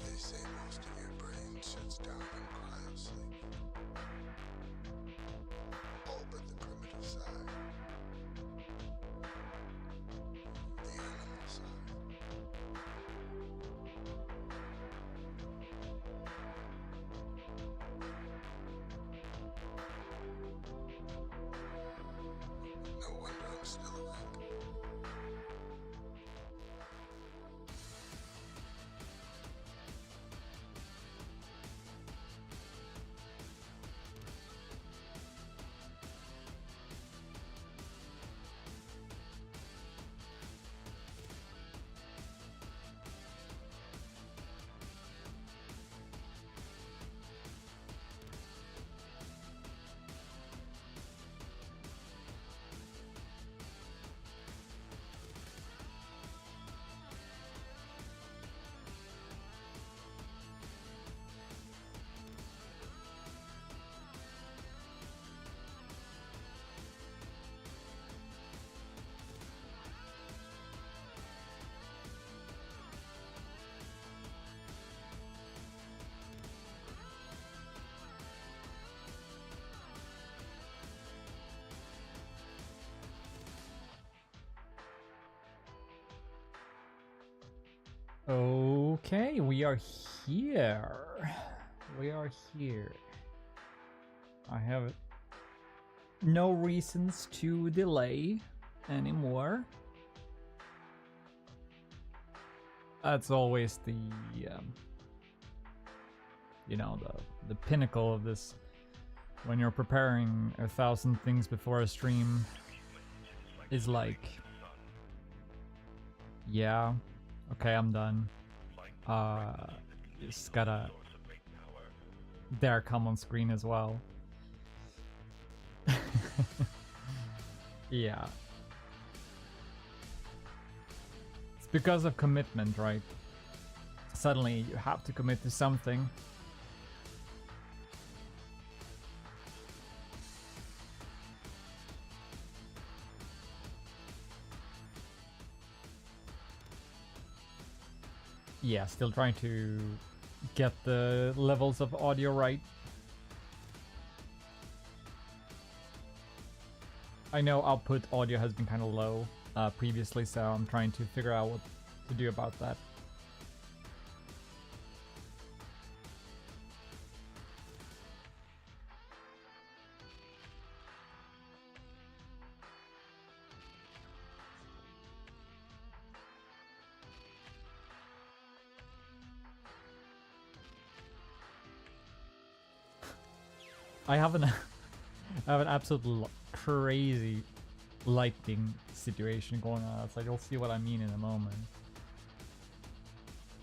They say most of your brain shuts down in cryosleep. All but the primitive side. The animal side. No wonder I'm still awake. Okay, we are here. We are here. I have no reasons to delay anymore. That's always the, you know, the pinnacle of this. When you're preparing 1,000 things before a stream, is like, yeah, okay, I'm done. Just gotta dare come on screen as well. Yeah. It's because of commitment, right? Suddenly you have to commit to something. Yeah, still trying to get the levels of audio right. I know output audio has been kind of low previously, so I'm trying to figure out what to do about that. I have an absolute crazy lighting situation going on outside. You'll see what I mean in a moment.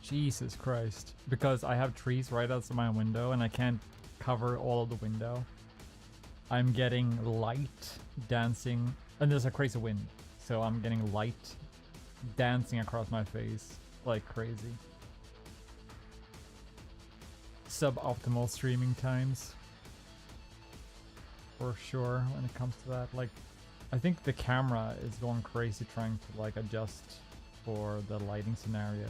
Jesus Christ. Because I have trees right outside my window and I can't cover all of the window. I'm getting light dancing, and there's a crazy wind. So I'm getting light dancing across my face like crazy. Suboptimal streaming times. For sure, when it comes to that. Like, I think the camera is going crazy trying to like adjust for the lighting scenario.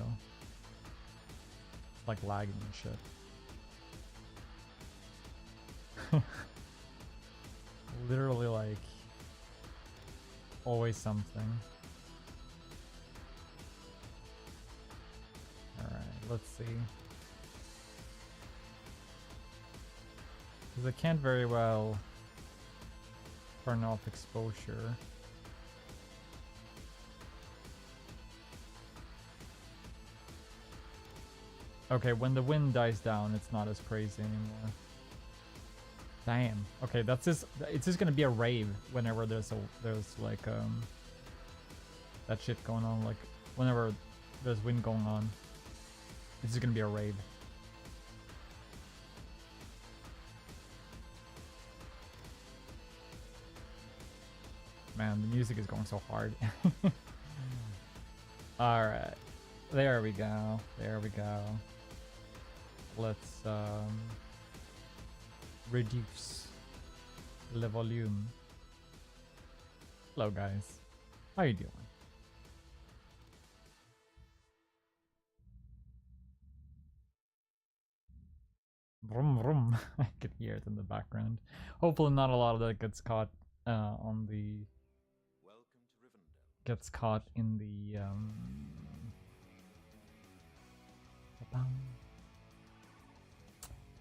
Like lagging and shit. Literally like always something. Alright, let's see. Because I can't very well turn off exposure. Okay, when the wind dies down, it's not as crazy anymore. Damn. Okay, that's just, it's just gonna be a rave whenever there's like that shit going on. Like whenever there's wind going on, this is gonna be a raid. Man, the music is going so hard. Alright. There we go. There we go. Let's reduce the volume. Hello guys. How you doing? Vroom vroom. I could hear it in the background. Hopefully not a lot of that gets caught on the in the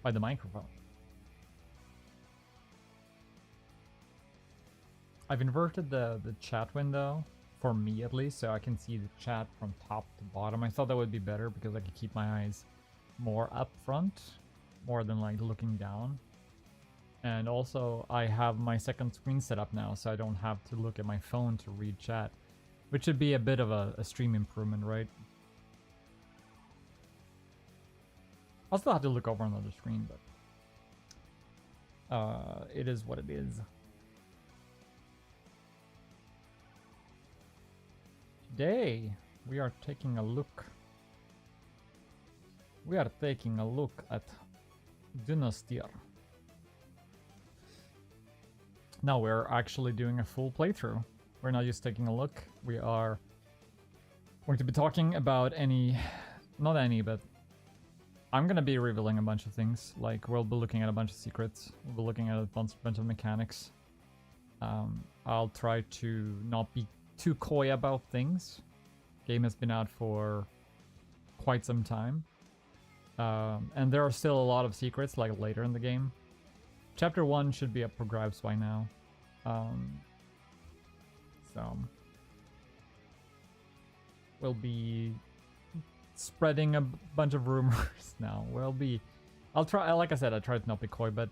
by the microphone. I've inverted the chat window for me at least, so I can see the chat from top to bottom. I thought that would be better because I could keep my eyes more up front, more than like looking down. And also I have my second screen set up now, so I don't have to look at my phone to read chat, which should be a bit of a stream improvement, right? I'll still have to look over another screen, but it is what it is. Today we are taking a look. We are taking a look at Dynasthir. Now we're actually doing a full playthrough. We're not just taking a look. We are going to be talking about not any, but I'm gonna be revealing a bunch of things. Like we'll be looking at a bunch of secrets. We'll be looking at a bunch of mechanics. I'll try to not be too coy about things. Game has been out for quite some time. And there are still a lot of secrets like later in the game. Chapter 1 should be up for grabs by now. So we'll be spreading a bunch of rumors now. I'll try, like I said, I try to not be coy, but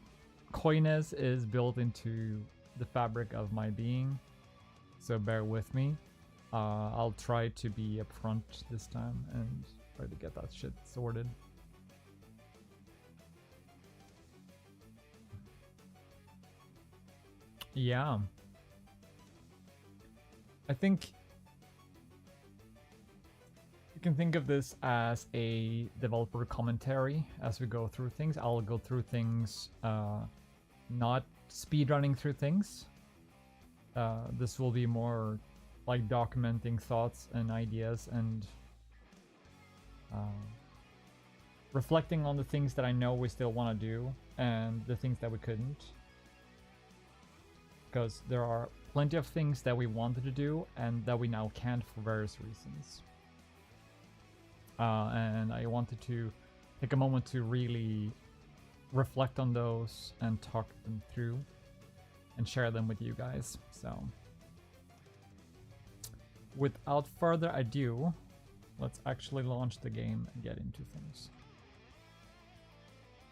coyness is built into the fabric of my being. So bear with me. I'll try to be upfront this time and try to get that shit sorted. Yeah. I think you can think of this as a developer commentary as we go through things. I'll go through things, not speedrunning through things. This will be more like documenting thoughts and ideas and reflecting on the things that I know we still want to do and the things that we couldn't. Because there are plenty of things that we wanted to do and that we now can't for various reasons. And I wanted to take a moment to really reflect on those and talk them through and share them with you guys. So without further ado, let's actually launch the game and get into things.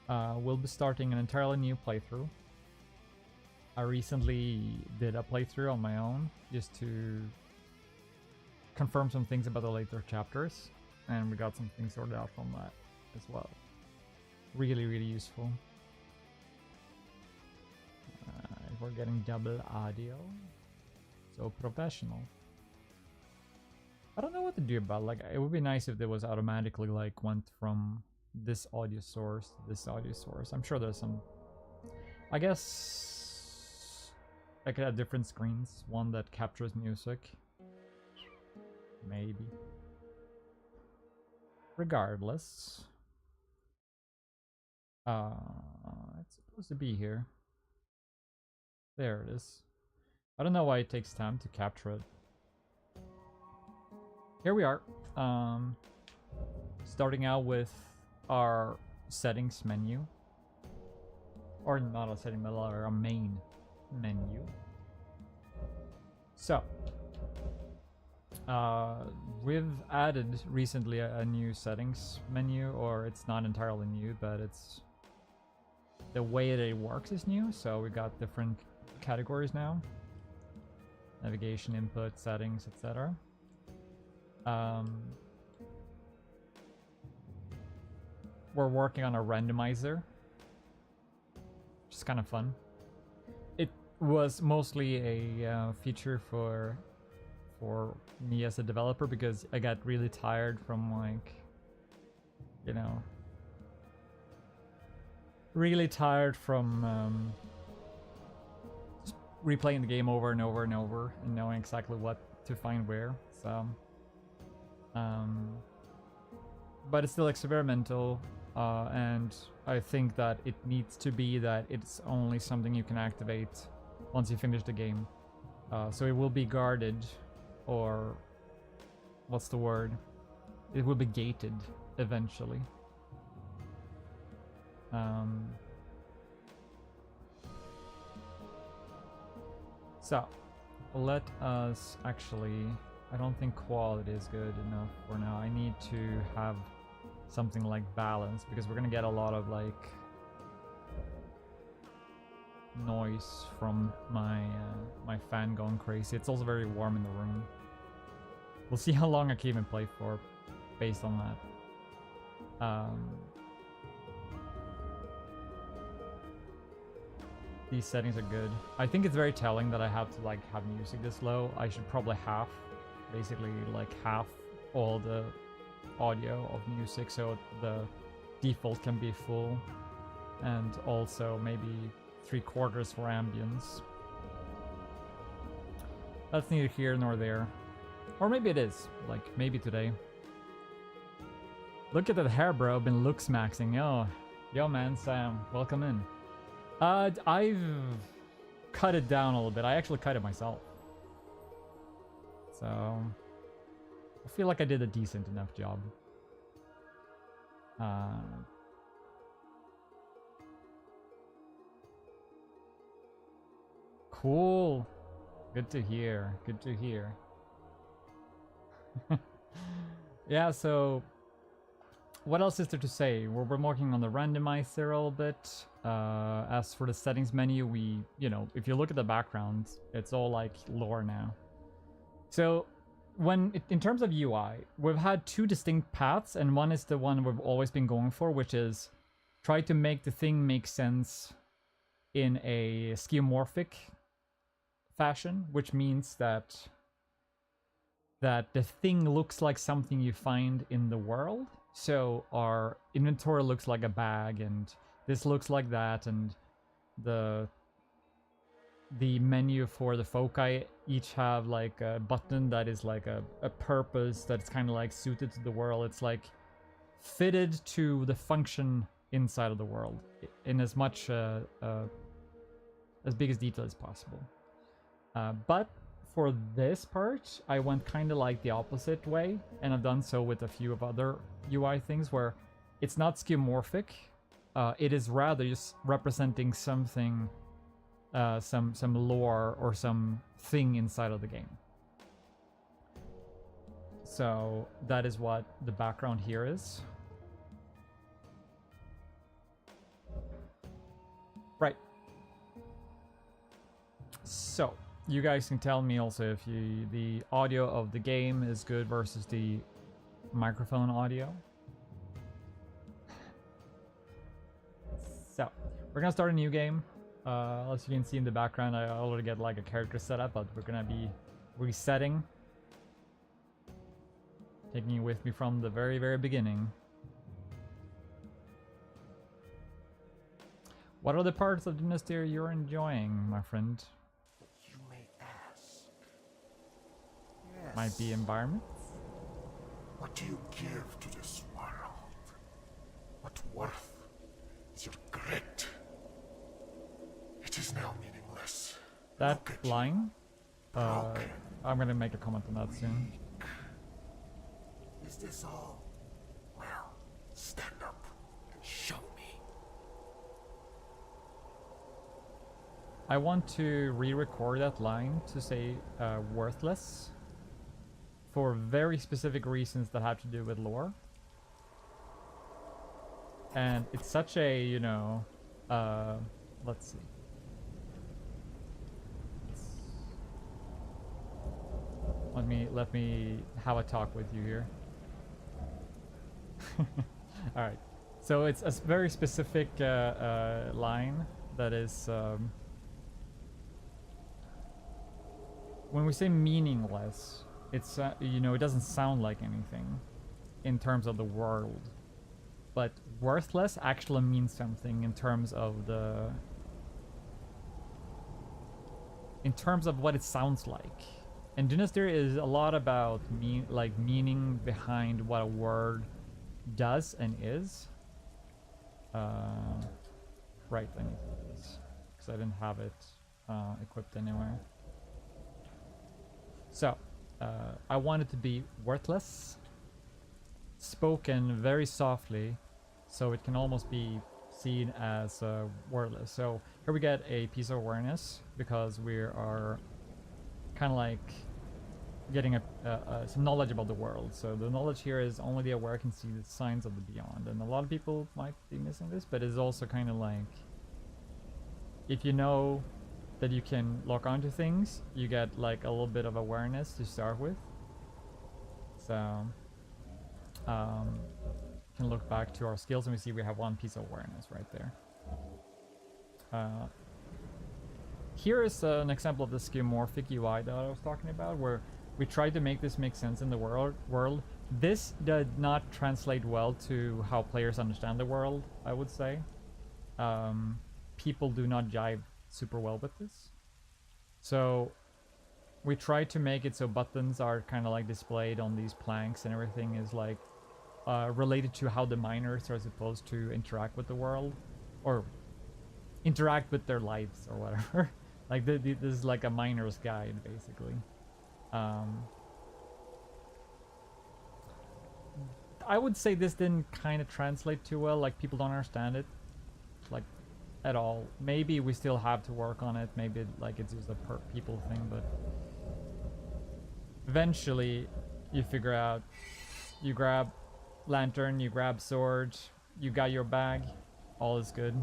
We'll be starting an entirely new playthrough. I recently did a playthrough on my own just to confirm some things about the later chapters, and we got some things sorted out from that as well. Really, really useful. We're getting double audio, so professional. I don't know what to do about, like, it would be nice if there was automatically like went from this audio source to this audio source. I'm sure there's some, I guess I could have different screens, one that captures music, maybe. Regardless, it's supposed to be here. There it is. I don't know why it takes time to capture it. Here we are, starting out with our settings menu, or not a setting, but our main menu. So we've added recently a new settings menu, or it's not entirely new, but it's the way that it works is new. So we got different categories now: navigation, input, settings, etc. Um, we're working on a randomizer, which is kind of fun. It was mostly a feature for me as a developer because I got really tired from like, you know, really tired from replaying the game over and over and over and knowing exactly what to find where. So, but it's still experimental, and I think that it needs to be that it's only something you can activate once you finish the game. So it will be guarded, or what's the word? It will be gated eventually. So, let us actually... I don't think quality is good enough for now. I need to have something like balance, because we're gonna get a lot of like noise from my my fan going crazy. It's also very warm in the room. We'll see how long I can even play for based on that. These settings are good. I think it's very telling that I have to like have music this low. I should probably basically like half all the audio of music so the default can be full, and also maybe 3/4 for ambience. That's neither here nor there. Or maybe it is, like maybe today. Look at that hair, bro, been looks maxing. Yo man, Sam, welcome in. I've cut it down a little bit. I actually cut it myself. So, I feel like I did a decent enough job. Cool. Good to hear. Good to hear. Yeah, so what else is there to say? We're working on the randomizer a little bit. As for the settings menu, if you look at the background, it's all like lore now. So in terms of UI, we've had two distinct paths, and one is the one we've always been going for, which is try to make the thing make sense in a skeuomorphic fashion, which means that the thing looks like something you find in the world. So our inventory looks like a bag, and this looks like that, and the menu for the foci each have like a button that is like a purpose that's kind of like suited to the world. It's like fitted to the function inside of the world in as much as big as detail as possible. But for this part, I went kind of like the opposite way, and I've done so with a few of other UI things where it's not skeuomorphic. It is rather just representing something, some lore or some thing inside of the game. So that is what the background here is. Right. So you guys can tell me also if the audio of the game is good versus the microphone audio. So we're gonna start a new game. As you can see in the background, I already get like a character set up, but we're gonna be resetting, taking you with me from the very, very beginning. What are the parts of Dynasthir you're enjoying, my friend? You may ask. Yes. Might be environment? What do you give to this world? What worth is your grit? It is now meaningless. That line? I'm gonna make a comment on that soon. Is this all? Well, stand up and show me. I want to re-record that line to say worthless for very specific reasons that have to do with lore. And it's such a, let's see. Let me have a talk with you here. All right. So it's a very specific line that is when we say meaningless, it's you know, it doesn't sound like anything in terms of the world, but worthless actually means something in terms of what it sounds like. And Dynasthir is a lot about meaning behind what a word does and is. Right, I need to do this because I didn't have it equipped anywhere. So, I want it to be worthless, spoken very softly, so it can almost be seen as wordless. So here we get a piece of awareness because we are kind of like getting some knowledge about the world. So the knowledge here is only the aware can see the signs of the beyond, and a lot of people might be missing this, but it's also kind of like, if you know that you can lock onto things, you get like a little bit of awareness to start with. So can look back to our skills and we see we have one piece of awareness right there. Here is an example of the skeuomorphic UI that I was talking about, where we tried to make this make sense in the world. This did not translate well to how players understand the world, I would say. People do not jive super well with this. So we tried to make it so buttons are kind of like displayed on these planks, and everything is like related to how the miners are supposed to interact with the world, or interact with their lives or whatever. Like this is like a miner's guide basically. I would say this didn't kind of translate too well, like people don't understand it like at all. Maybe we still have to work on it, maybe like it's just a per people thing, but eventually you figure out, you grab lantern, you grab sword, you got your bag, all is good.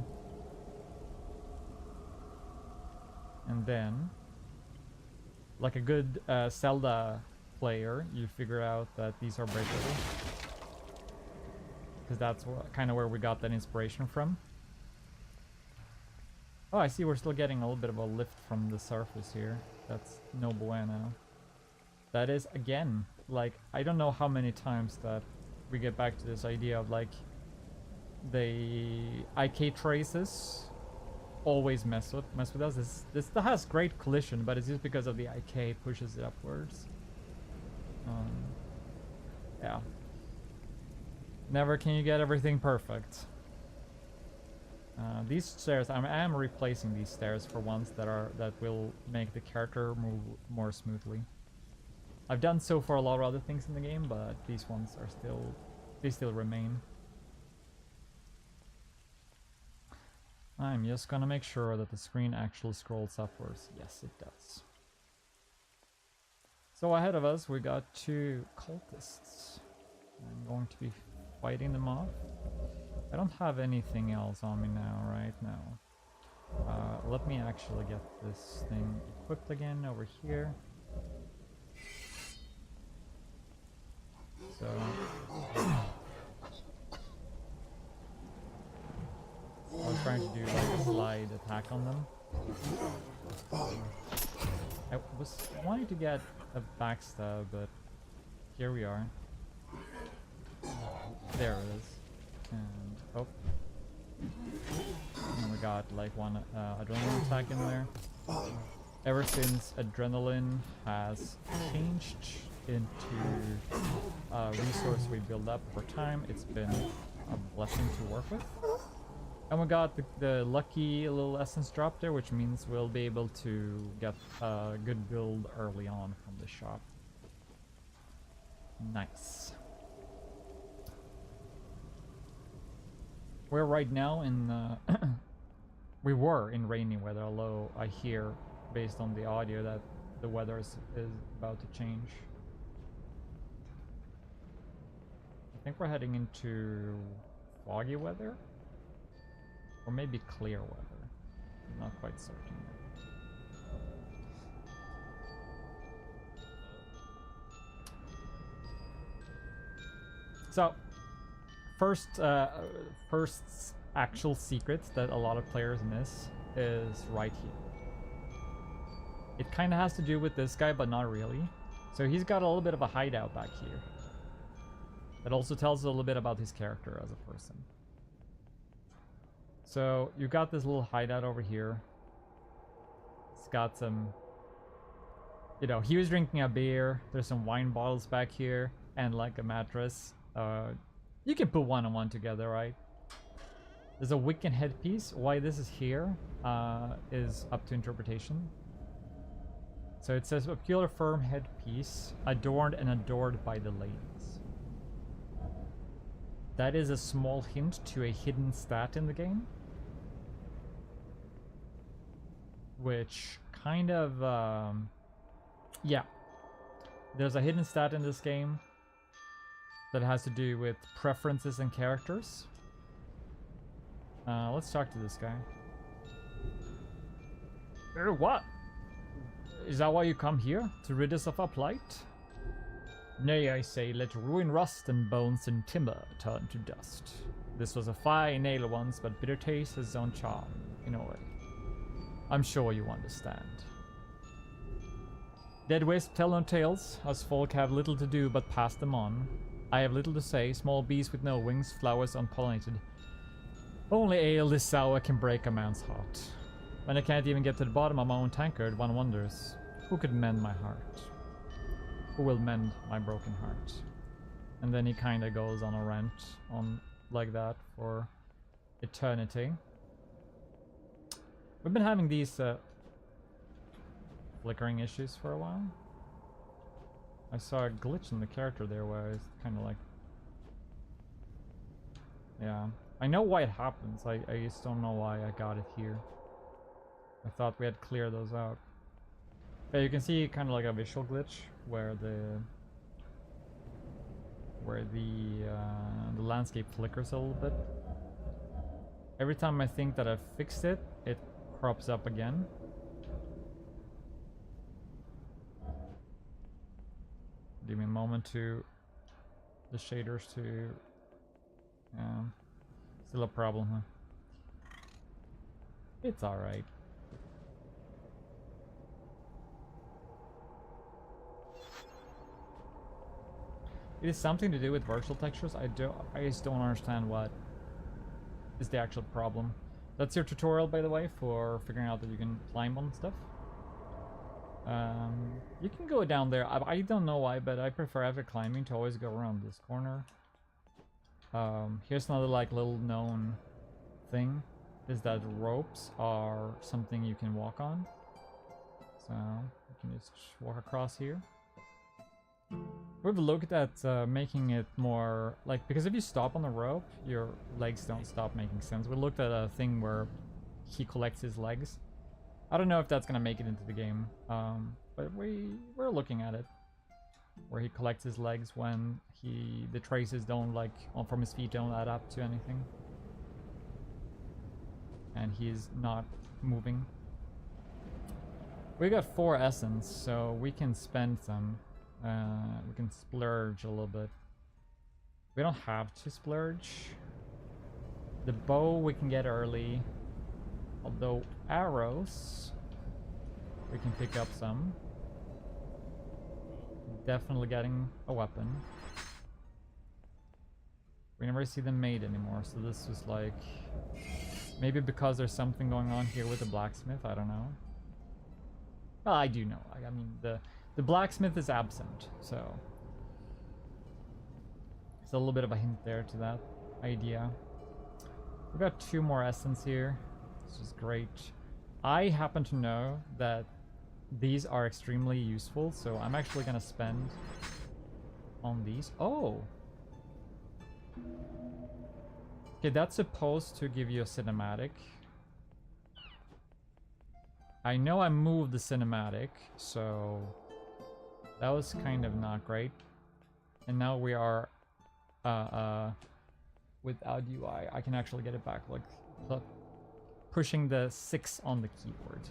And then, like a good Zelda player, you figure out that these are breakable, because that's kind of where we got that inspiration from. Oh, I see we're still getting a little bit of a lift from the surface here. That's no bueno. That is, again, like, I don't know how many times that we get back to this idea of, like, the IK traces always mess with us. This has great collision, but it's just because of the IK pushes it upwards. Yeah. Never can you get everything perfect. These stairs, I am replacing these stairs for ones that will make the character move more smoothly. I've done so for a lot of other things in the game, but these ones are still remain. I'm just gonna make sure that the screen actually scrolls upwards. Yes, it does. So ahead of us, we got 2 cultists. I'm going to be fighting them off. I don't have anything else on me now, right now. Let me actually get this thing equipped again over here. So I was trying to do like a slide attack on them. I was wanting to get a backstab, but here we are. There it is. And oh, and we got like one adrenaline attack in there. Ever since adrenaline has changed into a resource we build up over time, it's been a blessing to work with. And we got the lucky little essence drop there, which means we'll be able to get a good build early on from the shop. Nice. We're right now in we were in rainy weather, although I hear based on the audio that the weather is about to change. I think we're heading into foggy weather, or maybe clear weather. I'm not quite certain. So, first actual secret that a lot of players miss is right here. It kind of has to do with this guy, but not really. So he's got a little bit of a hideout back here. That also tells us a little bit about his character as a person. So you got this little hideout over here. It's got some, you know, he was drinking a beer. There's some wine bottles back here and like a mattress. You can put one and one together, right? There's a Wiccan headpiece. Why this is here is up to interpretation. So it says a peculiar firm headpiece, adorned and adored by the ladies. That is a small hint to a hidden stat in the game. Which kind of, yeah. There's a hidden stat in this game that has to do with preferences and characters. Let's talk to this guy. What? Is that why you come here? To rid us of our plight? Nay, I say, let ruin rust and bones and timber turn to dust. This was a fine ale once, but bitter taste has its own charm, in a way. I'm sure you understand. Dead wisps tell no tales, us folk have little to do but pass them on. I have little to say, small bees with no wings, flowers unpollinated. Only ale this sour can break a man's heart. When I can't even get to the bottom of my own tankard, one wonders, who could mend my heart? Who will mend my broken heart? And then he kinda goes on a rant on like that for eternity. We've been having these flickering issues for a while. I saw a glitch in the character there where it's kinda like... Yeah. I know why it happens, I just don't know why I got it here. I thought we had cleared those out. Yeah, you can see kind of like a visual glitch where the landscape flickers a little bit. Every time I think that I've fixed it, it crops up again. Give me a moment to the shaders to still a problem, huh? It's alright. It is something to do with virtual textures. I just don't understand what is the actual problem. That's your tutorial, by the way, for figuring out that you can climb on stuff. You can go down there. I don't know why, but I prefer after climbing to always go around this corner. Here's another like little known thing, is that ropes are something you can walk on. So you can just walk across here. We've looked at making it more like, because if you stop on the rope, your legs don't stop making sense. We looked at a thing where he collects his legs. I don't know if that's gonna make it into the game, but we're looking at it, where he collects his legs when the traces don't like from his feet don't add up to anything, and he's not moving. We got 4 essence, so we can spend some. We can splurge a little bit. We don't have to splurge. The bow we can get early, although arrows we can pick up some. Definitely getting a weapon. We never see them made anymore, so this was like, maybe because there's something going on here with the blacksmith, I don't know. Well, I do know. I mean, the blacksmith is absent, so it's a little bit of a hint there to that idea. We've got 2 more essence here, which is great. I happen to know that these are extremely useful, so I'm actually gonna spend on these. Oh! Okay, that's supposed to give you a cinematic. I know I moved the cinematic, so that was kind of not great. And now we are without UI. I can actually get it back, like look, pushing the 6 on the keyboard.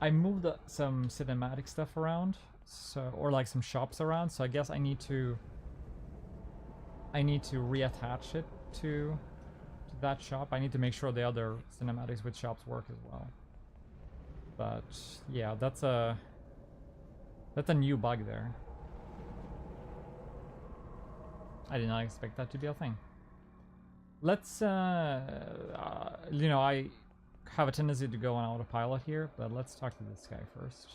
I moved some cinematic stuff around So, or like some shops around. So I guess I need to reattach it to that shop. I need to make sure the other cinematics with shops work as well. But yeah, that's a new bug there. I did not expect that to be a thing. Let's you know, I have a tendency to go on autopilot here, but let's talk to this guy first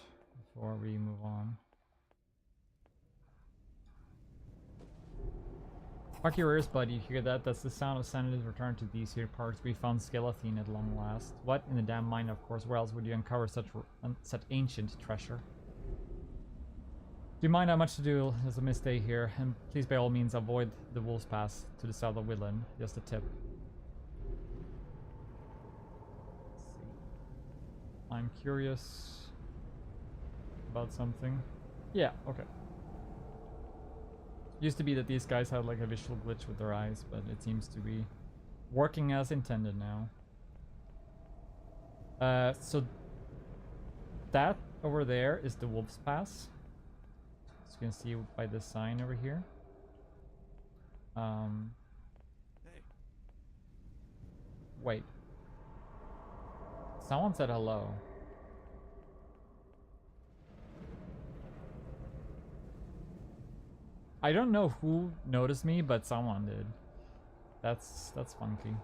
before we move on. Park your ears, bud. You hear that? That's the sound of sanity's return to these here parts. We found Skeleton at long last. What? In the damn mine, of course. Where else would you uncover such ancient treasure? Do you mind how much to do as a mistake here? And please, by all means, avoid the Wolf's Pass to the south of Woodland. Just a tip. Let's see. I'm curious about something. Yeah, okay. Used to be that these guys had like a visual glitch with their eyes, but it seems to be working as intended now. So that over there is the Wolf's Pass. As you can see by this sign over here. Wait. Someone said hello. I don't know who noticed me, but someone did. That's funky.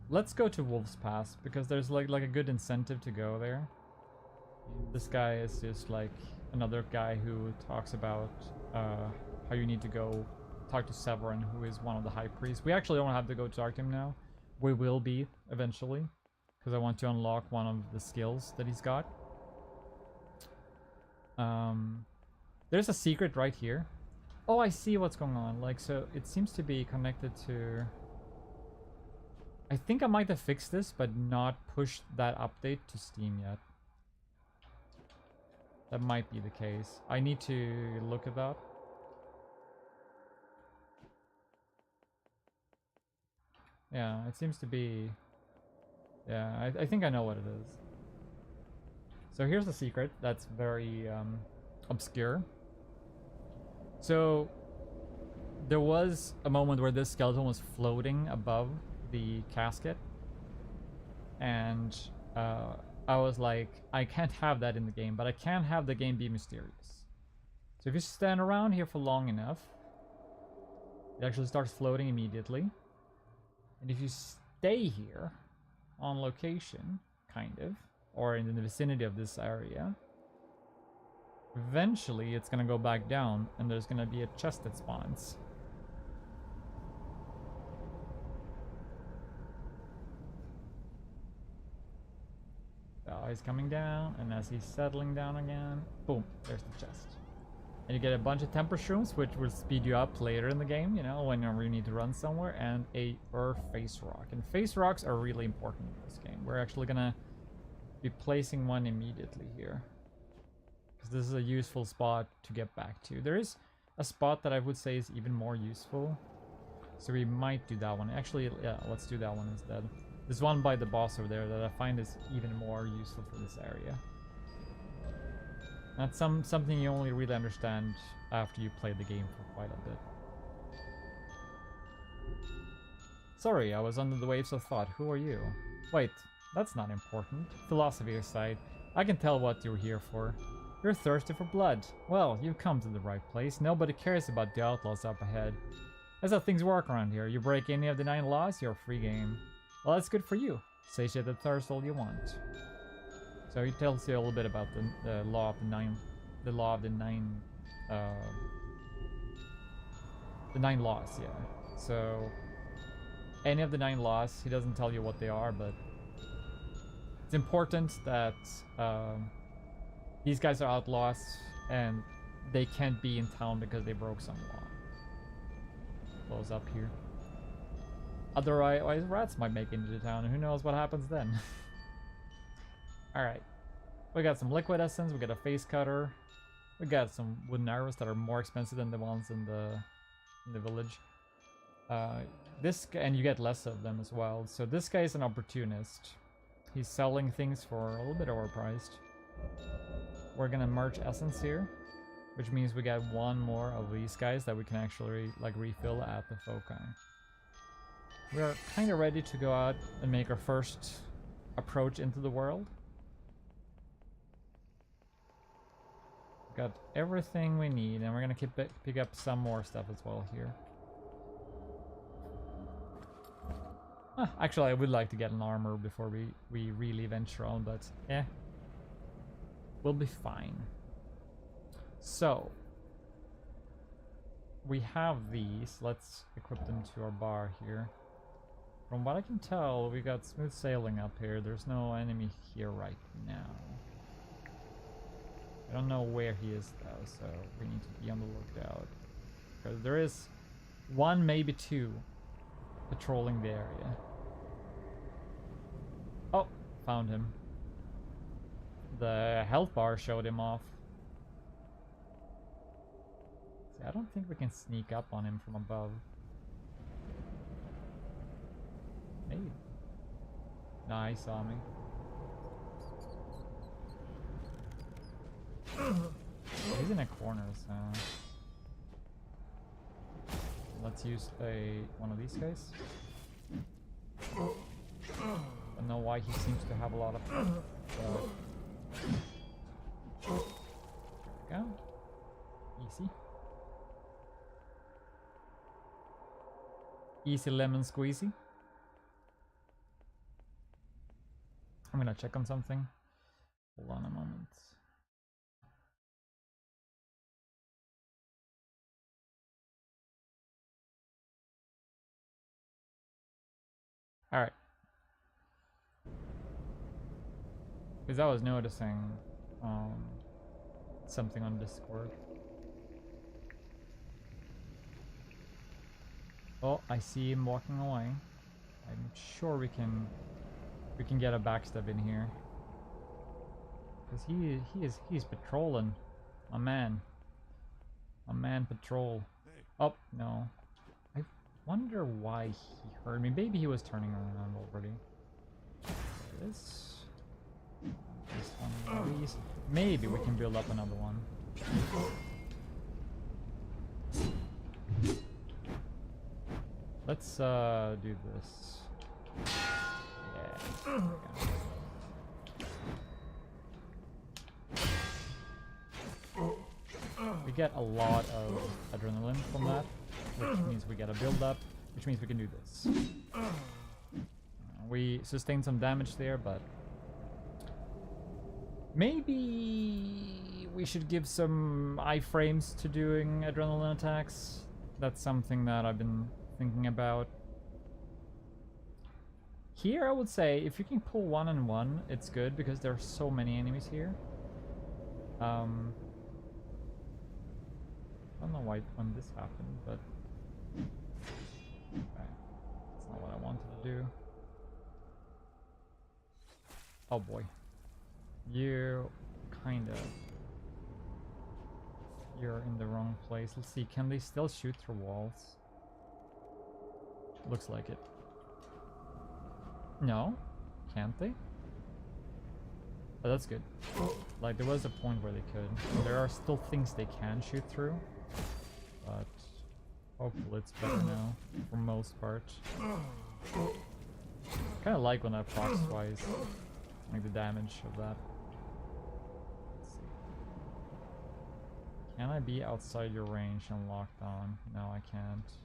Let's go to Wolf's Pass because there's like a good incentive to go there. This guy is just like another guy who talks about how you need to go talk to Severin, who is one of the high priests. We actually don't have to go talk to him now. We will be eventually, because I want to unlock one of the skills that he's got. There's a secret right here. Oh, I see what's going on. Like, so it seems to be connected to... I think I might have fixed this, but not pushed that update to Steam yet. That might be the case. I need to look at that. Yeah, it seems to be... Yeah, I think I know what it is. So here's the secret that's very obscure. So there was a moment where this skeleton was floating above the casket, and I was like, I can't have that in the game, but I can have the game be mysterious. So if you stand around here for long enough, it actually starts floating immediately. And if you stay here on location, kind of, or in the vicinity of this area, eventually it's gonna go back down and there's gonna be a chest that spawns. He's coming down, and as he's settling down again, boom, there's the chest. And you get a bunch of temper shrooms, which will speed you up later in the game, you know, whenever you need to run somewhere, and a face rock. And face rocks are really important in this game. We're actually gonna be placing one immediately here, because this is a useful spot to get back to. There is a spot that I would say is even more useful, so we might do that one. Actually, yeah, let's do that one instead. There's one by the boss over there that I find is even more useful for this area. That's something you only really understand after you play the game for quite a bit. Sorry, I was under the waves of thought. Who are you? Wait, that's not important. Philosophy aside, I can tell what you're here for. You're thirsty for blood. Well, you've come to the right place. Nobody cares about the outlaws up ahead. That's how things work around here. You break any of the 9 laws, you're free game. Well, that's good for you. Satiate the thirst all you want. So he tells you a little bit about the law of the nine laws, yeah. So any of the 9 laws, he doesn't tell you what they are, but it's important that these guys are outlaws and they can't be in town because they broke some law. Close up here. Otherwise, rats might make it into town, and who knows what happens then. Alright. We got some liquid essence, we got a face cutter. We got some wooden arrows that are more expensive than the ones in the village. And you get less of them as well. So this guy is an opportunist. He's selling things for a little bit overpriced. We're gonna merge essence here, which means we got one more of these guys that we can actually like refill at the foci. We're kind of ready to go out and make our first approach into the world. Got everything we need, and we're gonna pick up some more stuff as well here. Actually, I would like to get an armor before we really venture on, but yeah, we'll be fine. So, we have these. Let's equip them to our bar here. From what I can tell, we got smooth sailing up here. There's no enemy here right now. I don't know where he is though, so we need to be on the lookout. Because there is one, maybe two, patrolling the area. Oh, found him. The health bar showed him off. See, I don't think we can sneak up on him from above. Maybe. Nah, he saw me. He's in a corner, so let's use one of these guys. I don't know why he seems to have a lot of. There we go. Easy. Easy lemon squeezy. I'm gonna check on something. Hold on a moment. Alright. Because I was noticing something on Discord. Oh, I see him walking away. I'm sure we can get a backstab in here. Because he's patrolling. My man. My man patrol. Oh, no. I wonder why he heard me. Maybe he was turning around already. This one of these. Maybe we can build up another one. Let's do this. Yeah. We get a lot of adrenaline from that, which means we get a build up, which means we can do this. We sustained some damage there, but maybe we should give some iframes to doing adrenaline attacks. That's something that I've been thinking about. Here I would say if you can pull one-on-one, it's good because there are so many enemies here. I don't know why when this happened, but okay. That's not what I wanted to do. Oh boy. You're in the wrong place. Let's see, can they still shoot through walls? Looks like it. No? Can't they? Oh, that's good. Like, there was a point where they could. There are still things they can shoot through. But hopefully it's better now, for most part. Kinda like when that procs twice. Like the damage of that. Let's see. Can I be outside your range and locked on? No, I can't.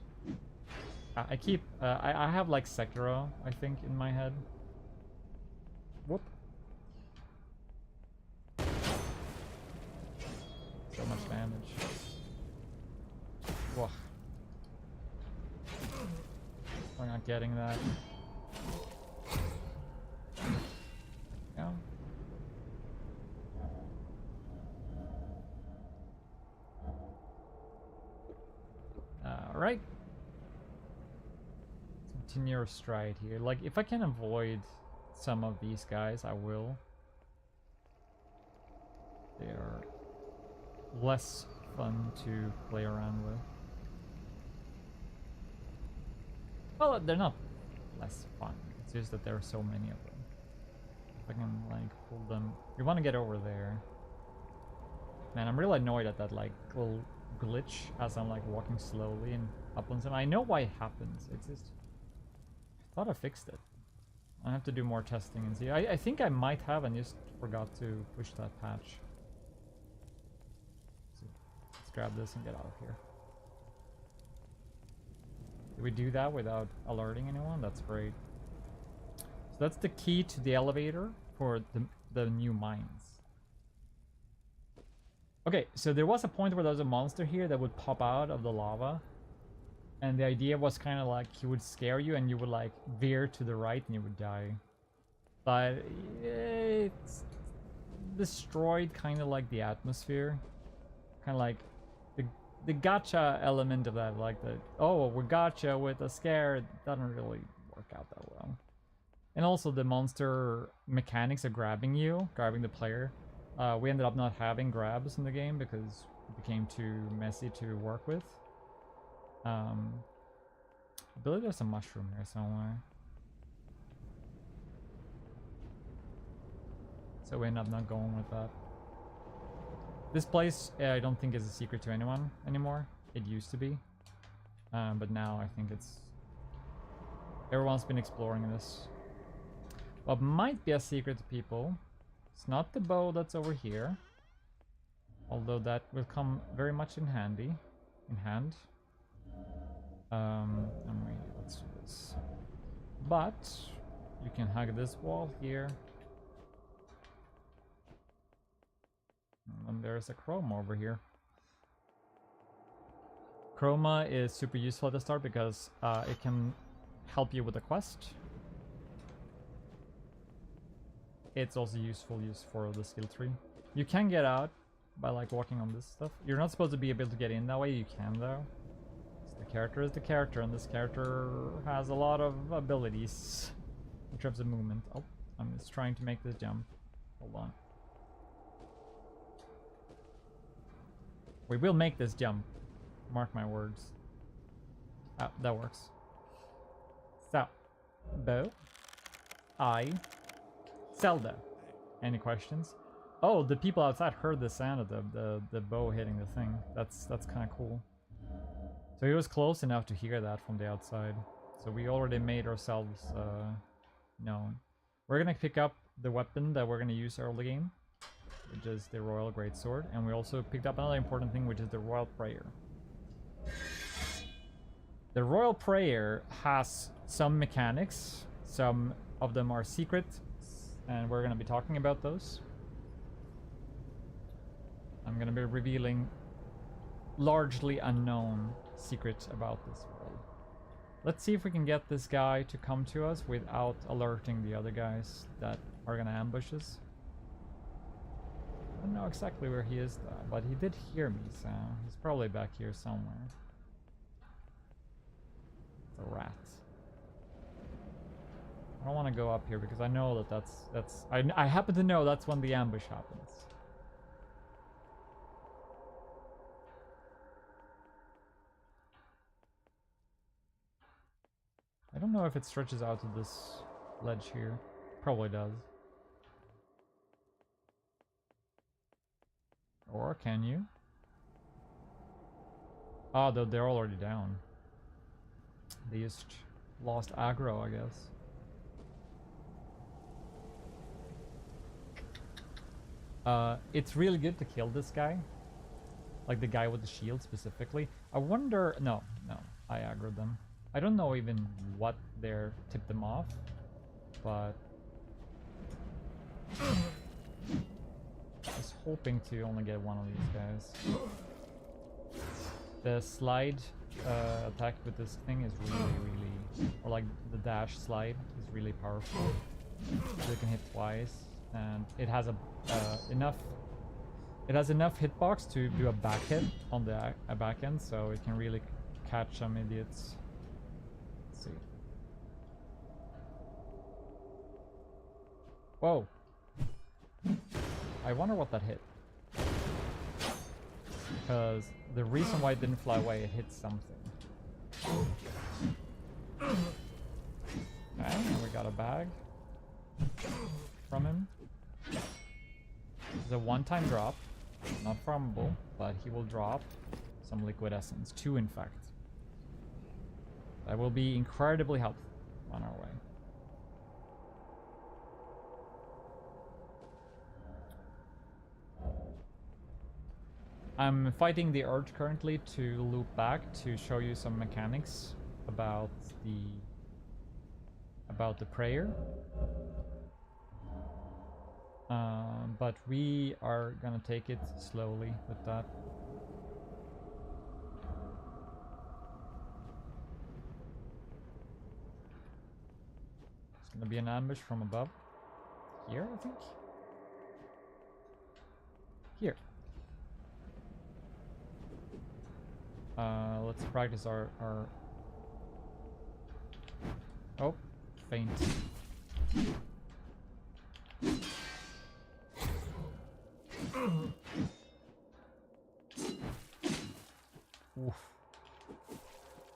I keep, I have like Sekiro, I think, in my head. Whoop. So much damage. Whoa. We're not getting that. Yeah. Alright. Continue our stride here. Like, if I can avoid some of these guys, I will. They are less fun to play around with. Well, they're not less fun. It's just that there are so many of them. of them. We want to get over there. Man, I'm really annoyed at that like little glitch as I'm like walking slowly and up on some. I know why it happens. It's just I thought I fixed it. I have to do more testing and see. I think I might have and just forgot to push that patch. So let's grab this and get out of here. Did we do that without alerting anyone? That's great. So that's the key to the elevator for the new mines. Okay, so there was a point where there was a monster here that would pop out of the lava. And the idea was kind of like he would scare you and you would like veer to the right and you would die. But it's destroyed kind of like the atmosphere. Kind of like the gacha element of that, like the, oh, we gotcha with a scare, it doesn't really work out that well. And also the monster mechanics of grabbing the player. We ended up not having grabs in the game because it became too messy to work with. I believe there's a mushroom here somewhere. So we end up not going with that. This place, I don't think is a secret to anyone anymore. It used to be. But now I think it's... everyone's been exploring this. What might be a secret to people, it's not the bow that's over here. Although that will come very much in hand. Let's do this. But you can hug this wall here. And there's a chroma over here. Chroma is super useful at the start because it can help you with a quest. It's also useful for the skill tree. You can get out by like walking on this stuff. You're not supposed to be able to get in that way. You can though. So the character is the character, and this character has a lot of abilities in terms of movement. Oh, I'm just trying to make this jump. Hold on. We will make this jump. Mark my words. Ah, that works. So, bow. Zelda. Any questions? Oh, the people outside heard the sound of the bow hitting the thing. That's kind of cool. So he was close enough to hear that from the outside. So we already made ourselves known. We're gonna pick up the weapon that we're gonna use early game, which is the Royal Greatsword, and we also picked up another important thing, which is the Royal Prayer. The Royal Prayer has some mechanics. Some of them are secret, and we're going to be talking about those. I'm going to be revealing largely unknown secrets about this world. Let's see if we can get this guy to come to us without alerting the other guys that are going to ambush us. I don't know exactly where he is though, but he did hear me, so he's probably back here somewhere. It's a rat. I don't want to go up here because I know that I happen to know that's when the ambush happens. I don't know if it stretches out to this ledge here. Probably does. Or can you? Ah, though they're already down. They just lost aggro, I guess. It's really good to kill this guy. Like the guy with the shield specifically. I wonder... No, I aggroed them. I don't know even what there tipped them off, but... I was hoping to only get one of these guys. The slide attack with this thing is really... Or like the dash slide is really powerful. So you can hit twice, and it has enough hitbox to do a back hit on the back end, so it can really catch some idiots. Let's see. Whoa. I wonder what that hit. Because the reason why it didn't fly away, it hit something. Okay, and we got a bag from him. It's a one-time drop. Not farmable, but he will drop some liquid essence. 2 in fact. That will be incredibly helpful on our way. I'm fighting the urge currently to loop back to show you some mechanics about the prayer. But we are gonna take it slowly with that. It's gonna be an ambush from above. Here, I think? Here. Let's practice our... Oh, faint. Oof.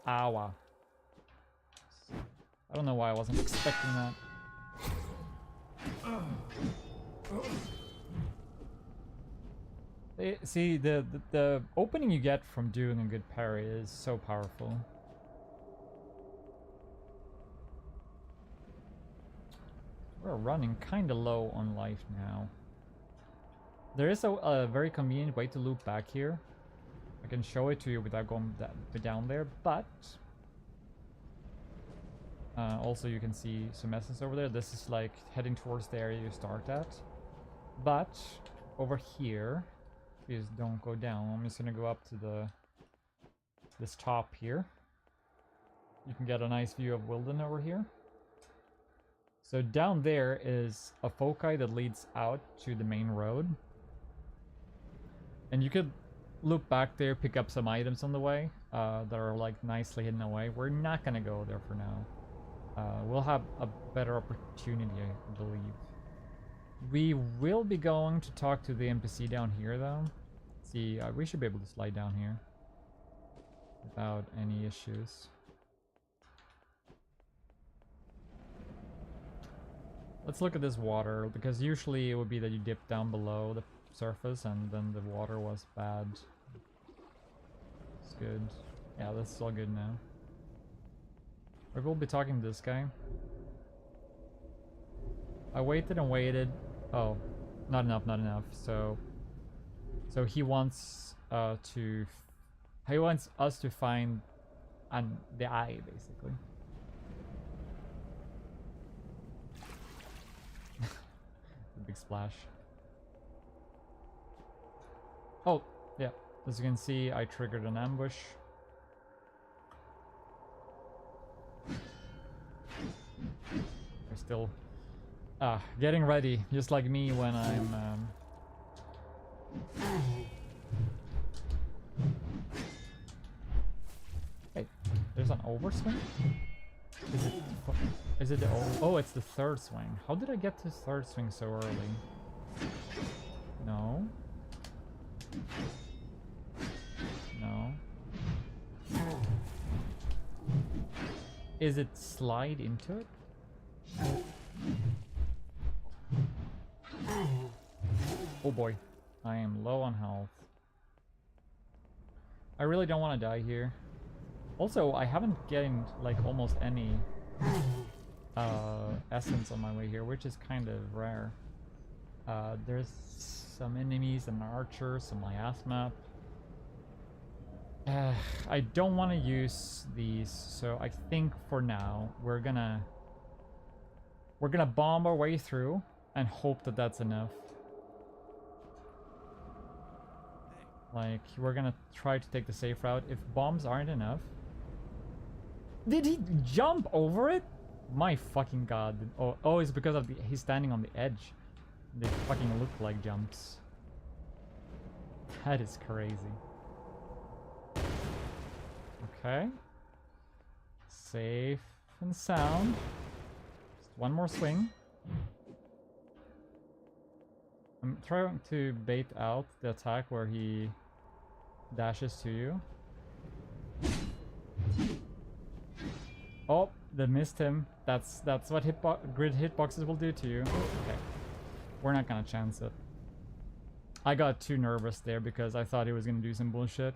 Ow. I don't know why I wasn't expecting that. See, the opening you get from doing a good parry is so powerful. We're running kind of low on life now. There is a very convenient way to loop back here. I can show it to you without going down there, but also you can see some essence over there. This is like heading towards the area you start at. But over here, please don't go down. I'm just gonna go up to this top here. You can get a nice view of Wilden over here. So down there is a foci that leads out to the main road. And you could loop back there, pick up some items on the way that are like nicely hidden away. We're not gonna go there for now. We'll have a better opportunity, I believe. We will be going to talk to the NPC down here though. See, we should be able to slide down here without any issues. Let's look at this water, because usually it would be that you dip down below the surface and then the water was bad. It's good. Yeah, this is all good now. We will be talking to this guy. I waited and waited. Oh, not enough, not enough. So he wants he wants us to find the eye, basically. The big splash. Oh, yeah. As you can see, I triggered an ambush. We're still getting ready, just like me when I'm Hey, there's an overswing? Is it the oh, it's the third swing. How did I get to third swing so early? No. No. Is it slide into it? Oh boy, I am low on health. I really don't want to die here. Also, I haven't getting like almost any essence on my way here, which is kind of rare. There's some enemies, an archer, some miasma. I don't want to use these, so I think for now we're gonna bomb our way through and hope that that's enough. Like, we're gonna try to take the safe route. If bombs aren't enough... Did he jump over it? My fucking god. Oh, it's because of he's standing on the edge. They fucking look like jumps. That is crazy. Okay. Safe and sound. Just one more swing. I'm trying to bait out the attack where he dashes to you. Oh, that missed him. That's what grid hitboxes will do to you. Okay. We're not gonna chance it. I got too nervous there because I thought he was gonna do some bullshit.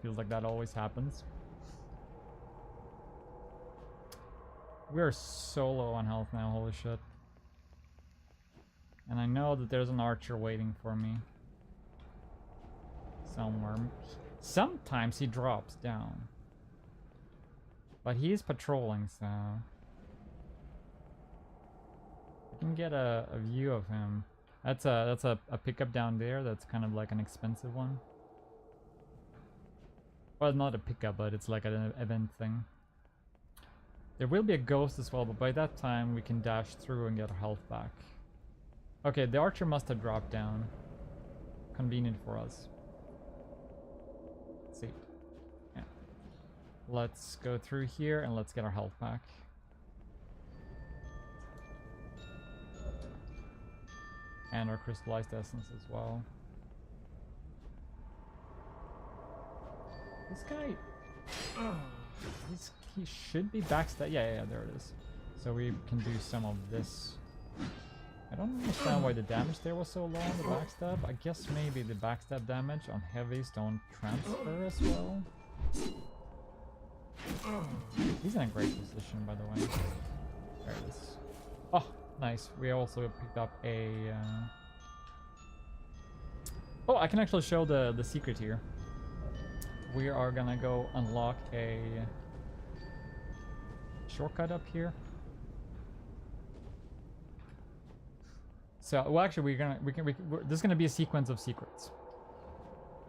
Feels like that always happens. We're so low on health now, holy shit. And I know that there's an archer waiting for me. Somewhere. Sometimes he drops down. But he's patrolling, so... I can get a view of him. That's a pickup down there. That's kind of like an expensive one. Well, not a pickup, but it's like an event thing. There will be a ghost as well, but by that time we can dash through and get our health back. Okay, the archer must have dropped down. Convenient for us. Let's see. Yeah. Let's go through here and let's get our health back. And our crystallized essence as well. This guy... he should be backstab. Yeah, there it is. So we can do some of this. I don't understand why the damage there was so low on the backstab. I guess maybe the backstab damage on heavies don't transfer as well. He's in a great position, by the way. There it is. Oh, nice. We also picked up a... Oh, I can actually show the secret here. We are gonna go unlock a shortcut up here. So, well, actually, there's gonna be a sequence of secrets.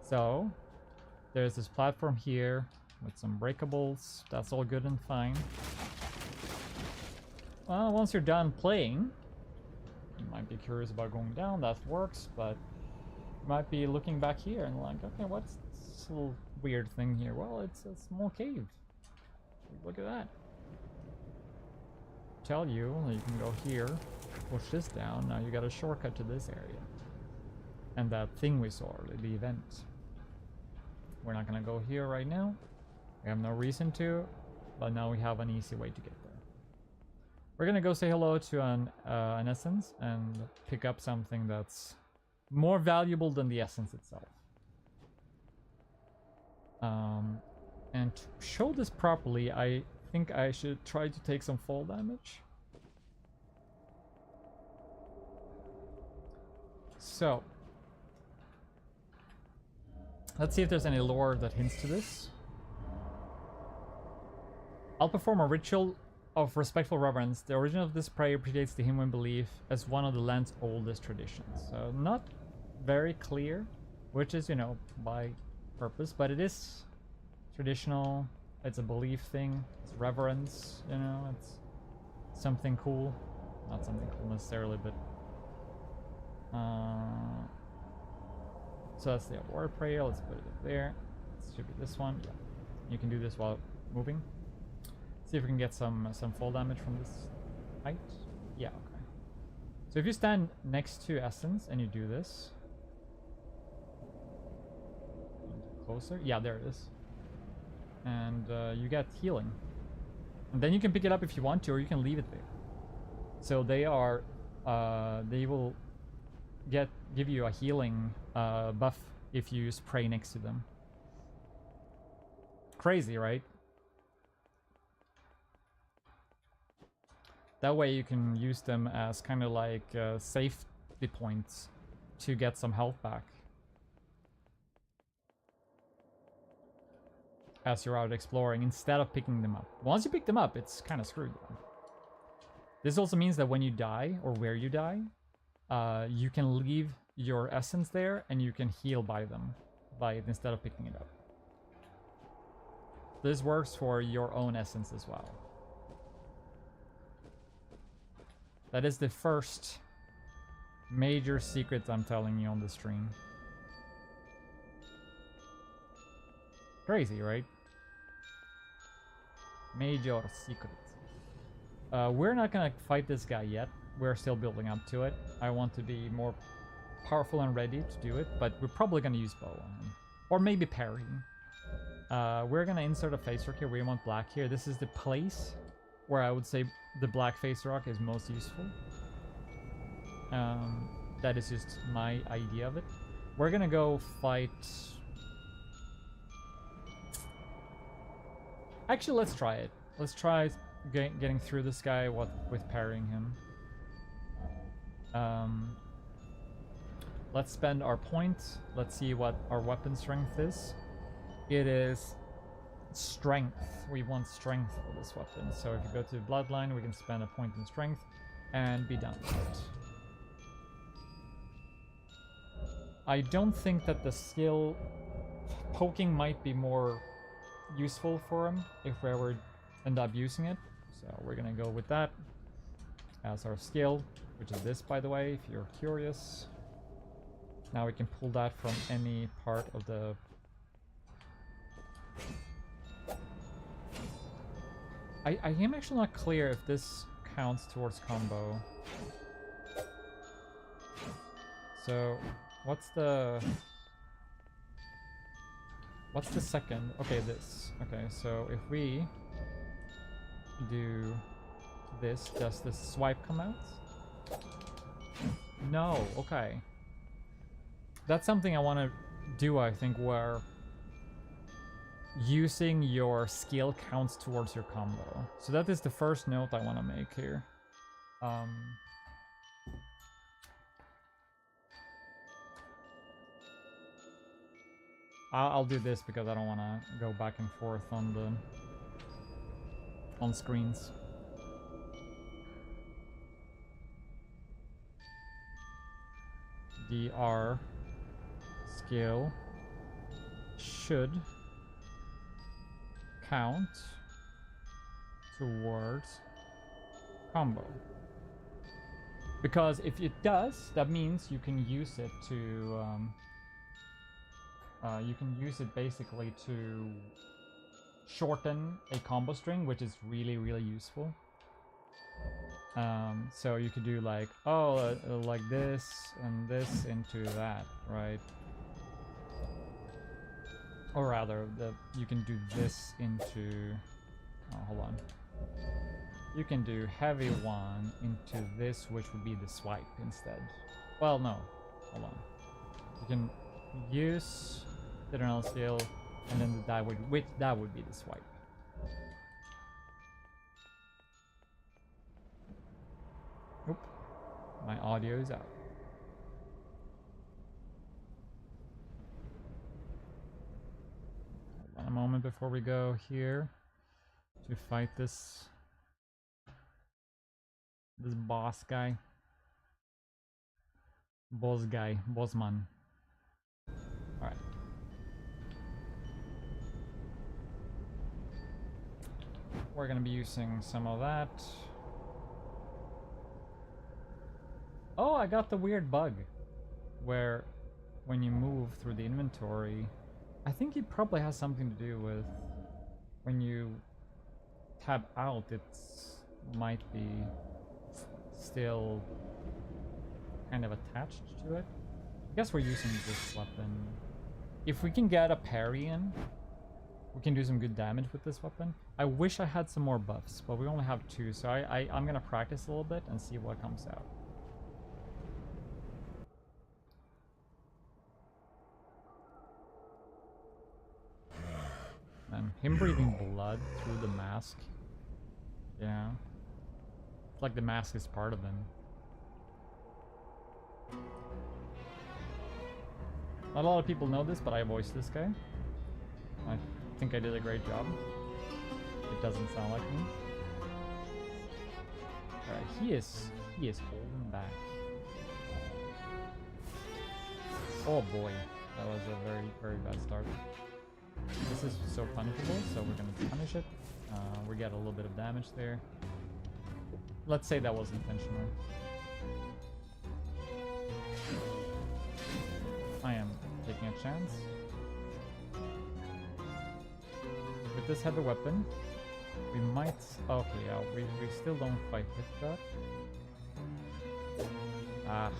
So, there's this platform here with some breakables. That's all good and fine. Well, once you're done playing, you might be curious about going down. That works, but you might be looking back here and like, okay, what's this little weird thing here? Well, it's a small cave. Look at that. Tell you can go here, push this down. Now you got a shortcut to this area. And that thing we saw earlier, the event. We're not gonna go here right now. We have no reason to, but now we have an easy way to get there. We're gonna go say hello to an essence and pick up something that's more valuable than the essence itself. And to show this properly, I think I should try to take some fall damage. So, let's see if there's any lore that hints to this. I'll perform a ritual of respectful reverence. The origin of this prayer predates the Himwen belief as one of the land's oldest traditions. So, not very clear, which is, you know, by purpose, but it is traditional. It's a belief thing. It's reverence, you know, it's something cool. Not something cool necessarily, but so that's the award prayer. Let's put it up there. It should be this one. Yeah. You can do this while moving. See if we can get some fall damage from this height. Yeah, okay. So if you stand next to Essence and you do this. Closer. Yeah, there it is. And you get healing. And then you can pick it up if you want to, or you can leave it there. So they are, they will give you a healing buff if you spray next to them. Crazy, right? That way you can use them as kind of like safety points to get some health back as you're out exploring instead of picking them up. Once you pick them up, it's kind of screwed though. This also means that when you die, or where you die, you can leave your essence there and you can heal by them, instead of picking it up. This works for your own essence as well. That is the first major secret I'm telling you on the stream. Crazy, right? Major secret. We're not gonna fight this guy yet. We're still building up to it. I want to be more powerful and ready to do it, but we're probably gonna use bow on him. Or maybe parrying. We're gonna insert a face rock here. We want black here. This is the place where I would say the black face rock is most useful. That is just my idea of it. We're gonna go fight... Actually, let's try it. Let's try getting through this guy with parrying him. Let's spend our point. Let's see what our weapon strength is. It is strength. We want strength for this weapon. So if you go to Bloodline, we can spend a point in strength and be done with it. I don't think that the skill poking might be more useful for him if we ever end up using it. So we're gonna go with that as our skill, which is this, by the way, if you're curious. Now we can pull that from any part of the... I am actually not clear if this counts towards combo. So, what's the second? Okay, this. Okay, so if we do this, does this swipe come out? No, okay. That's something I want to do, I think, where using your skill counts towards your combo. So that is the first note I want to make here. I'll do this because I don't want to go back and forth on screens. DR skill should count towards combo. Because if it does, that means you can use it to you can use it basically to shorten a combo string, which is really, really useful. So you could do like, like this and this into that, right? Or rather, you can do this into... Oh, hold on. You can do heavy one into this, which would be the swipe instead. Well, no. Hold on. You can use the general skill, and then that would be the swipe. Oop. My audio is out. Hold on a moment before we go here to fight this boss guy. Bossman. Alright. We're gonna be using some of that. Oh, I got the weird bug where when you move through the inventory, I think it probably has something to do with when you tab out, it might be still kind of attached to it. I guess we're using this weapon. If we can get a parry in, we can do some good damage with this weapon. I wish I had some more buffs, but we only have 2, so I'm gonna practice a little bit and see what comes out. And him breathing blood through the mask. Yeah. It's like the mask is part of him. Not a lot of people know this, but I voiced this guy. I think I did a great job. It doesn't sound like me. Alright, he is holding back. Oh boy, that was a very, very bad start. This is so punishable, so we're gonna punish it. We get a little bit of damage there. Let's say that was intentional. I am taking a chance. With this heavy weapon, we might... Okay, yeah, we still don't quite hit that. Ah.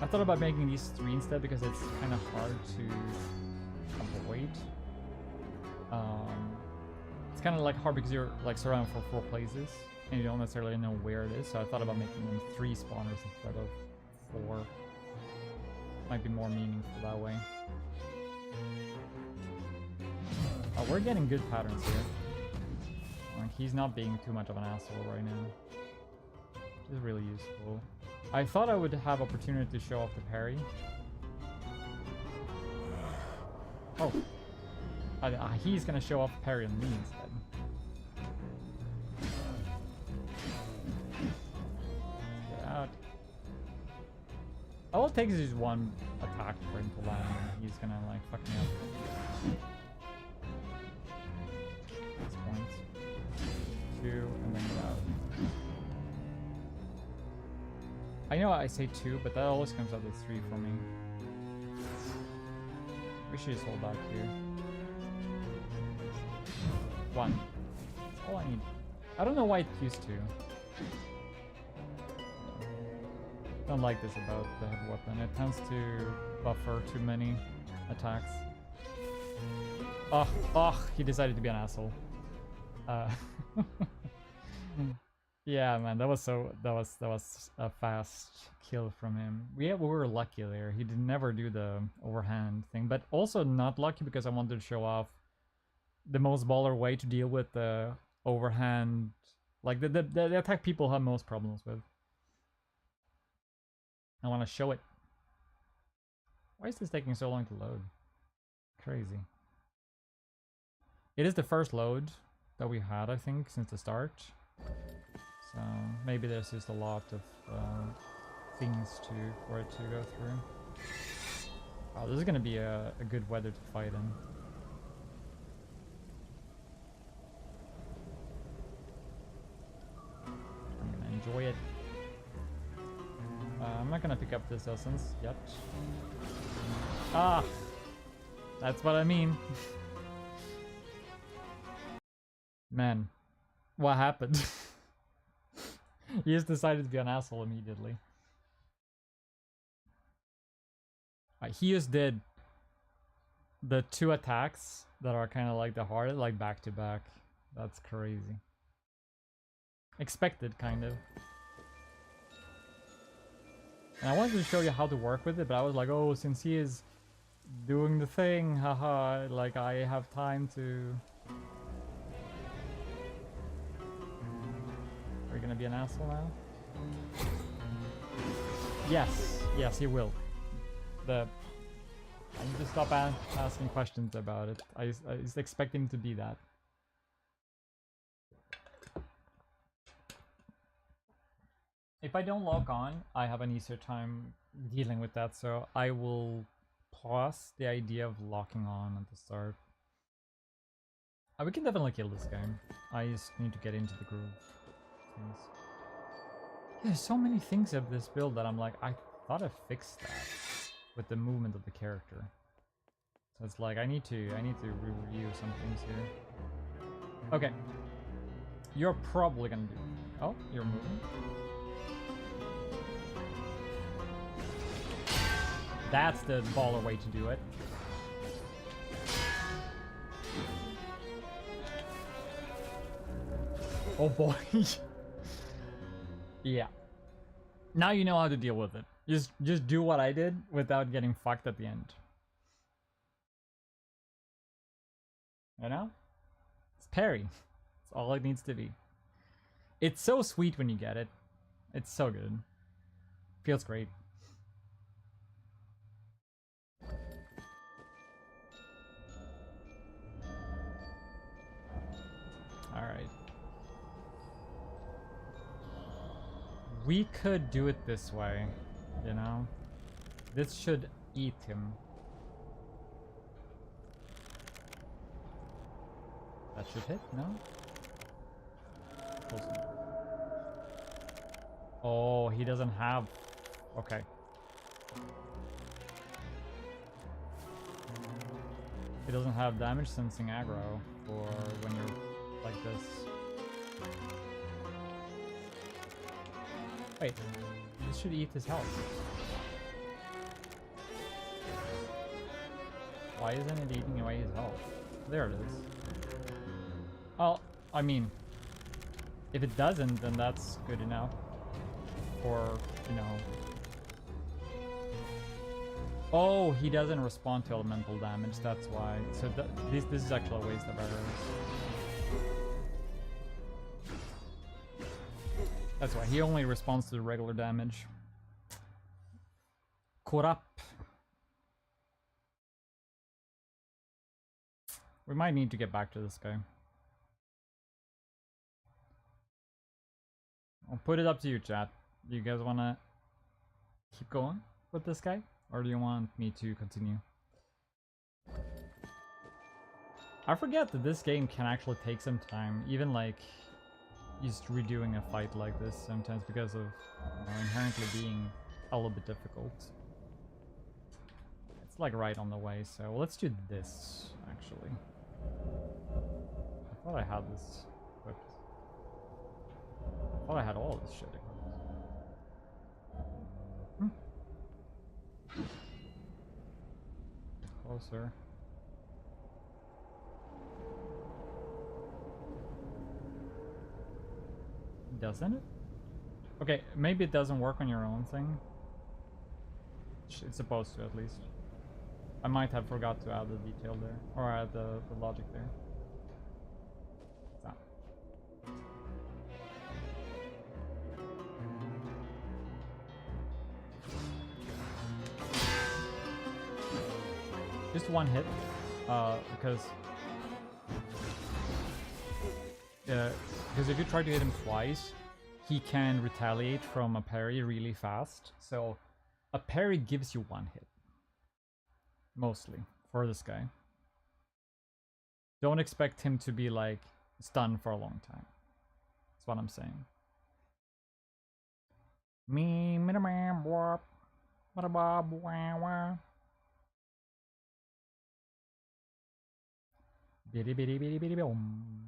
I thought about making these 3 instead because it's kind of hard to avoid. It's kind of like hard because you're like surrounded for 4 places and you don't necessarily know where it is. So I thought about making them 3 spawners instead of 4. Might be more meaningful that way. Oh, we're getting good patterns here. Like, he's not being too much of an asshole right now. Which is really useful. I thought I would have opportunity to show off the parry. Oh. He's gonna show off parry on me instead. Get out. All it takes is just 1 attack for him to land, and he's gonna like fuck me up. 6 points. 2, and then get out. I know I say 2, but that always comes out with 3 for me. We should just hold back here. 1. That's all I need. I don't know why it used to. Don't like this about the heavy weapon. It tends to buffer too many attacks. Oh, he decided to be an asshole. Yeah, man, that was a fast kill from him. We were lucky there. He did never do the overhand thing, but also not lucky because I wanted to show off the most baller way to deal with the overhand, like the attack people have most problems with. I want to show it. Why is this taking so long to load? Crazy. It is the first load that we had, I think, since the start. So maybe there's just a lot of things for it to go through. Oh, this is gonna be a good weather to fight in. I'm gonna enjoy it. I'm not gonna pick up this essence yet. Ah! That's what I mean. Man, what happened? He just decided to be an asshole immediately. He just did the 2 attacks that are kind of like the hardest, like back to back. That's crazy. Expected, kind of. And I wanted to show you how to work with it, but I was like, oh, since he is doing the thing, haha, like I have time to... Are you gonna be an asshole now? Yes, he will. I need to stop asking questions about it. I was expecting to be that. If I don't log on, I have an easier time dealing with that, so I will pause the idea of locking on at the start. We can definitely kill this game. I just need to get into the groove. There's so many things of this build that I'm like, I thought I fixed that with the movement of the character. So it's like I need to review some things here. Okay. You're probably gonna do. Oh, you're moving. That's the baller way to do it. Oh boy. Yeah. Now you know how to deal with it. Just do what I did without getting fucked at the end. You know? It's parry. That's all it needs to be. It's so sweet when you get it. It's so good. Feels great. Alright. We could do it this way, you know? This should eat him. That should hit, no? Close enough. Oh, he doesn't have... Okay. He doesn't have damage sensing aggro for when you're like this. Wait, this should eat his health. Why isn't it eating away his health? There it is. Well, I mean, if it doesn't, then that's good enough. Or, you know... Oh, he doesn't respond to elemental damage, that's why. So this is actually a waste of arrows. That's why, he only responds to the regular damage. Caught up. We might need to get back to this guy. I'll put it up to you, chat. Do you guys want to keep going with this guy? Or do you want me to continue? I forget that this game can actually take some time, even like just redoing a fight like this sometimes because of, you know, inherently being a little bit difficult. It's like right on the way, so let's do this actually. I thought I had this equipped. I thought I had all this shit equipped. Closer. Doesn't it? Okay, maybe it doesn't work on your own thing. It's supposed to, at least. I might have forgot to add the detail there, or add the logic there. So. Just one hit, because if you try to hit him twice, he can retaliate from a parry really fast. So a parry gives you one hit, mostly, for this guy. Don't expect him to be like stunned for a long time. That's what I'm saying. Me, man, wah, bada ba, wah, wah. Biddy biddy biddy biddy boom.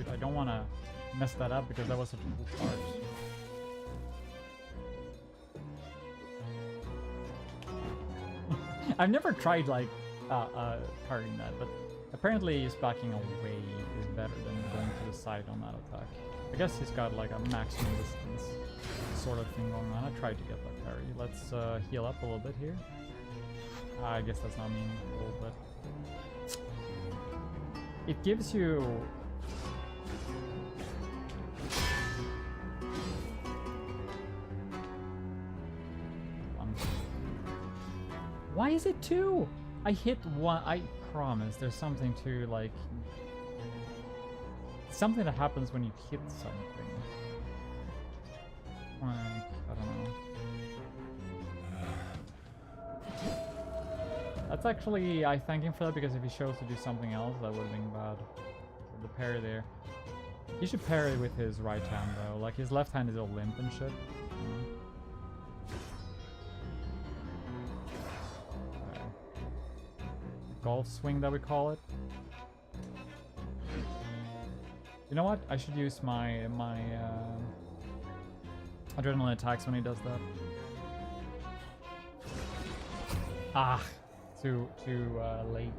I don't want to mess that up because that was such a cool charge. I've never tried like parrying that, but apparently just backing away is better than going to the side on that attack. I guess he's got like a maximum distance sort of thing going on. I tried to get that parry. Let's heal up a little bit here. I guess that's not meaningful, but it gives you... Why is it 2? I hit 1. I promise there's something to like... Something that happens when you hit something. Like, I don't know. That's actually... I thank him for that because if he chose to do something else, that would have been bad. The parry there. He should parry with his right hand though. Like his left hand is all limp and shit. Golf swing that we call it. You know what? I should use my adrenaline attacks when he does that. Ah, too late.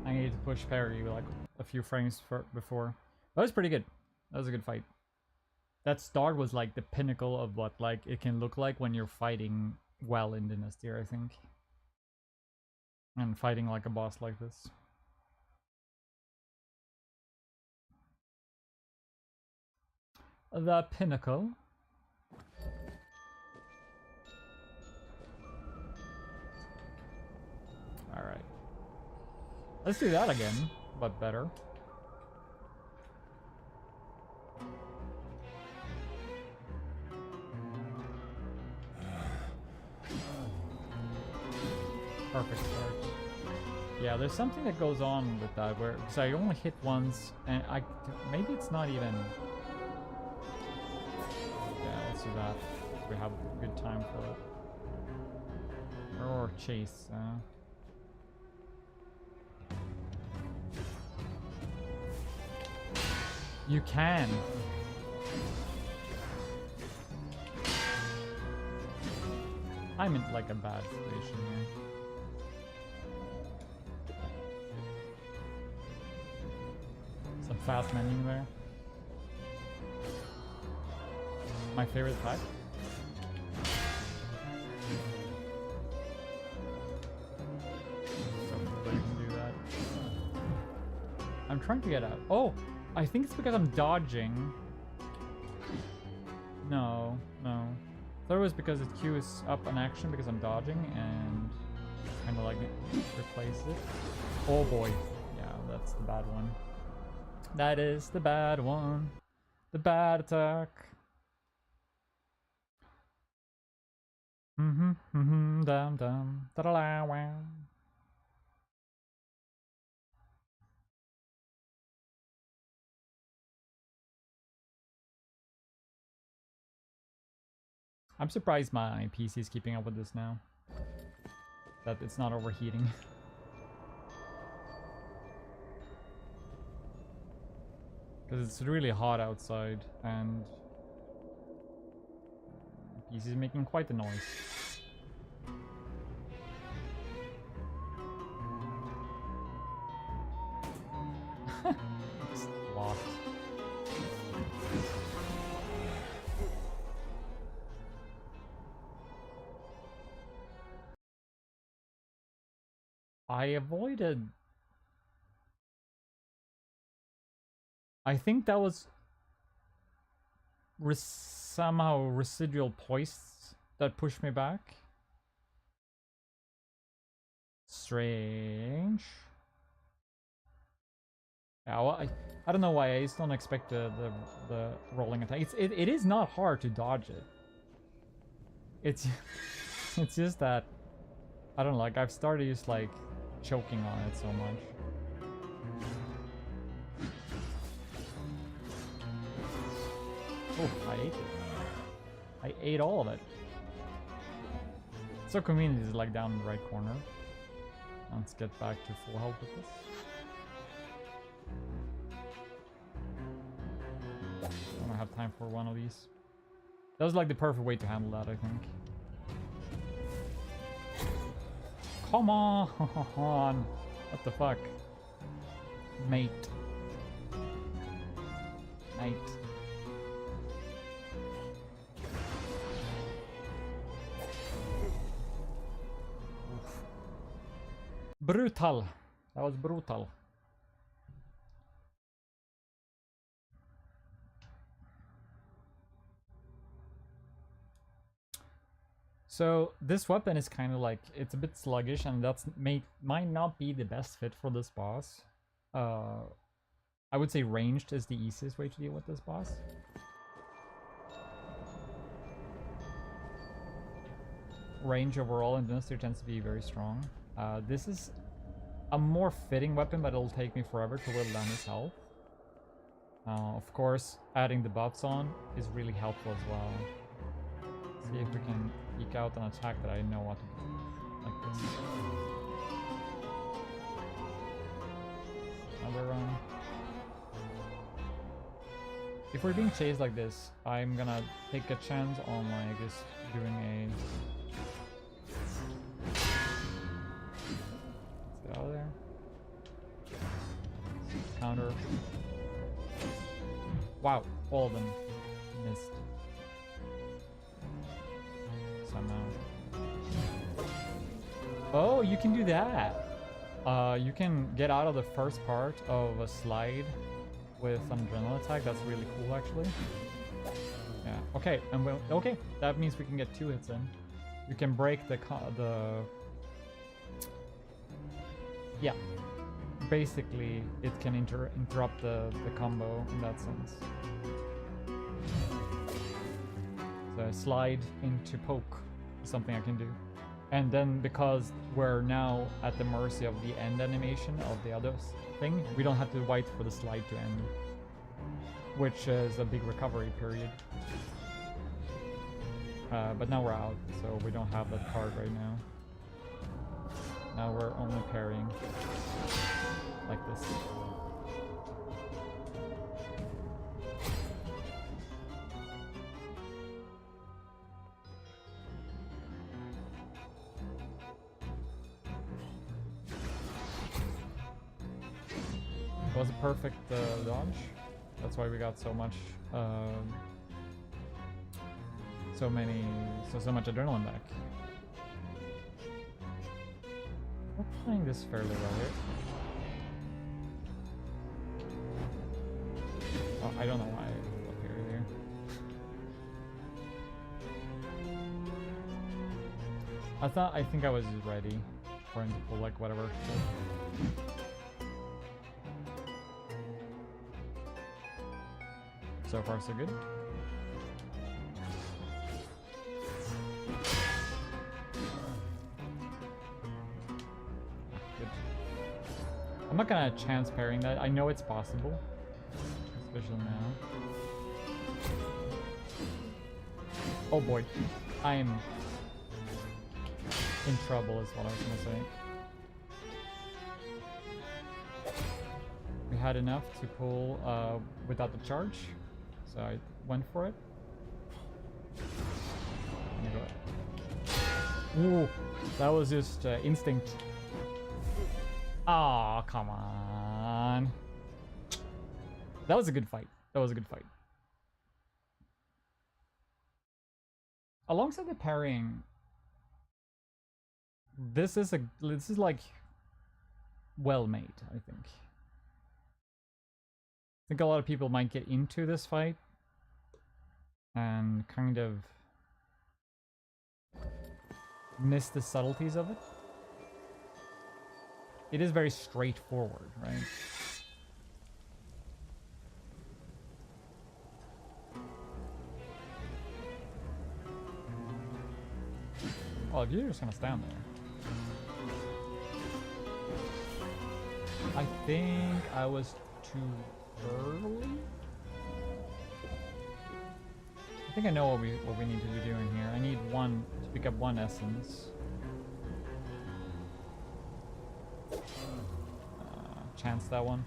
I needed to push parry like a few frames before. That was pretty good. That was a good fight. That start was like the pinnacle of what like it can look like when you're fighting well in Dynasthir, I think. And fighting like a boss like this. The pinnacle. Alright. Let's do that again, but better. Perfect start. Yeah, there's something that goes on with that where because I only hit once and maybe it's not even. Yeah, let's do that. We have a good time for it. Or chase. You can. I'm in like a bad situation here. Some fast menu there. My favorite type. So you can do that. I'm trying to get out. Oh, I think it's because I'm dodging. No. I thought it was because it queues up an action because I'm dodging and kind of like replace it. Oh boy. Yeah, that's the bad one. That is the bad one. The bad attack. Dum dum. Da-da-la, wow. I'm surprised my PC is keeping up with this now. That it's not overheating. Because it's really hot outside and PC is making quite a noise. It's locked. I avoided. I think that was somehow residual poise that pushed me back. Strange. Yeah, well, I don't know why. I just don't expect the rolling attack. It is not hard to dodge it. It's it's just that I don't know. Like I've started just like choking on it so much. Oh, I ate it. I ate all of it. So convenient is like down in the right corner. Let's get back to full health with this. I don't have time for one of these. That was like the perfect way to handle that, I think. Come on! What the fuck? Mate. Mate. Brutal. That was brutal. So this weapon is kind of like, it's a bit sluggish and that's might not be the best fit for this boss. I would say ranged is the easiest way to deal with this boss. Range overall in Dynasthir tends to be very strong. This is a more fitting weapon, but it'll take me forever to whittle down his health. Of course, adding the buffs on is really helpful as well. See if we can eke out an attack that I know what to do. Like this. Another run. If we're being chased like this, I'm gonna take a chance on like just doing a... Let's get out of there. Counter. Wow, all of them missed. Oh, you can do that. You can get out of the first part of a slide with an adrenaline attack. That's really cool, actually. Yeah. Okay. And okay, that means we can get 2 hits in. You can break the yeah. Basically, it can interrupt the combo in that sense. So slide into poke is something I can do. And then because we're now at the mercy of the end animation of the other thing, we don't have to wait for the slide to end, which is a big recovery period. But now we're out, so we don't have that card right now. Now we're only parrying like this. It was a perfect dodge. That's why we got so much, so much adrenaline back. We're playing this fairly well here. Oh, I don't know why I up here. I think I was ready for him to pull like whatever. So far, so good. Good. I'm not gonna chance pairing that. I know it's possible, especially now. Oh boy, I am in trouble is what I was gonna say. We had enough to pull without the charge. So I went for it. Ooh, that was just instinct. Oh, come on. That was a good fight. That was a good fight. Alongside the parrying, this is like well made, I think. I think a lot of people might get into this fight and kind of miss the subtleties of it. It is very straightforward, right? Well, if you're just gonna stand there. I think I was too early? I think I know what we need to be doing here. I need one to pick up one essence. Chance that one.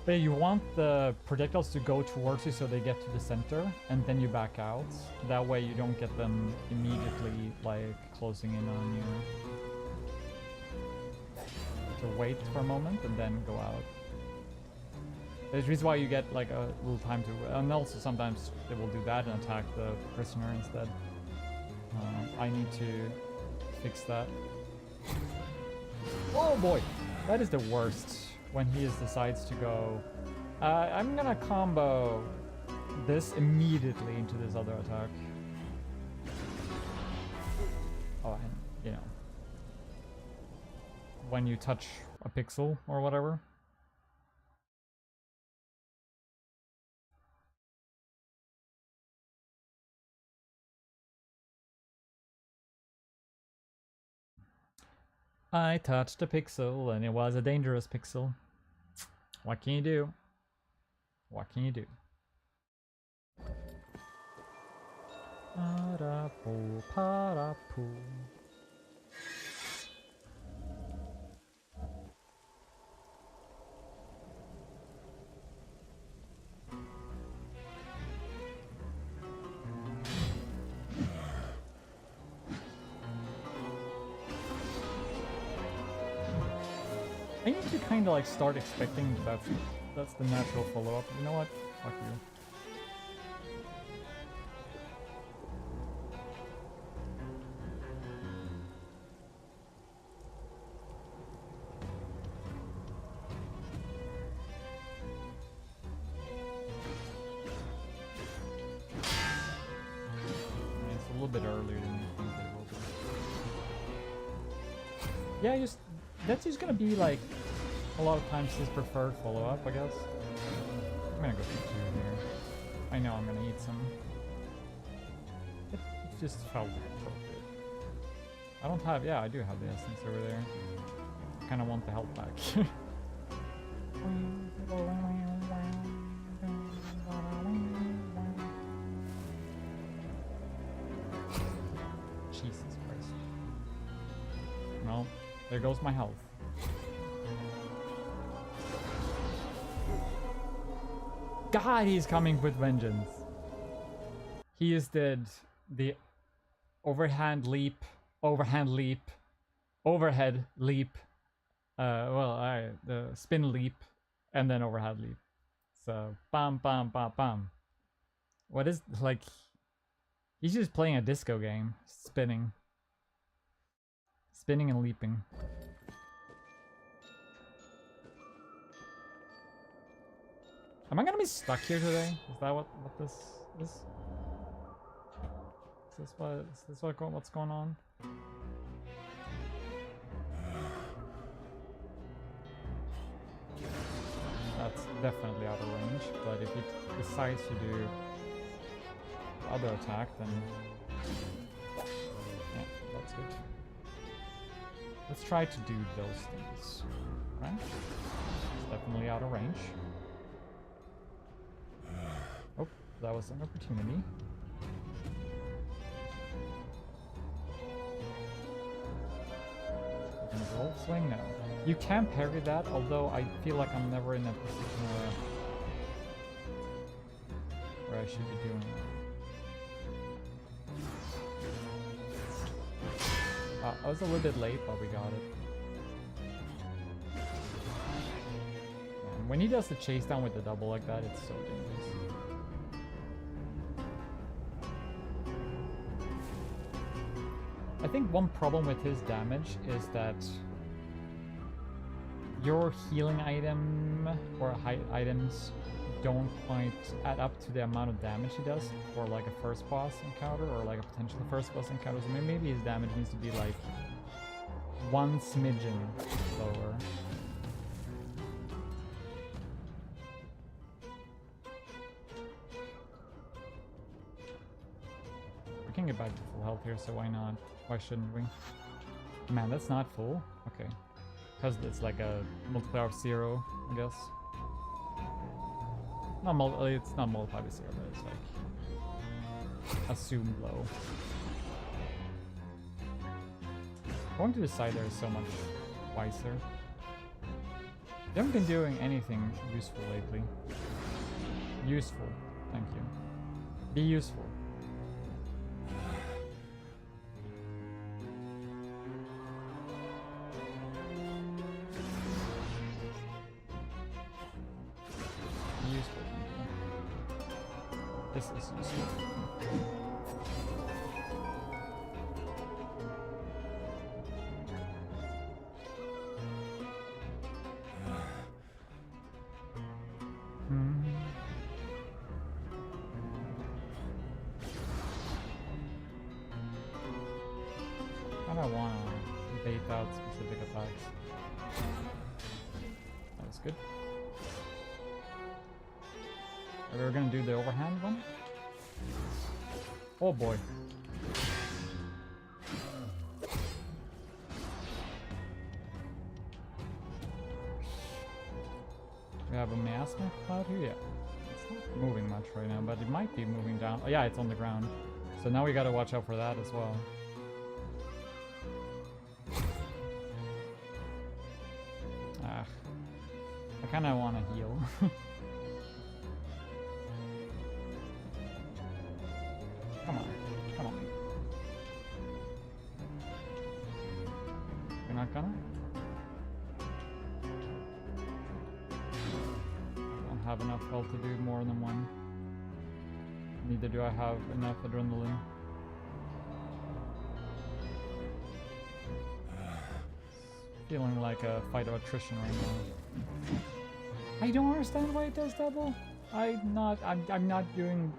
But you want the projectiles to go towards you so they get to the center, and then you back out. That way you don't get them immediately like closing in on you. To wait for a moment and then go out. There's a reason why you get like a little time to, and also sometimes they will do that and attack the prisoner instead. I need to fix that. Oh boy, that is the worst when he decides to go. I'm gonna combo this immediately into this other attack. Oh, and you know, when you touch a pixel or whatever. I touched a pixel and it was a dangerous pixel. What can you do? What can you do? Parapu, parapu. I need to kind of like start expecting that's the natural follow-up. You know what? Fuck you. Yeah, it's a little bit earlier than you think it will be. Yeah, that's just gonna be like a lot of times his preferred follow-up, I guess. I'm gonna go for 2 here. I know I'm gonna eat some. It just felt appropriate. I don't have, yeah, I do have the essence over there. I kind of want the health back. Jesus Christ. Well, there goes my health. God, he's coming with vengeance. He just did the overhand leap, overhead leap, the spin leap, and then overhead leap. So, bam, bam, bam, bam. What is, like, he's just playing a disco game. Spinning. Spinning and leaping. Am I gonna be stuck here today? Is that what this is? Is this what's going on? That's definitely out of range, but if he decides to do the other attack, then yeah, that's good. Let's try to do those things, right? It's definitely out of range. Oh, that was an opportunity. Roll swing? No. You can parry that, although I feel like I'm never in a position where I should be doing that. I was a little bit late, but we got it. And when he does the chase down with the double like that, it's so dangerous. I think one problem with his damage is that your healing item or items don't quite add up to the amount of damage he does for like a first boss encounter or like a potential first boss encounter. So maybe his damage needs to be like one smidgen lower. We can get back to full health here, so why not? Why shouldn't we? Man, that's not full. Okay. Because it's like a multiplier of 0, I guess. It's not multiplied by 0, but it's like assumed low. Going to the side there is so much wiser. They haven't been doing anything useful lately. Useful, thank you. Be useful. This is useful. I don't want to bait out specific attacks. That was good. We're gonna do the overhand one. Oh boy. We have a miasma cloud here? Yeah. It's not moving much right now, but it might be moving down. Oh yeah, it's on the ground. So now we gotta watch out for that as well. Ah. I kinda wanna heal. Come on, come on. You're not gonna? Don't have enough health to do more than one. Neither do I have enough adrenaline. Feeling like a fight of attrition right now. I don't understand why it does double. I'm not doing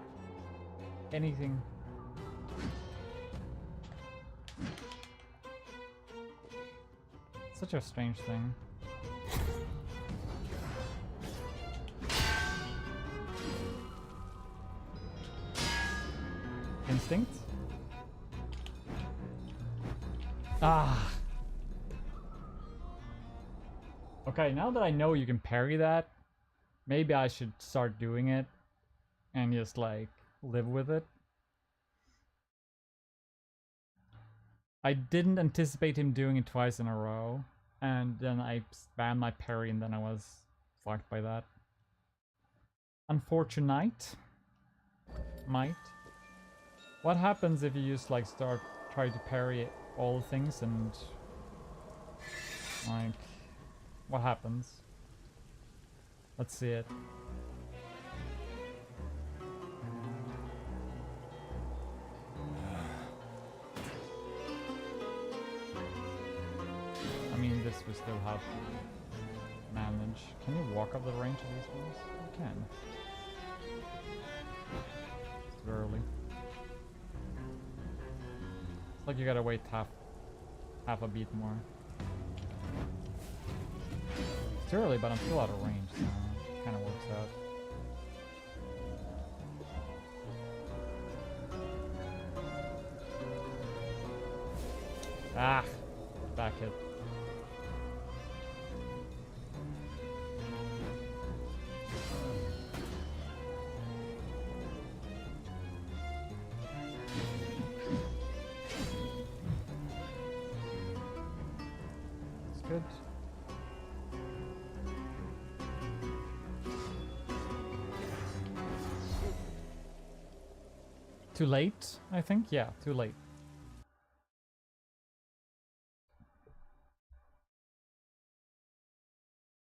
anything. Such a strange thing. Instinct? Ah. Okay, now that I know you can parry that, maybe I should start doing it and just like live with it. I didn't anticipate him doing it twice in a row, and then I spammed my parry and then I was fucked by that. Unfortunate. Might. What happens if you just like try to parry all things and like what happens? Let's see it. I mean, this we still have to manage. Can you walk up the range of these ones? You can. It's too early. It's like you gotta wait half a beat more. It's too early, but I'm still out of range, so it kind of works out. Ah! Back hit. It's good. Too late, I think? Yeah, too late.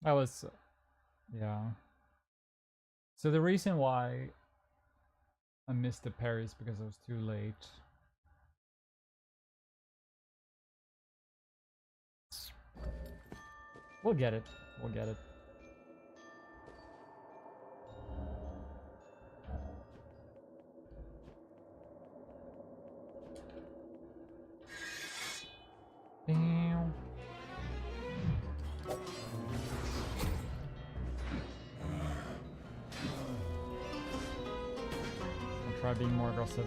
I was... yeah. So the reason why I missed the parry is because I was too late. We'll get it. We'll get it. Damn. I'll try being more aggressive.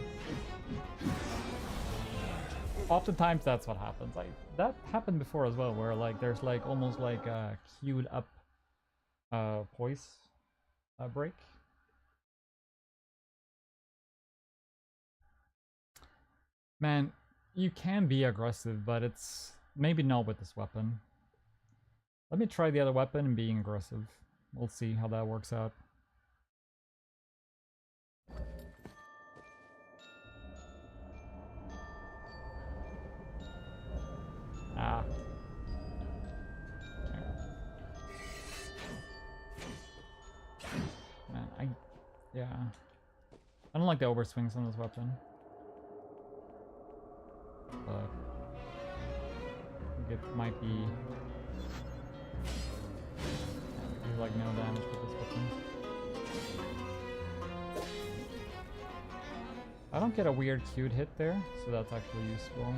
Oftentimes that's what happens. Like that happened before as well, where like there's like almost like a queued up poise break. Man, you can be aggressive, but it's maybe not with this weapon. Let me try the other weapon and being aggressive. We'll see how that works out. Ah. Man, yeah. I don't like the overswings on this weapon. But I think it might be... do like no damage with this weapon. I don't get a weird queued hit there, so that's actually useful.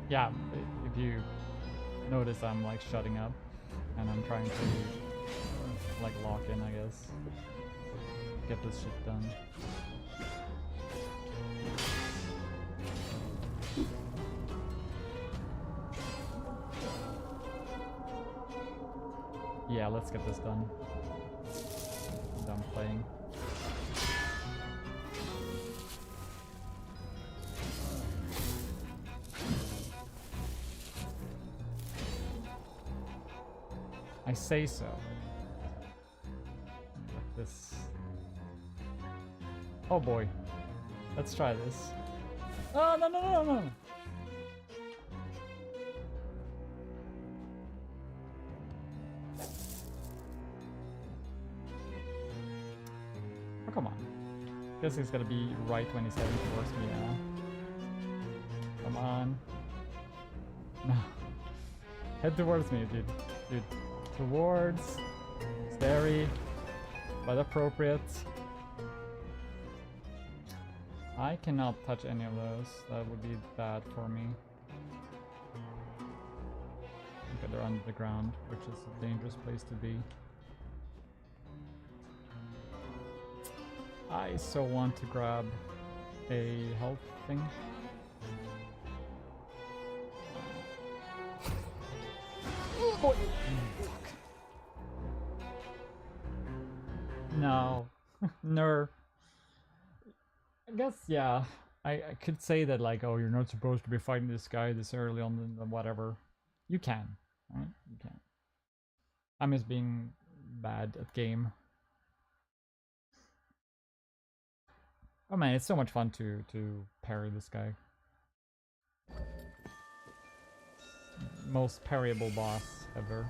Yeah, if you notice, I'm like shutting up and I'm trying to like lock in, I guess. Get this shit done. Yeah, let's get this done. I'm done playing. I say so. Let this Oh boy. Let's try this. Oh, no, no, no, no. Oh, come on. Guess he's gonna be right when he's heading towards me now. Come on. No. Head towards me, dude. Dude. Towards. Scary. But appropriate. I cannot touch any of those. That would be bad for me. Okay, they're under the ground, which is a dangerous place to be. I so want to grab a health thing. Oh boy! Fuck. No. No. I guess, yeah. I could say that, like, oh, you're not supposed to be fighting this guy this early on, the whatever. You can, right? You can. I'm just being bad at game. Oh man, it's so much fun to parry this guy. Most parryable boss ever.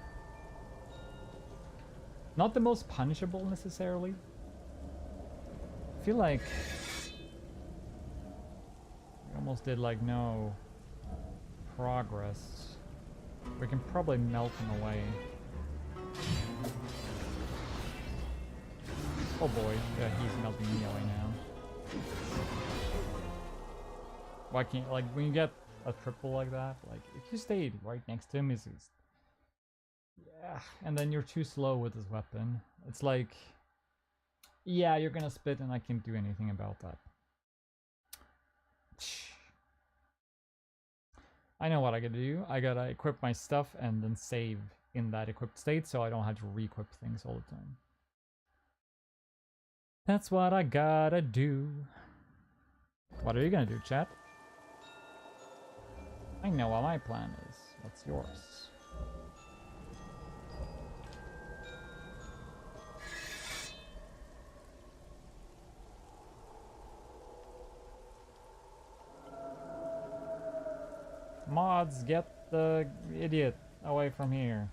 Not the most punishable necessarily. I feel like we almost did like no progress. We can probably melt him away. Oh boy, yeah, he's melting me away now. Why can't, like, when you get a triple like that, like, if you stayed right next to him, he's yeah, and then you're too slow with his weapon. It's like, yeah, you're gonna spit and I can't do anything about that. I know what I gotta do. I gotta equip my stuff and then save in that equipped state so I don't have to re-equip things all the time. That's what I gotta do. What are you gonna do, chat? I know what my plan is. What's yours? Mods, get the idiot away from here.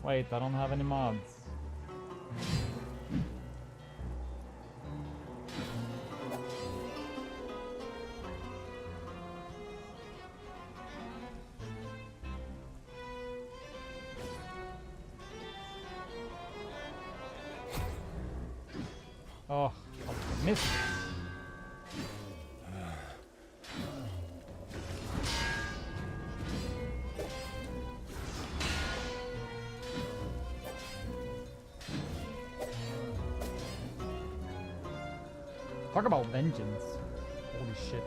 Wait, I don't have any mods. Oh, I missed. Talk about vengeance. Holy shit.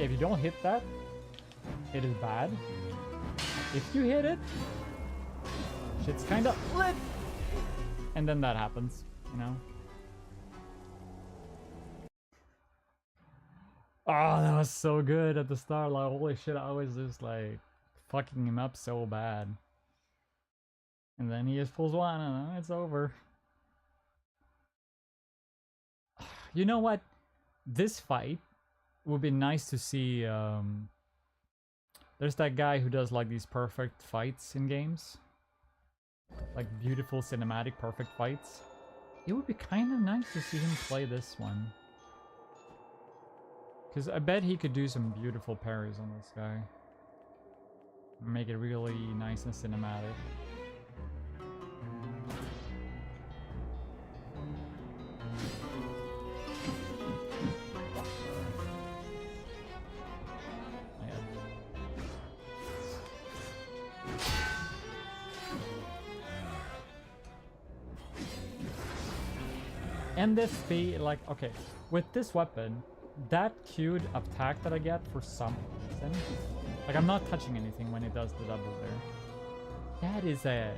If you don't hit that, it is bad. If you hit it, shit's kinda lit! And then that happens, you know? Oh, that was so good at the start. Like, holy shit, I was just like fucking him up so bad. And then he just pulls one and it's over. You know what? This fight would be nice to see. There's that guy who does like these perfect fights in games. Like beautiful cinematic perfect fights. It would be kind of nice to see him play this one. Because I bet he could do some beautiful parries on this guy. Make it really nice and cinematic. And this speed, like, okay, with this weapon, that queued attack that I get for some reason, like, I'm not touching anything when it does the double there. That is the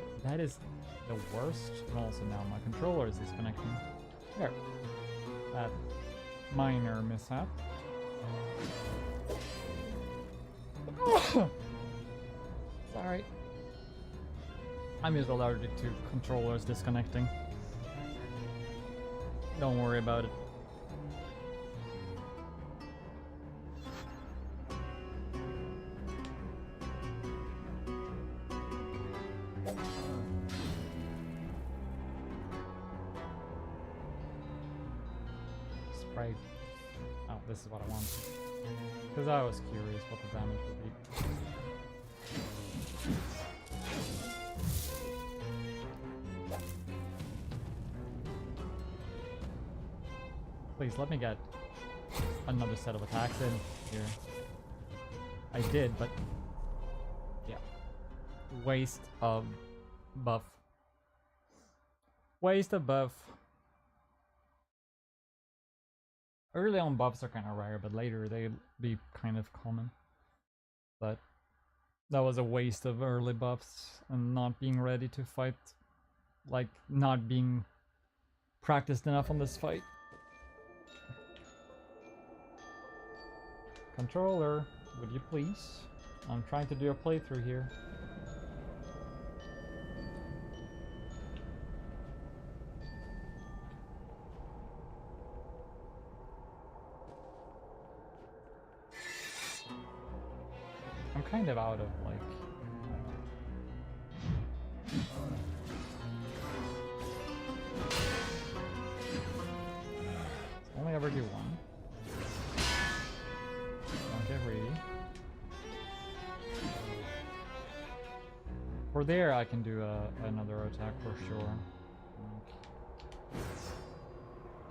worst. And also now my controller is disconnecting. There. That minor mishap. Sorry. I'm just allergic to controllers disconnecting. Don't worry about it. Spray. Oh, this is what I want. Because I was curious what the damage would be. Please let me get another set of attacks in here. I did, but yeah. Waste of buff. Waste of buff. Early on buffs are kind of rare, but later they'll be kind of common. But that was a waste of early buffs and not being ready to fight. Like, not being practiced enough on this fight. Controller, would you please? I'm trying to do a playthrough here. I'm kind of out of like... only ever do one. Don't get greedy. For there I can do another attack for sure.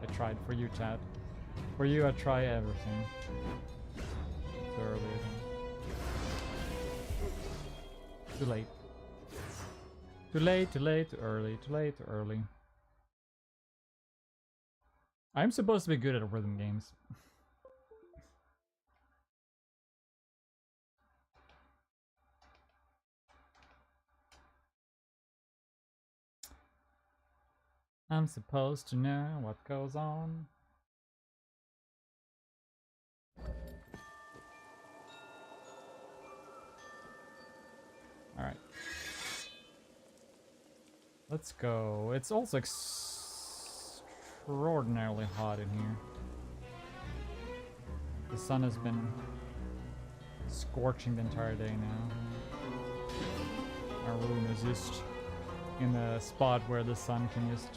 I tried for you, chat. For you I try everything. Too early. Too late. Too late, too late, too early, too late, too early. I'm supposed to be good at rhythm games. I'm supposed to know what goes on. Alright. Let's go. It's also extraordinarily hot in here. The sun has been scorching the entire day now. Our room is just in a spot where the sun can just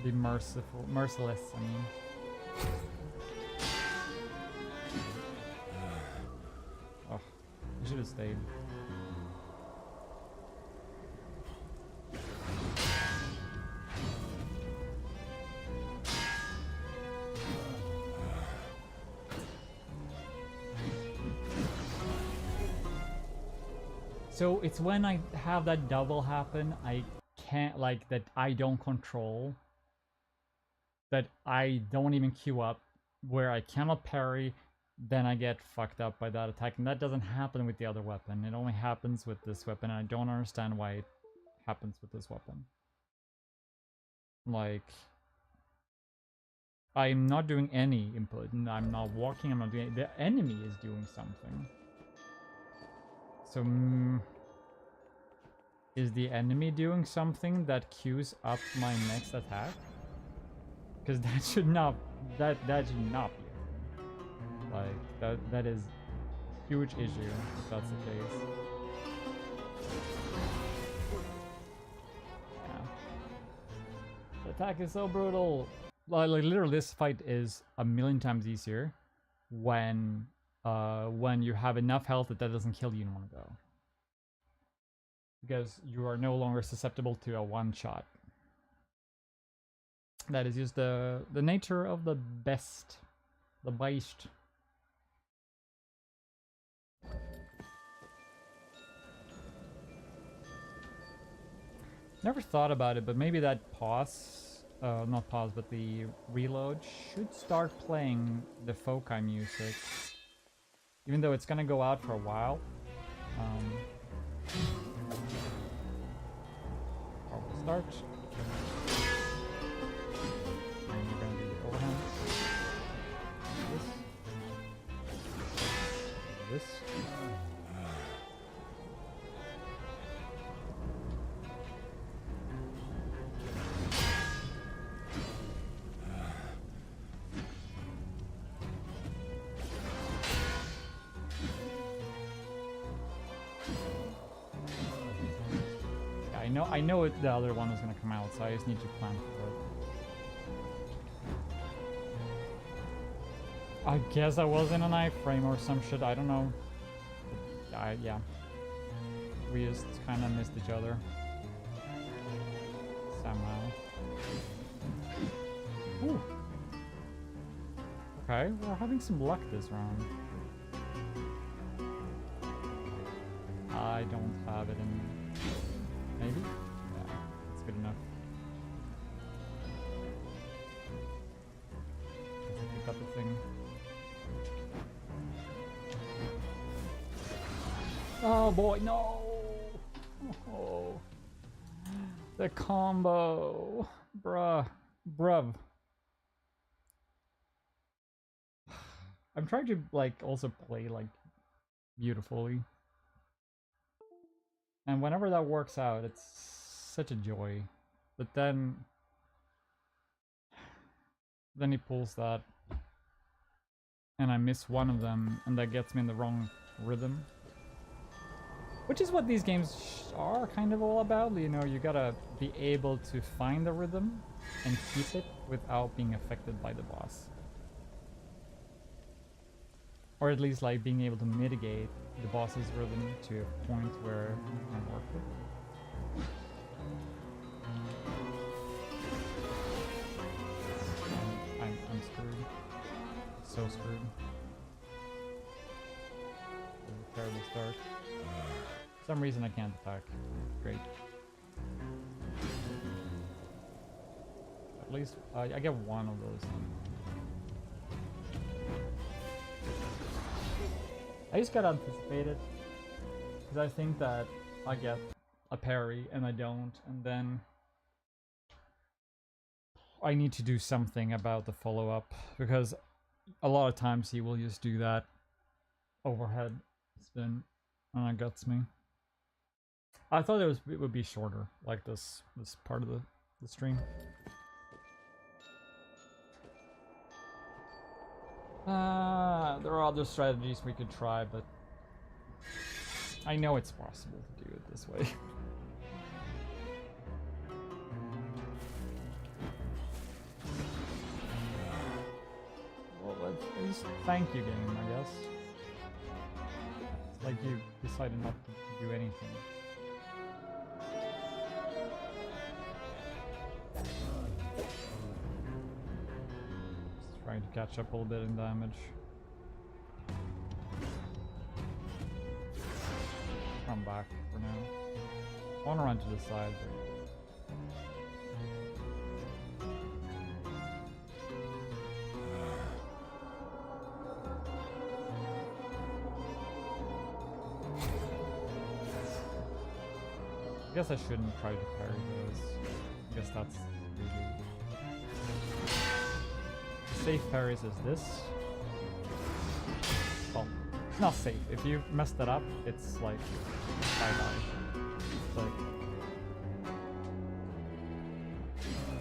be merciless, I mean. Oh, I should have stayed. So it's when I have that double happen, I can't, like, that I don't control, that I don't even queue up, where I cannot parry, then I get fucked up by that attack. And that doesn't happen with the other weapon. It only happens with this weapon, and I don't understand why it happens with this weapon. Like, I'm not doing any input, and I'm not walking, I'm not doing... the enemy is doing something. So, is the enemy doing something that queues up my next attack? Because that should not, that should not be a thing. Like, that is a huge issue if that's the case. Yeah. The attack is so brutal. Like literally, this fight is a million times easier when you have enough health that doesn't kill you in one go. Because you are no longer susceptible to a one-shot. That is just the nature of the best. The beast. Never thought about it, but maybe that pause, not pause, but the reload should start playing the Fokai music. Even though it's gonna go out for a while. Start. And you're gonna do the overhand. This. I know the other one is gonna come out, so I just need to plan for it. I guess I was in an iframe or some shit, I don't know. Yeah. We just kind of missed each other. Somehow. Ooh. Okay, we're having some luck this round. I don't have it in... Maybe? Yeah, that's good enough. Let's pick up the thing. Oh boy, no! Oh. The combo! Bruv. I'm trying to, like, also play, like, beautifully. And whenever that works out, it's such a joy. But then he pulls that. And I miss one of them, and that gets me in the wrong rhythm. Which is what these games are kind of all about. You know, you gotta be able to find the rhythm and keep it without being affected by the boss. Or at least like being able to mitigate the boss's rhythm to a point where you can work with it. I'm screwed. So screwed. Terrible start. For some reason I can't attack. Great. At least I get one of those. I just gotta anticipate it, because I think that I get a parry and I don't, and then I need to do something about the follow-up, because a lot of times he will just do that overhead spin and it guts me. I thought it would be shorter, like this part of the stream. There are other strategies we could try, but I know it's possible to do it this way. Well, at least thank you, game, I guess. It's like you decided not to do anything. Just trying to catch up a little bit in damage. Run back for now. I want to run to the side, I guess I shouldn't try to parry those. I guess that's really... Safe parries is this. Well, it's not safe. If you mess that up, it's like bye-bye. But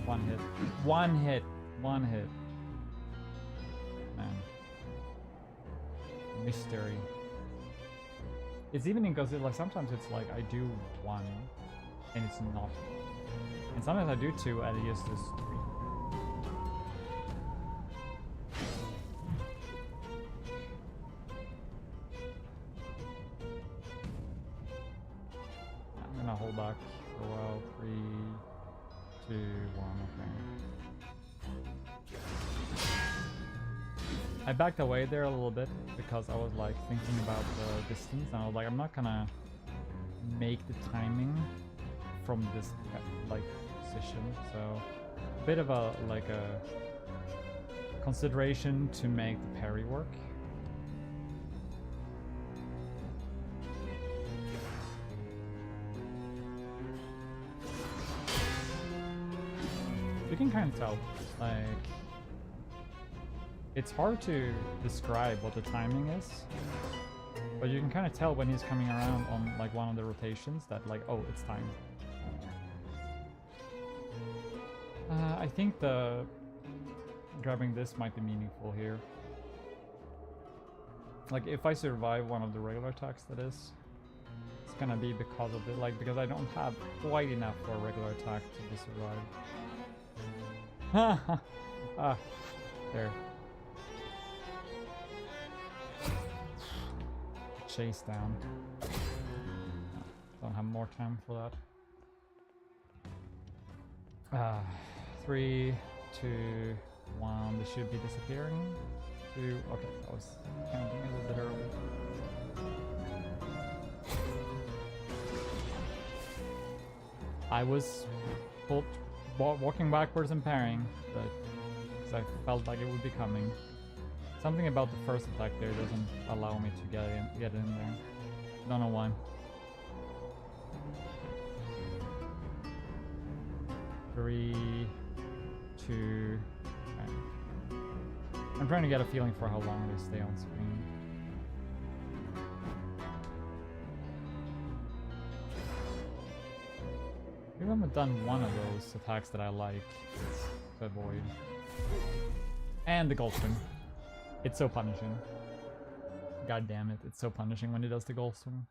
one hit. One hit! One hit. Man. Mystery. It's even in Godzilla, like sometimes it's like I do one and it's not. And sometimes I do two and it is just three. I'm gonna hold back for a while. 3, 2, 1, okay. I backed away there a little bit because I was like thinking about the distance, and I was like, I'm not gonna make the timing from this like position, so a bit of a like a consideration to make the parry work. You can kind of tell, like, it's hard to describe what the timing is, but you can kind of tell when he's coming around on like one of the rotations that like, oh, it's time. I think the grabbing this might be meaningful here. Like if I survive one of the regular attacks, that is, it's gonna be because of it, like because I don't have quite enough for a regular attack to be survived. Ah, there. Chase down. Don't have more time for that. 3, 2, 1. They should be disappearing. 2. Okay, I was counting a little bit early. I was walking backwards and parrying, but because I felt like it would be coming. Something about the first attack there doesn't allow me to get in there. Don't know why. 3, 2. Okay. I'm trying to get a feeling for how long they stay on screen. We haven't done one of those attacks that I like to avoid. And the gold swing. It's so punishing. God damn it, it's so punishing when he does the gold swing.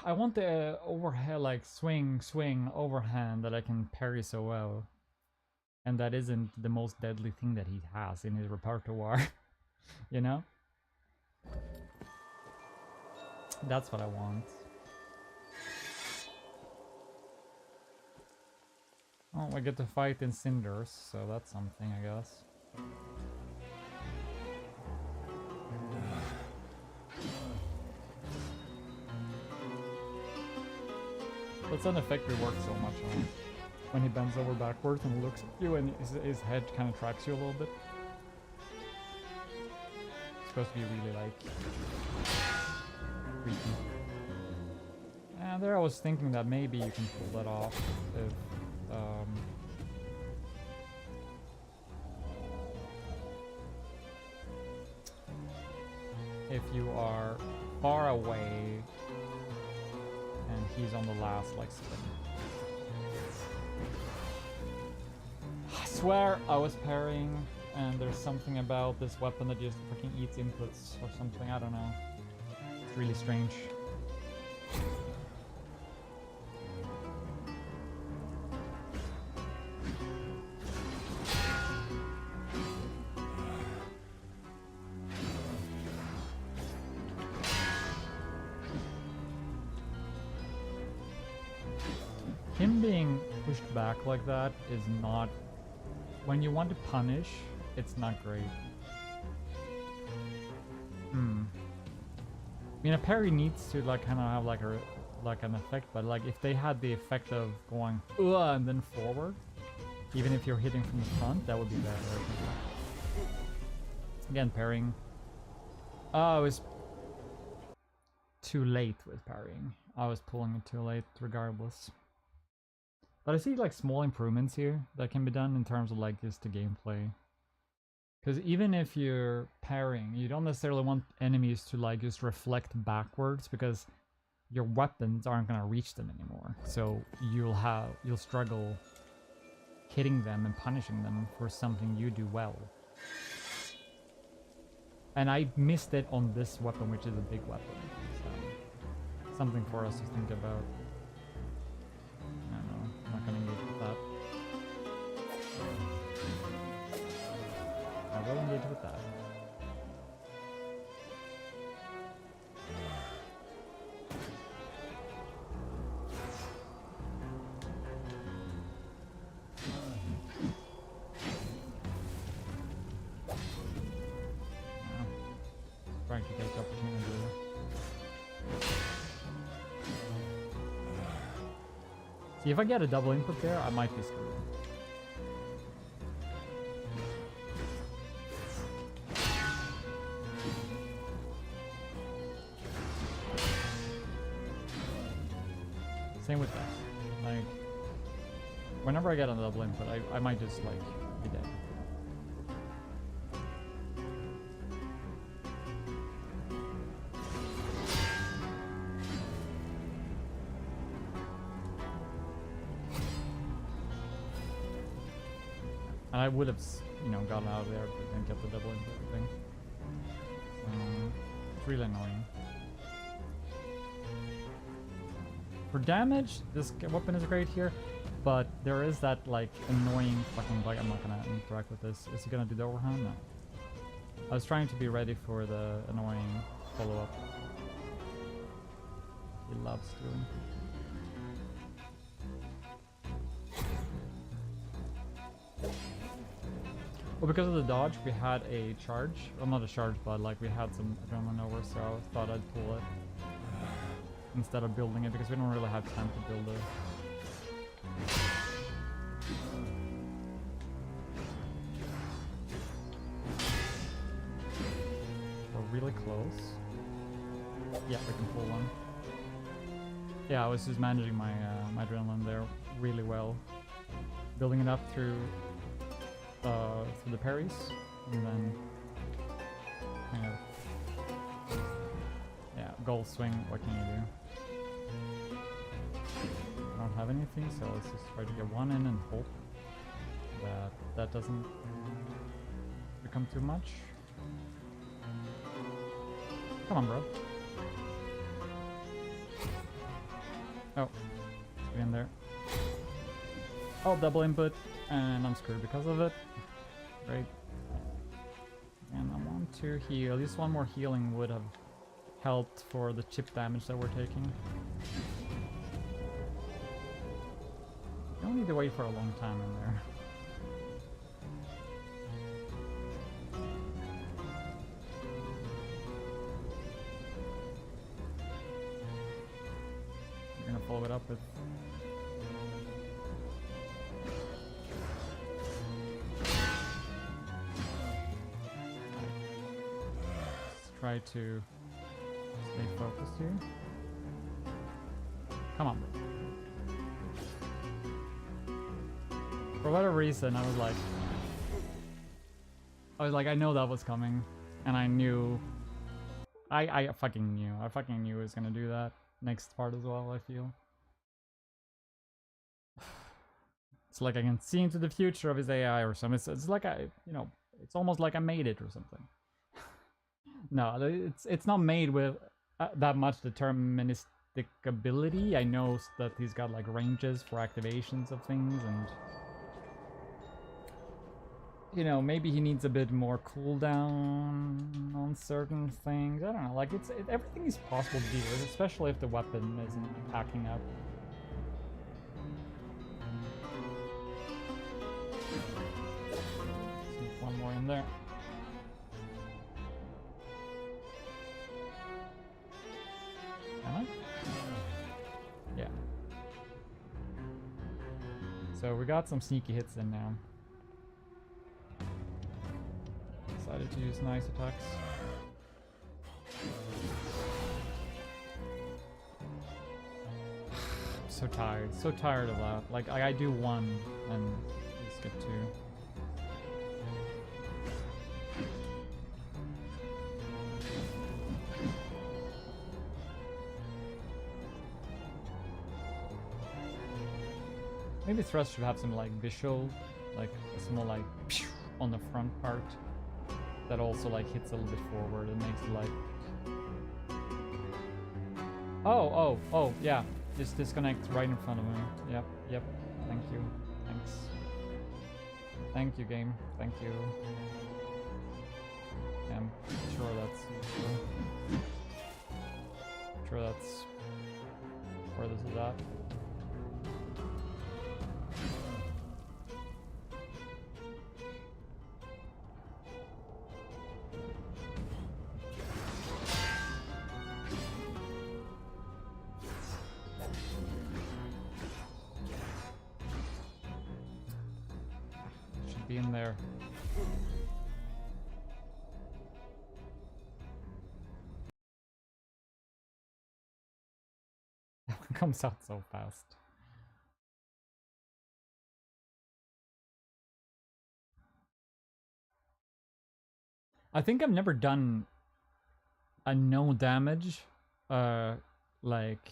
I want the overhead, like swing, overhand that I can parry so well. And that isn't the most deadly thing that he has in his repertoire. You know? That's what I want. Oh, I get to fight in cinders, so that's something, I guess. That's an effect we work so much on. When he bends over backwards and looks at you and his head kind of tracks you a little bit. It's supposed to be really like creepy. And there I was thinking that maybe you can pull that off if you are far away and he's on the last like spin. I swear I was parrying and there's something about this weapon that just freaking eats inputs or something, I don't know. It's really strange. Him being pushed back like that is not... When you want to punish, it's not great. I mean, a parry needs to like kind of have like an effect, but like if they had the effect of going and then forward, even if you're hitting from the front, that would be better. Again, parrying. Oh, I was too late with parrying. I was pulling it too late regardless. But I see like small improvements here that can be done in terms of like just the gameplay. Because even if you're parrying, you don't necessarily want enemies to like just reflect backwards because your weapons aren't gonna reach them anymore. So you'll struggle hitting them and punishing them for something you do well. And I missed it on this weapon, which is a big weapon. So something for us to think about. I don't know, I'm not gonna engage with that. I will engage with that. Trying to take the opportunity. See, if I get a double input there, I might be screwed. Same with that. Like, whenever I get a double input, I might just, like, be dead. And I would have, you know, gotten out of there if I didn't get the double input thing. It's really annoying. For damage, this weapon is great here, but there is that like annoying fucking bug. I'm not gonna interact with this. Is he gonna do the overhand? No. I was trying to be ready for the annoying follow-up. He loves doing. Well, because of the dodge, we had a charge. Well, not a charge, but like we had some adrenaline over, so I thought I'd pull it instead of building it, because we don't really have time to build it. We're really close. Yeah, we can pull one. Yeah, I was just managing my my adrenaline there really well, building it up through the parries, and then kind of, yeah, goal swing. What can you do? I don't have anything, so let's just try to get one in and hope that that doesn't become too much. Come on, bro. Oh, get in there. Oh, double input, and I'm screwed because of it. Great. And I want to heal. At least one more healing would have helped for the chip damage that we're taking. You don't need to wait for a long time in there. You're gonna follow it up with... Try to stay focused here. Come on. For whatever reason, I was like, I know that was coming, and I knew, I fucking knew it was gonna do that next part as well. I feel it's like I can see into the future of his AI or something. It's like it's almost like I made it or something. No, it's not made with that much deterministic ability. I know that he's got like ranges for activations of things, and maybe he needs a bit more cooldown on certain things. I don't know. Like everything is possible to deal with, especially if the weapon isn't hacking up. Sneak one more in there. Am I? Yeah. So we got some sneaky hits in now. Decided to use nice attacks. I'm so tired of that. Like I do one and just get two. Maybe Thrust should have some like visual, like a small like on the front part that also like hits a little bit forward and makes it like oh yeah, just disconnect right in front of me. Yep, thank you, thank you game, thank you. Yeah, I'm sure that's where this is at. In there. It comes out so fast. I think I've never done a no damage like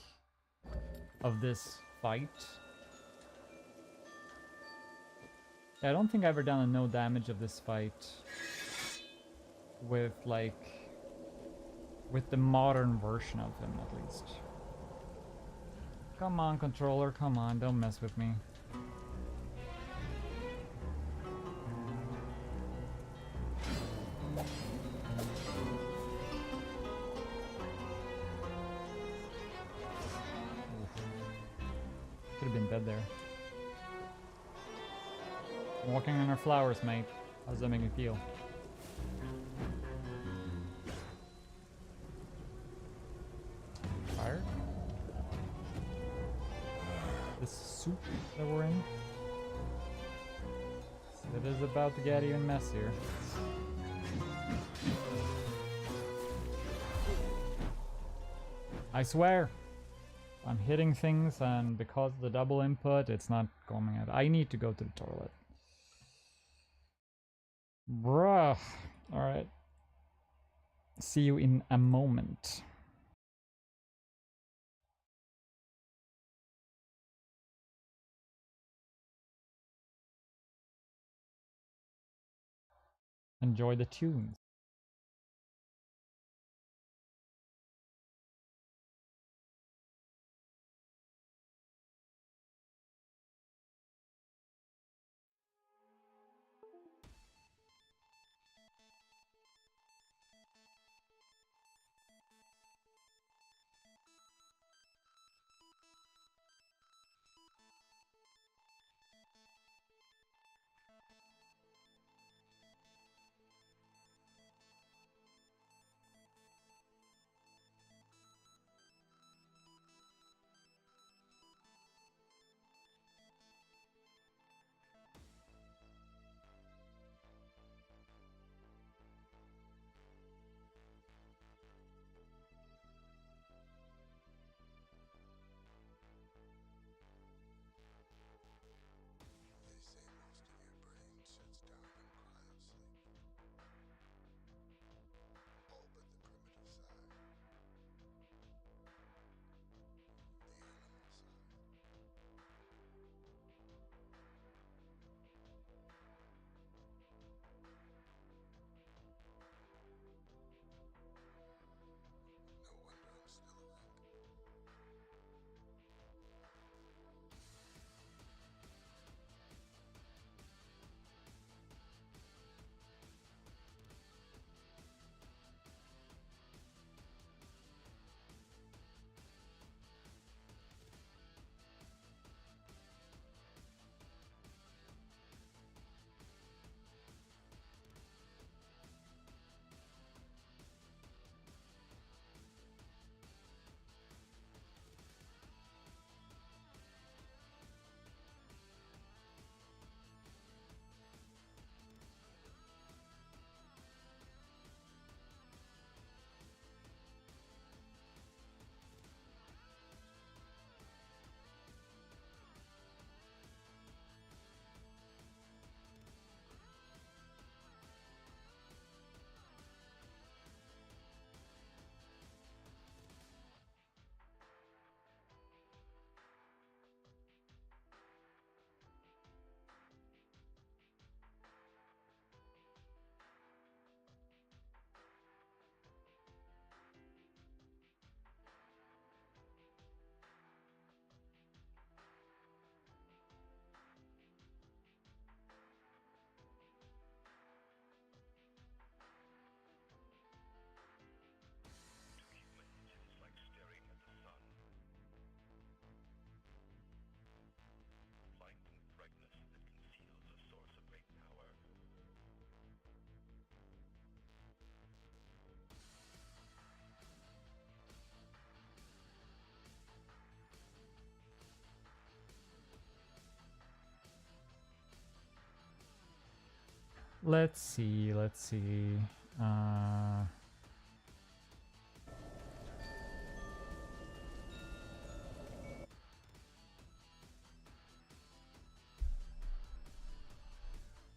of this fight. I don't think I've ever done a no damage of this fight with like With the modern version of him, at least. Come on, controller, come on, don't mess with me. Could have been dead there. Walking on our flowers, mate. How does that make me feel? Fire? This soup that we're in? It is about to get even messier. I swear! I'm hitting things, and because of the double input, it's not coming out. I need to go to the toilet. Bruh. Alright. See you in a moment. Enjoy the tunes. Let's see, let's see. I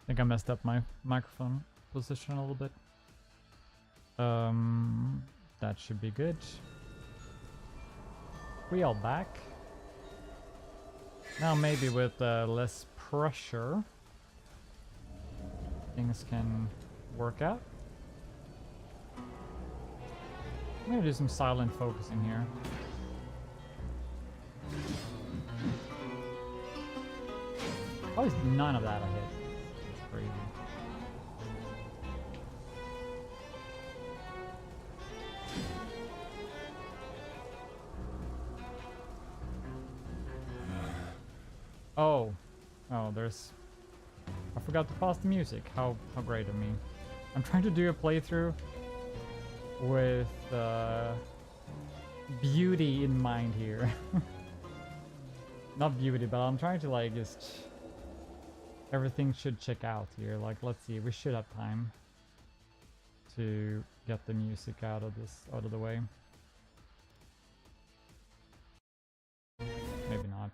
think I messed up my microphone position a little bit. That should be good. We all back. Now maybe with less pressure, things can work out. I'm gonna do some silent focusing here. How is none of that a hit? It's crazy. Oh, there's. I forgot to pause the music. How great of me. I'm trying to do a playthrough with beauty in mind here. Not beauty, but I'm trying to like just everything should check out here. Like, let's see, we should have time to get the music out of the way. Maybe not.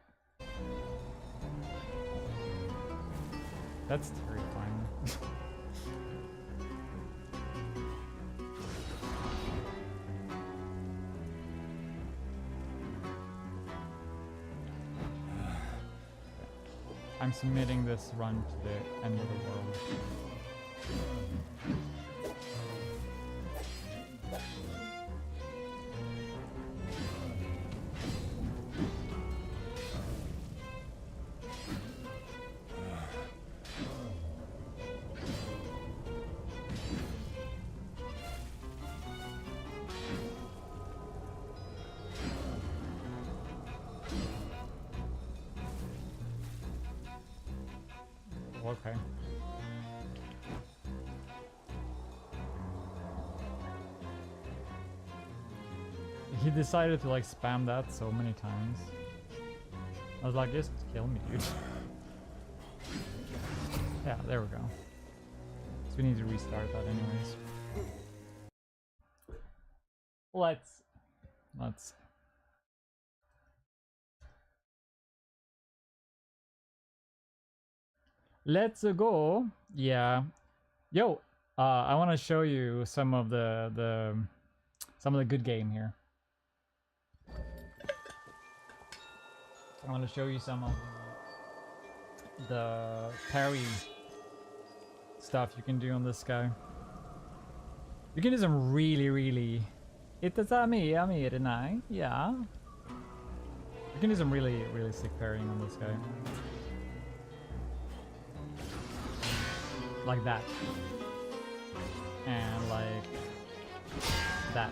That's terrifying. I'm submitting this run to the end of the world. Okay. He decided to like spam that so many times. I was like, just kill me, dude. Yeah, there we go. So we need to restart that anyways. Let's Let's go. Yeah. Yo, I want to show you some of the good game here. I want to show you some of the parry stuff you can do on this guy. You can do some really Itazami Amirinai. Yeah. You can do some really sick parrying on this guy. Like that. And like that.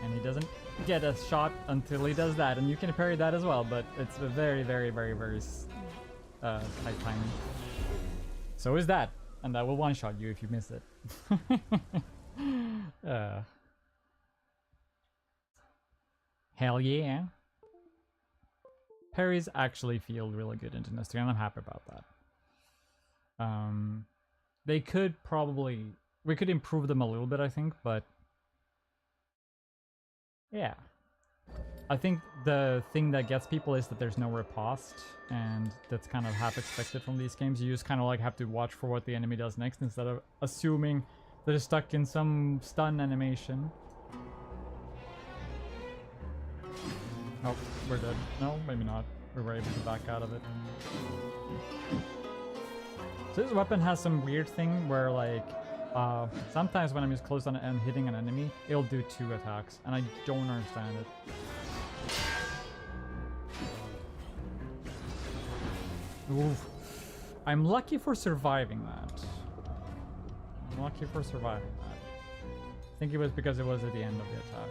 And he doesn't get a shot until he does that, and you can parry that as well, but it's a very tight timing. So is that, and that will one-shot you if you miss it. Hell yeah. Parries actually feel really good in Dynasthir, and I'm happy about that. They could probably, we could improve them a little bit, I think, but yeah. I think the thing that gets people is that there's no riposte, and that's kind of half expected from these games. You just kind of like have to watch for what the enemy does next instead of assuming that they're stuck in some stun animation. Oh, we're dead. No, maybe not. We were able to back out of it. So this weapon has some weird thing where like sometimes when I'm just close on and hitting an enemy, it'll do 2 attacks, and I don't understand it. Oof. I'm lucky for surviving that. I'm lucky for surviving that. I think it was because it was at the end of the attack.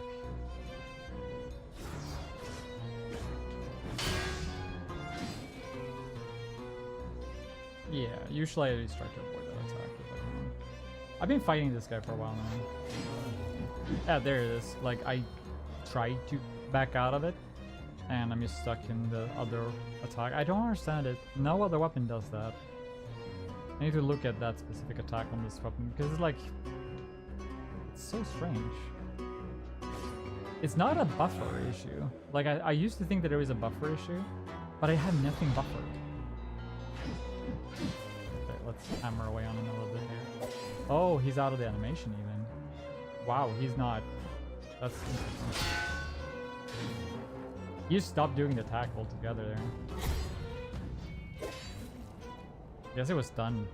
Yeah, usually I just try to avoid that attack if I can. I've been fighting this guy for a while now. Yeah, there it is. Like, I tried to back out of it, and I'm just stuck in the other attack. I don't understand it. No other weapon does that. I need to look at that specific attack on this weapon, because it's like... it's so strange. It's not a buffer issue. Like, I used to think that it was a buffer issue, but I have nothing buffered. Okay, let's hammer away on him a little bit here. Oh, he's out of the animation even. Wow, he's not. That's interesting. You stopped doing the attack altogether there. I guess it was done.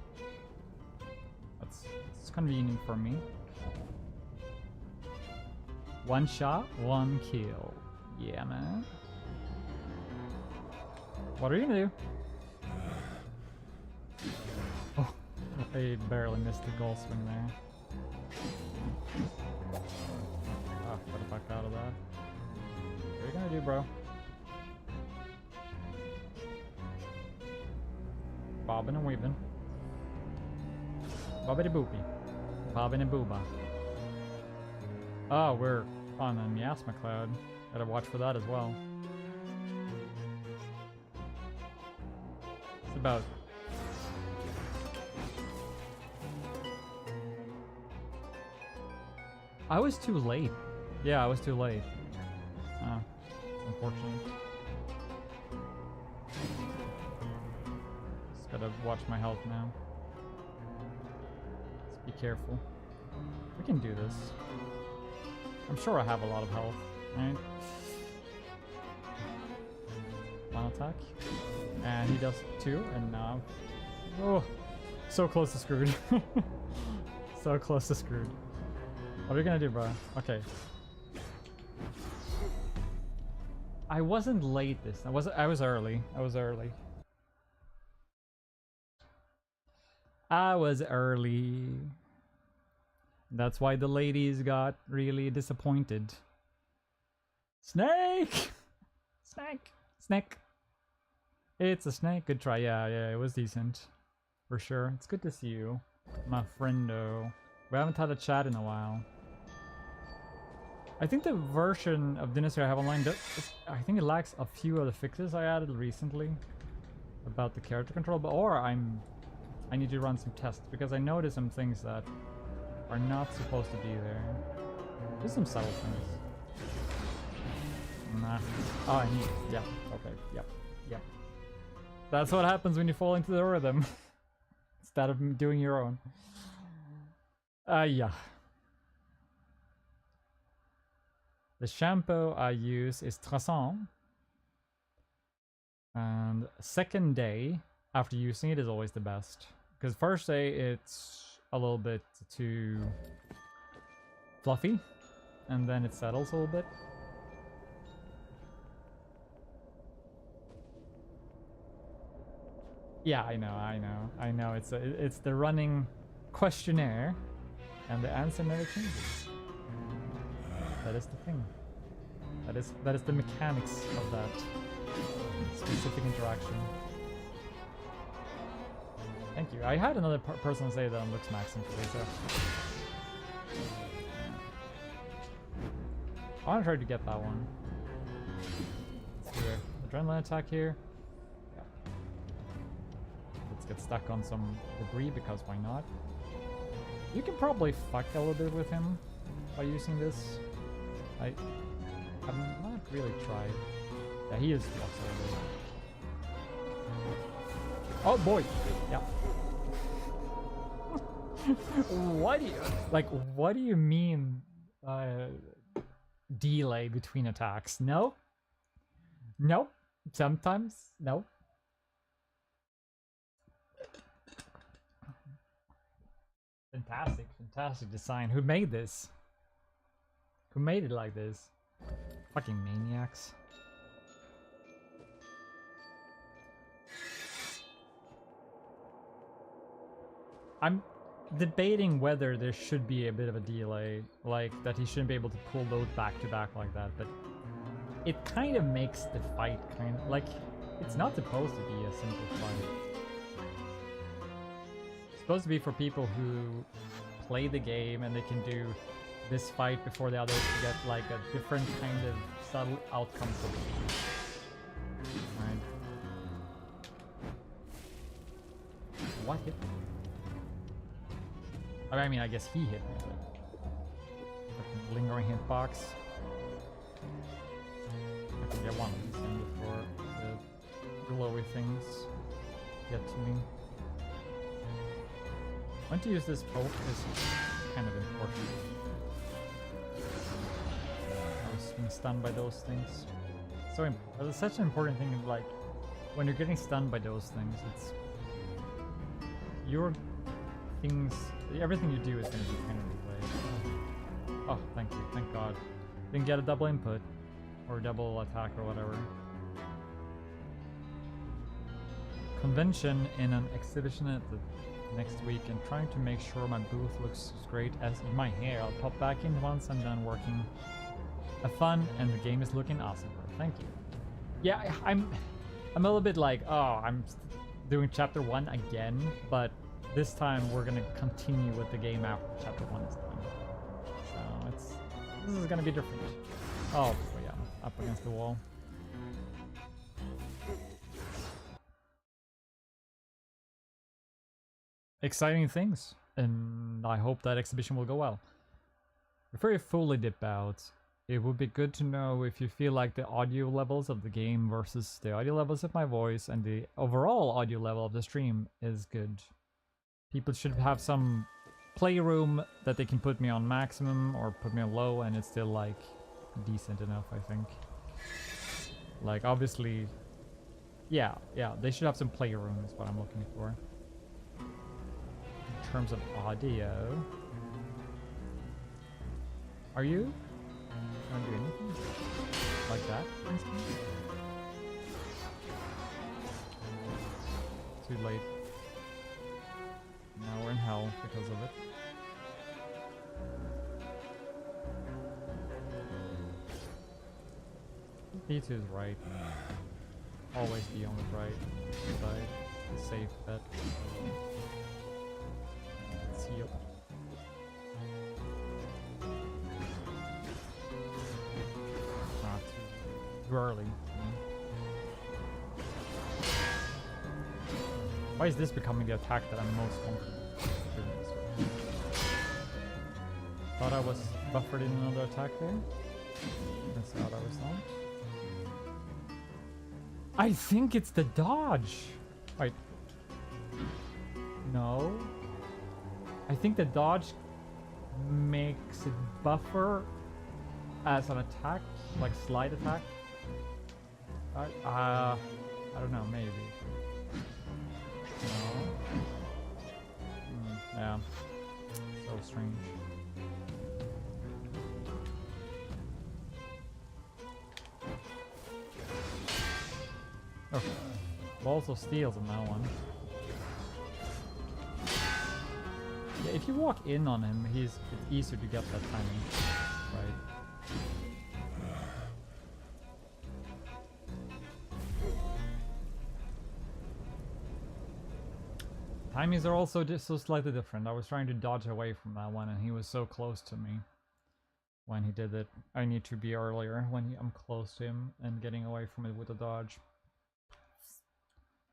That's convenient for me. One shot, one kill. Yeah, man. What are you gonna do? Oh, I barely missed the goal swing there. Ah, get the fuck out of that. What are you gonna do, bro? Bobbing and weaving. Bobbity boopy. Bobbing and booba. Oh, we're on a miasma cloud. Gotta watch for that as well. It's about... I was too late. Yeah, I was too late. Oh, it's unfortunate. Just gotta watch my health now. Let's be careful. We can do this. I'm sure I have a lot of health, right? One attack. And he does two, and now... Oh! So close to screwed. So close to screwed. What are you gonna do, bro? Okay. I wasn't late this time. I was early. I was early. I was early. That's why the ladies got really disappointed. Snake! Snake! Snake! It's a snake. Good try. Yeah, yeah, it was decent. For sure. It's good to see you, my friendo. We haven't had a chat in a while. I think the version of Dynasthir I have online, I think it lacks a few of the fixes I added recently about the character control, but I need to run some tests because I noticed some things that are not supposed to be there. There's some subtle things. Nah. Oh, I need... Yeah. Okay. Yep. Yep. That's what happens when you fall into the rhythm. Instead of doing your own. Yeah. The shampoo I use is Traçant. And second day after using it is always the best. Because first day it's a little bit too fluffy. And then it settles a little bit. Yeah, I know. It's the running questionnaire, and the answer never changes. That is the thing. That is the mechanics of that specific interaction. Thank you. I had another person say that on looks maxing for me, so I want to try to get that one. Let's do an adrenaline attack here. Yeah. Let's get stuck on some debris because why not? You can probably fuck a little bit with him by using this. I have not really tried. Yeah, he is flexible. Oh boy! Yeah. What do you mean delay between attacks? No? Nope. Sometimes? No. Fantastic design. Who made this? Who made it like this? Fucking maniacs. I'm debating whether there should be a bit of a delay, like that he shouldn't be able to pull those back to back like that, but it kind of makes the fight kind of like it's not supposed to be a simple fight. It's supposed to be for people who play the game and they can do this fight before the others to get like a different kind of subtle outcome for the game. Right? What hit me? I mean, I guess he hit me, but lingering hitbox. I can get one of these in before the glowy things get to me. When to use this poke is kind of important. I was being stunned by those things. So it's such an important thing. Like when you're getting stunned by those things, it's your things. Everything you do is going to be kind of delayed. Oh, thank you, thank God. Didn't get a double input. Or double attack or whatever. Convention in an exhibition at the next week and trying to make sure my booth looks as great as my hair. I'll pop back in once I'm done working. Have fun, and the game is looking awesome, bro. Thank you. Yeah, I'm a little bit like, oh, I'm doing chapter 1 again, but this time we're gonna continue with the game after chapter 1 is done. So this is gonna be different. Oh, but yeah, up against the wall. Exciting things, and I hope that exhibition will go well. Before you fully dip out, it would be good to know if you feel like the audio levels of the game versus the audio levels of my voice and the overall audio level of the stream is good. People should have some playroom that they can put me on maximum or put me on low and it's still like decent enough, I think. Like obviously, yeah, they should have some playroom is what I'm looking for. In terms of audio, are you? Can't do anything like that, for instance. Too late. Now we're in hell because of it. B2 is right. Always be on the right side. The safe bet. Seal. Too early. Why is this becoming the attack that I'm most confident doing this with? Thought I was buffered in another attack there. That's how I was not. I think it's the dodge. Wait. No. I think the dodge makes it buffer as an attack, like slide attack. I don't know, maybe. No. Yeah. So strange. Okay. Also steals on that one. Yeah, if you walk in on him, it's easier to get that timing. Right. Timings are also just so slightly different. I was trying to dodge away from that one and he was so close to me when he did it. I need to be earlier when I'm close to him and getting away from it with a dodge.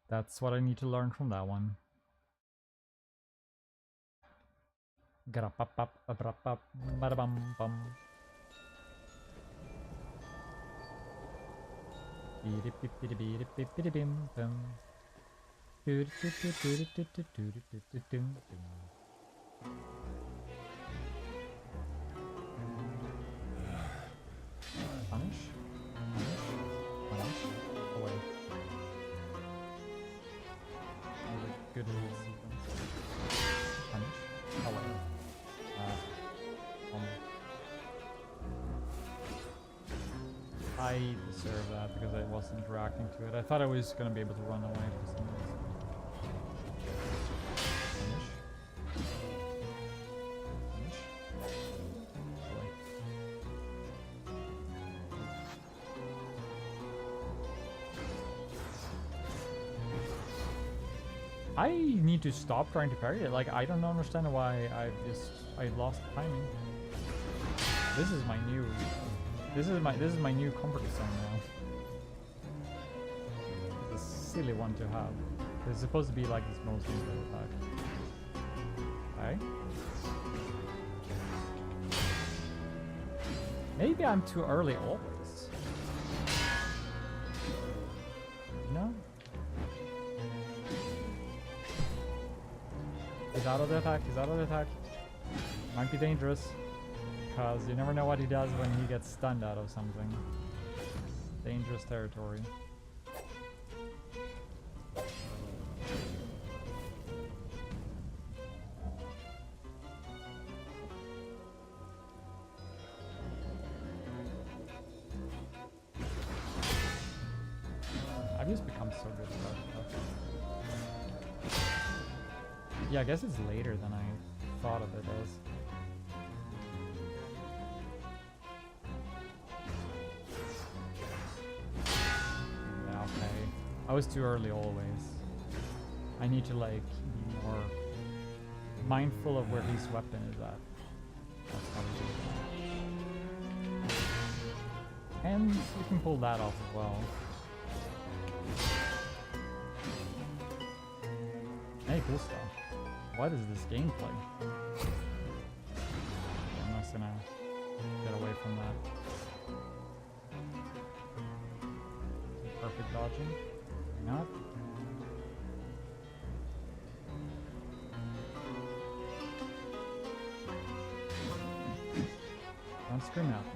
That's what I need to learn from that one. Punish. Away. Good sequence. Punish. Away. I deserve that because I wasn't reacting to it. I thought I was going to be able to run away for some reason. I need to stop trying to parry it. Like, I don't understand why I lost timing. This is my new new comfort zone now. It's a silly one to have. It's supposed to be like this most injured attack. Okay. Maybe I'm too early always. No? He's out of the attack, he's out of the attack. Might be dangerous. Because you never know what he does when he gets stunned out of something. Dangerous territory. so good about stuff. Yeah, I guess it's later than I thought of it as. Yeah, okay. I was too early always. I need to like be more mindful of where his weapon is at. That's how we do that. And you can pull that off as well. Hey, cool stuff. What is this gameplay? I'm just gonna get away from that. Perfect dodging. Why not? Don't scream out now.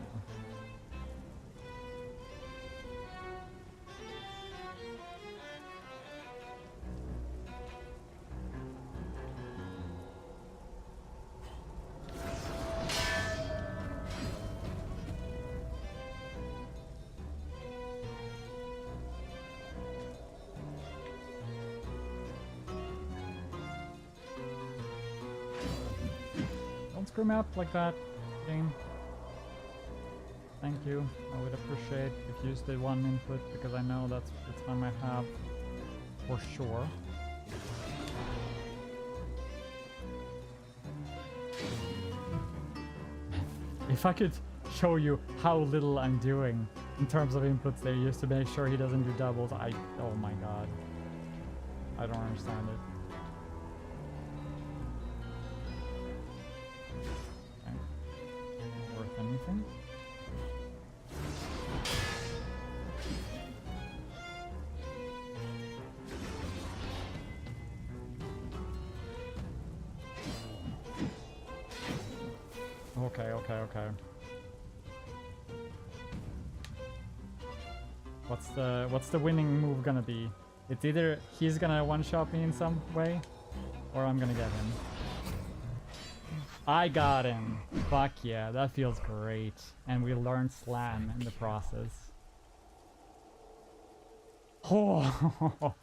Don't scream out like that, game. Thank you. I would appreciate if you used the one input because I know that's the time I have for sure. If I could show you how little I'm doing in terms of inputs there used to make sure he doesn't do doubles, oh my god. I don't understand it. Okay. Not worth anything. Okay. What's the winning move gonna be? It's either he's gonna one-shot me in some way, or I'm gonna get him. I got him! Fuck yeah, that feels great. And we learned slam in the process. Oh,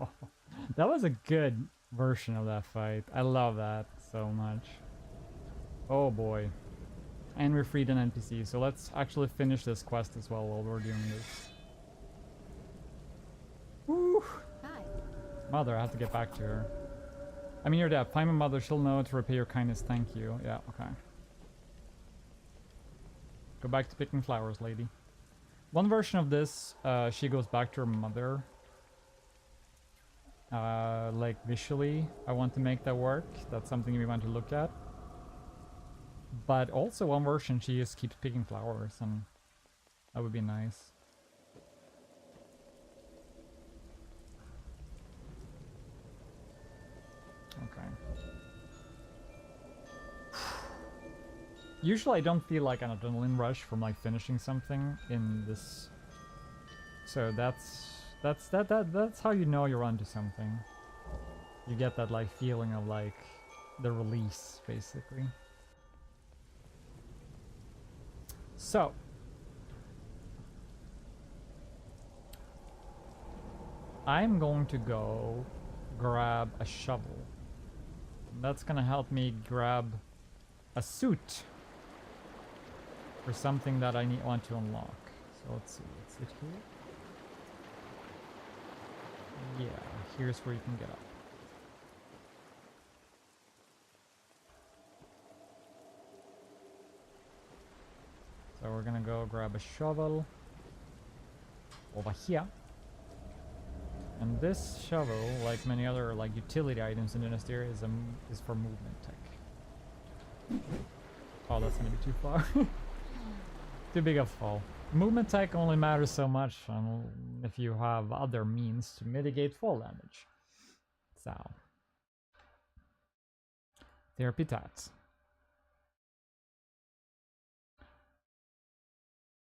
that was a good version of that fight. I love that so much. Oh boy. And we freed an NPC, so let's actually finish this quest as well while we're doing this. Woo! Hi. Mother, I have to get back to her. I mean, you're dead. Find my mother, she'll know to repay your kindness, thank you. Yeah, okay. Go back to picking flowers, lady. One version of this, she goes back to her mother. Like, visually, I want to make that work. That's something we want to look at. But also one version, she just keeps picking flowers, and that would be nice. Okay. Usually I don't feel like an adrenaline rush from like finishing something in this. So that's how you know you're onto something. You get that like feeling of like the release, basically. So, I'm going to go grab a shovel. That's gonna help me grab a suit for something that I want to unlock. So let's see, is it here? Yeah, here's where you can get up. So we're gonna go grab a shovel over here. And this shovel, like many other like utility items in Dynasthir, is for movement tech. Oh, that's gonna be too far. Too big of a fall. Movement tech only matters so much if you have other means to mitigate fall damage. So, therapy tats.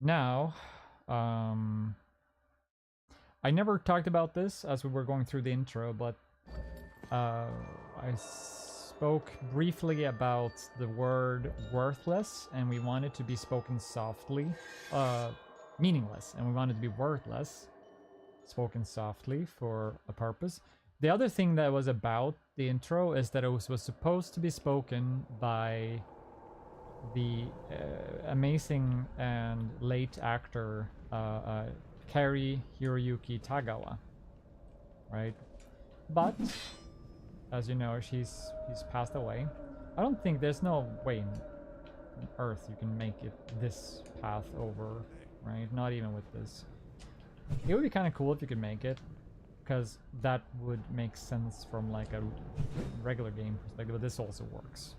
Now, I never talked about this as we were going through the intro, but I spoke briefly about the word worthless, and we want it to be spoken softly. Meaningless, and we want it to be worthless. spoken softly for a purpose. The other thing that was about the intro is that it was supposed to be spoken by the amazing and late actor Kari Hiroyuki Tagawa, right? But as you know, she's passed away. I don't think there's no way in Earth you can make it this path over, right? Not even with this. It would be kind of cool if you could make it, because that would make sense from like a regular game perspective, but this also works.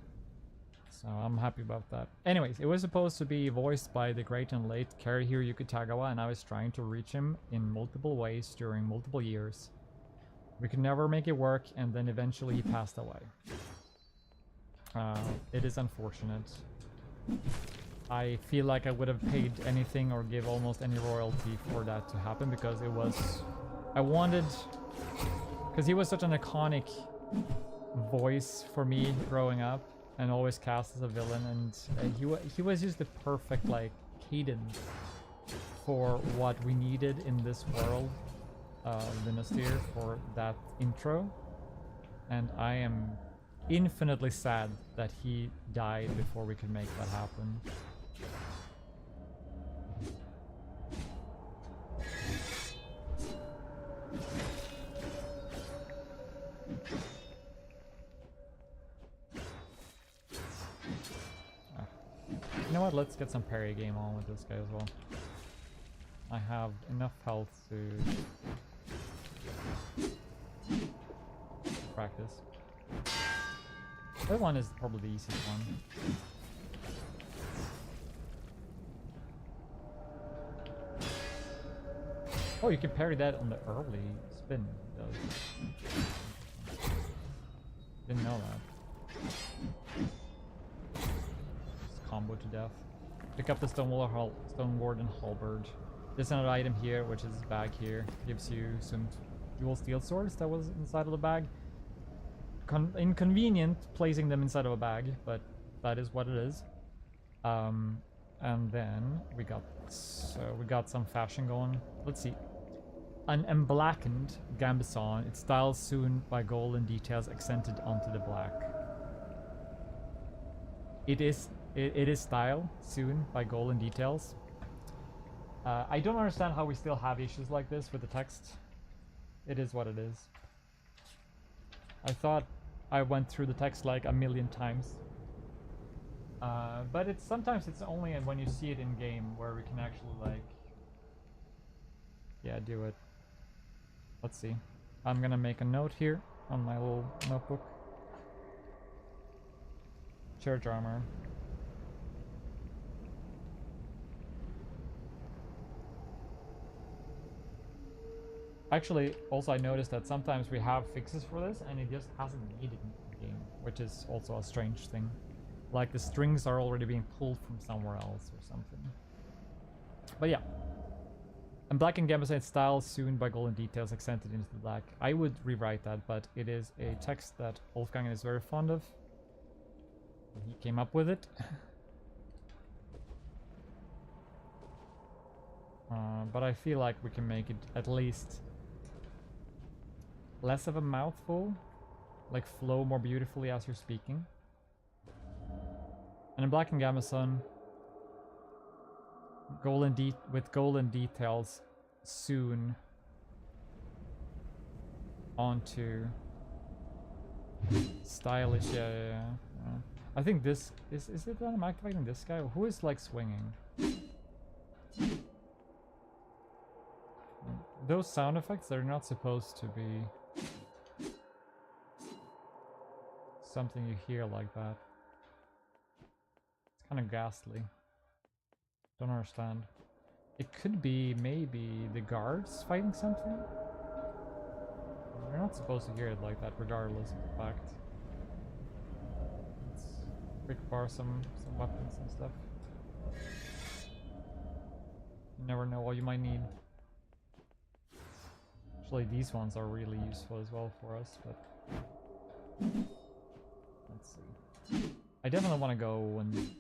So I'm happy about that. Anyways, it was supposed to be voiced by the great and late Kari Hiroyuki Tagawa, and I was trying to reach him in multiple ways during multiple years. We could never make it work, and then eventually he passed away. It is unfortunate. I feel like I would have paid anything or give almost any royalty for that to happen, because it was... I wanted... Because he was such an iconic voice for me growing up, and always cast as a villain, and he was just the perfect, like, cadence for what we needed in this world, Dynasthir, for that intro. And I am infinitely sad that he died before we could make that happen. You know what, let's get some parry game on with this guy as well. I have enough health to practice. That one is probably the easiest one. Oh, you can parry that on the early spin. Didn't know that. Just combo to death. Pick up the Stone Warden Halberd. There's another item here, which is bag here. Gives you some dual steel swords that was inside of the bag. Inconvenient placing them inside of a bag, but that is what it is. And then we got some fashion going. Let's see. An emblackened gambeson, its style sewn by golden details accented onto the black. It is style sewn by golden details. I don't understand how we still have issues like this with the text. It is what it is. I thought I went through the text like a million times. But sometimes it's only when you see it in game where we can actually, like, yeah, do it. Let's see. I'm gonna make a note here on my little notebook. Church armor. Actually, also I noticed that sometimes we have fixes for this and it just hasn't made it in the game, which is also a strange thing. Like the strings are already being pulled from somewhere else or something. But yeah. And black and gambeson style sewn by golden details accented into the black. I would rewrite that, but it is a text that Wolfgang is very fond of. He came up with it. But I feel like we can make it at least less of a mouthful, like flow more beautifully as you're speaking. And in black and gambeson, with golden details sewn onto stylish. Yeah. I think this is it that I'm activating this guy? Who is like swinging? Those sound effects, they're not supposed to be something you hear like that. It's kind of ghastly. Don't understand. It could be maybe the guards fighting something? You're not supposed to hear it like that, regardless of the fact. Let's quick bar some weapons and stuff. You never know what you might need. Actually, these ones are really useful as well for us, but... Let's see. I definitely want to go and...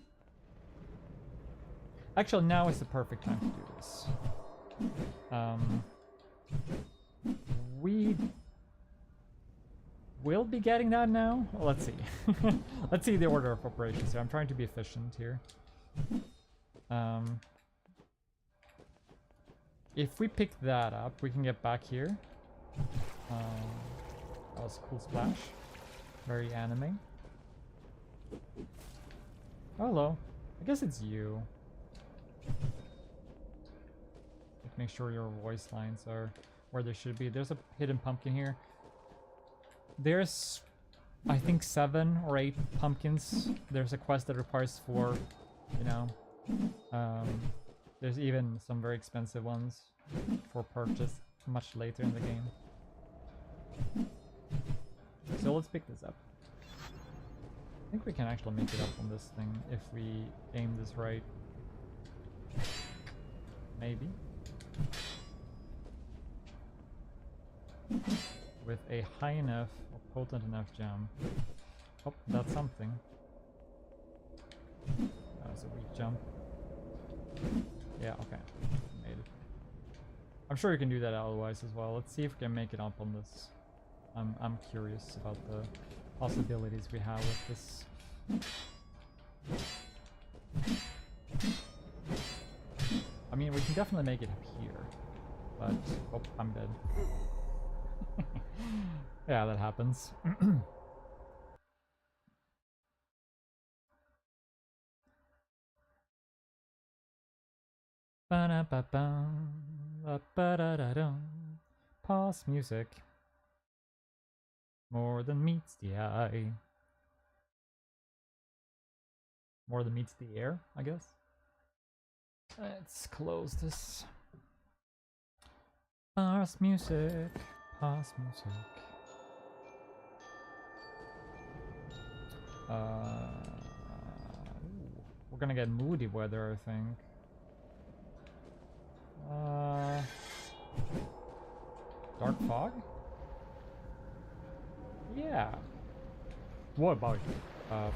Actually, now is the perfect time to do this. We will be getting that now. Well, let's see. Let's see the order of operations here. I'm trying to be efficient here. If we pick that up, we can get back here. That was a cool splash. Very anime. Hello. I guess it's you. Make sure your voice lines are where they should be. There's a hidden pumpkin here. There's, I think, 7 or 8 pumpkins. There's a quest that requires 4, you know. There's even some very expensive ones for purchase much later in the game. So let's pick this up. I think we can actually make it up on this thing if we aim this right. Maybe. With a high enough or potent enough jump. Oh, that's something. That was a weak jump. Yeah, okay. Made it. I'm sure you can do that otherwise as well. Let's see if we can make it up on this. I'm curious about the possibilities we have with this. I mean, we can definitely make it up here, but oh, I'm dead. Yeah, that happens. Pause music. More than meets the eye. More than meets the air, I guess. Let's close this. Pause music. Pause music. We're gonna get moody weather, I think. Dark fog? Yeah. What about you? Yeah.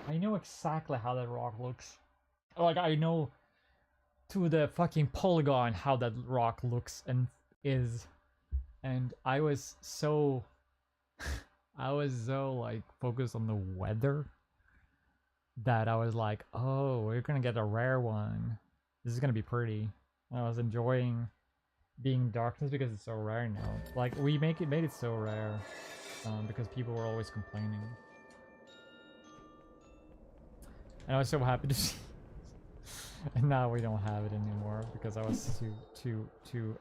I know exactly how that rock looks. Like, I know to the fucking polygon how that rock looks and is. And I was so like focused on the weather that I was like, oh, we're gonna get a rare one. This is gonna be pretty. And I was enjoying being darkness because it's so rare now. Like, we made it so rare because people were always complaining. And I was so happy to see. And now we don't have it anymore because I was too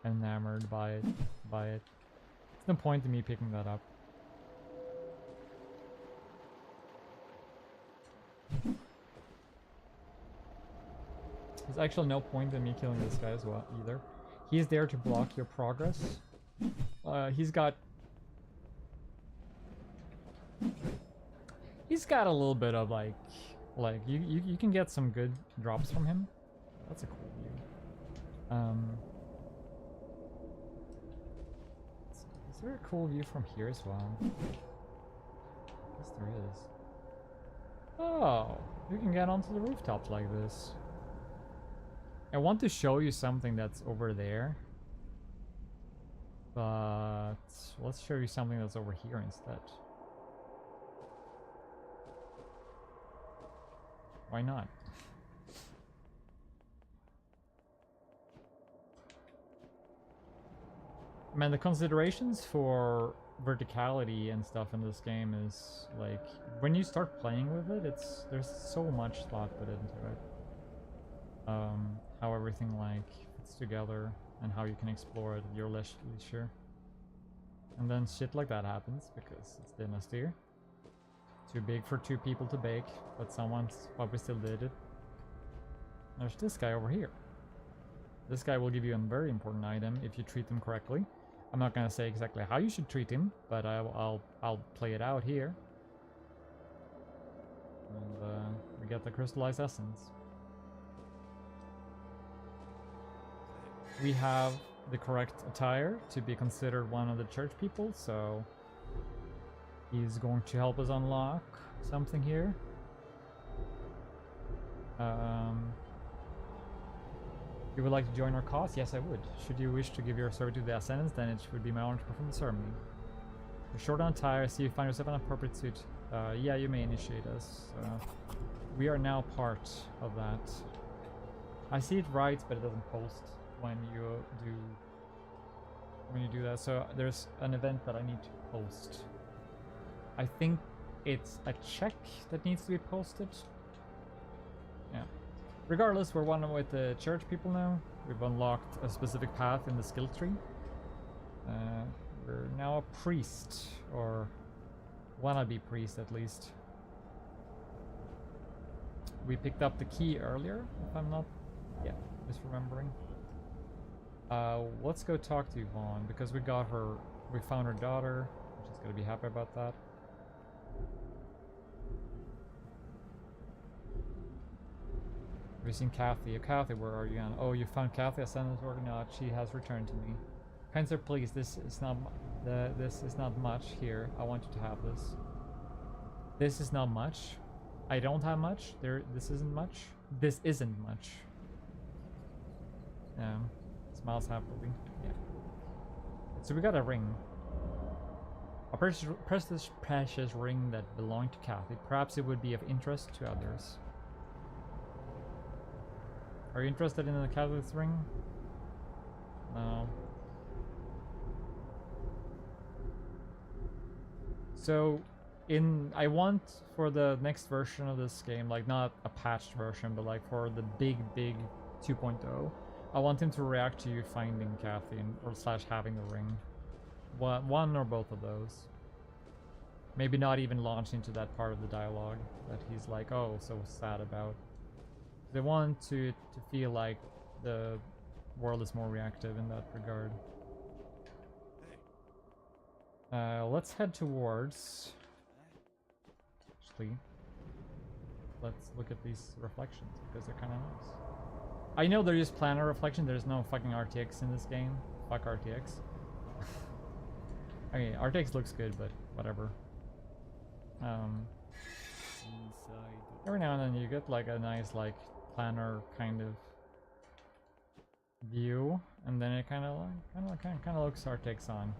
enamored by it. There's no point in me picking that up. There's actually no point in me killing this guy as well either. He's there to block your progress. He's got a little bit of like you can get some good drops from him. That's a cool view. Is there a cool view from here as well? I guess there is. Oh, you can get onto the rooftops like this. I want to show you something that's over there, but let's show you something that's over here instead. Why not? Man, the considerations for verticality and stuff in this game is like, when you start playing with it, there's so much thought put into it. How everything like fits together and how you can explore it at your leisure. And then shit like that happens because it's Dynasthir. Too big for 2 people to bake, but someone's probably still did it. There's this guy over here. This guy will give you a very important item if you treat him correctly. I'm not gonna say exactly how you should treat him, but I'll play it out here. And we get the crystallized essence. We have the correct attire to be considered one of the church people, so he's going to help us unlock something here. You would like to join our cause? Yes, I would. Should you wish to give your service to the Ascendants, then it would be my honor to perform the ceremony. You're short on time. I see you find yourself in an appropriate suit. Yeah, you may initiate us. We are now part of that. I see it writes, but it doesn't post when you do that. So there's an event that I need to post. I think it's a check that needs to be posted. Yeah. Regardless, we're one with the church people now. We've unlocked a specific path in the skill tree. We're now a priest, or wannabe priest at least. We picked up the key earlier, if I'm not misremembering. Let's go talk to Yvonne, because we found her daughter, which is gonna be happy about that. Have you seen Kathy? Kathy, where are you on? Oh, you found Kathy. I sent it to her. No, she has returned to me. Kind sir, please. This is not much here. I want you to have this. This is not much. I don't have much. This isn't much. This isn't much. Smiles happily. Yeah. So we got a ring. A precious ring that belonged to Kathy. Perhaps it would be of interest to others. Are you interested in the Cathy's ring? No. So, I want for the next version of this game, like not a patched version, but like for the big 2.0, I want him to react to you finding Kathy or / having the ring. One or both of those. Maybe not even launch into that part of the dialogue that he's like, oh, so sad about. They want to feel like the world is more reactive in that regard. Let's head towards... Actually, let's look at these reflections, because they're kind of nice. I know they're just planar reflection, there's no fucking RTX in this game. Fuck RTX. I mean, RTX looks good, but whatever. Every now and then you get like a nice like planar kind of view, and then it kind of looks RTX on.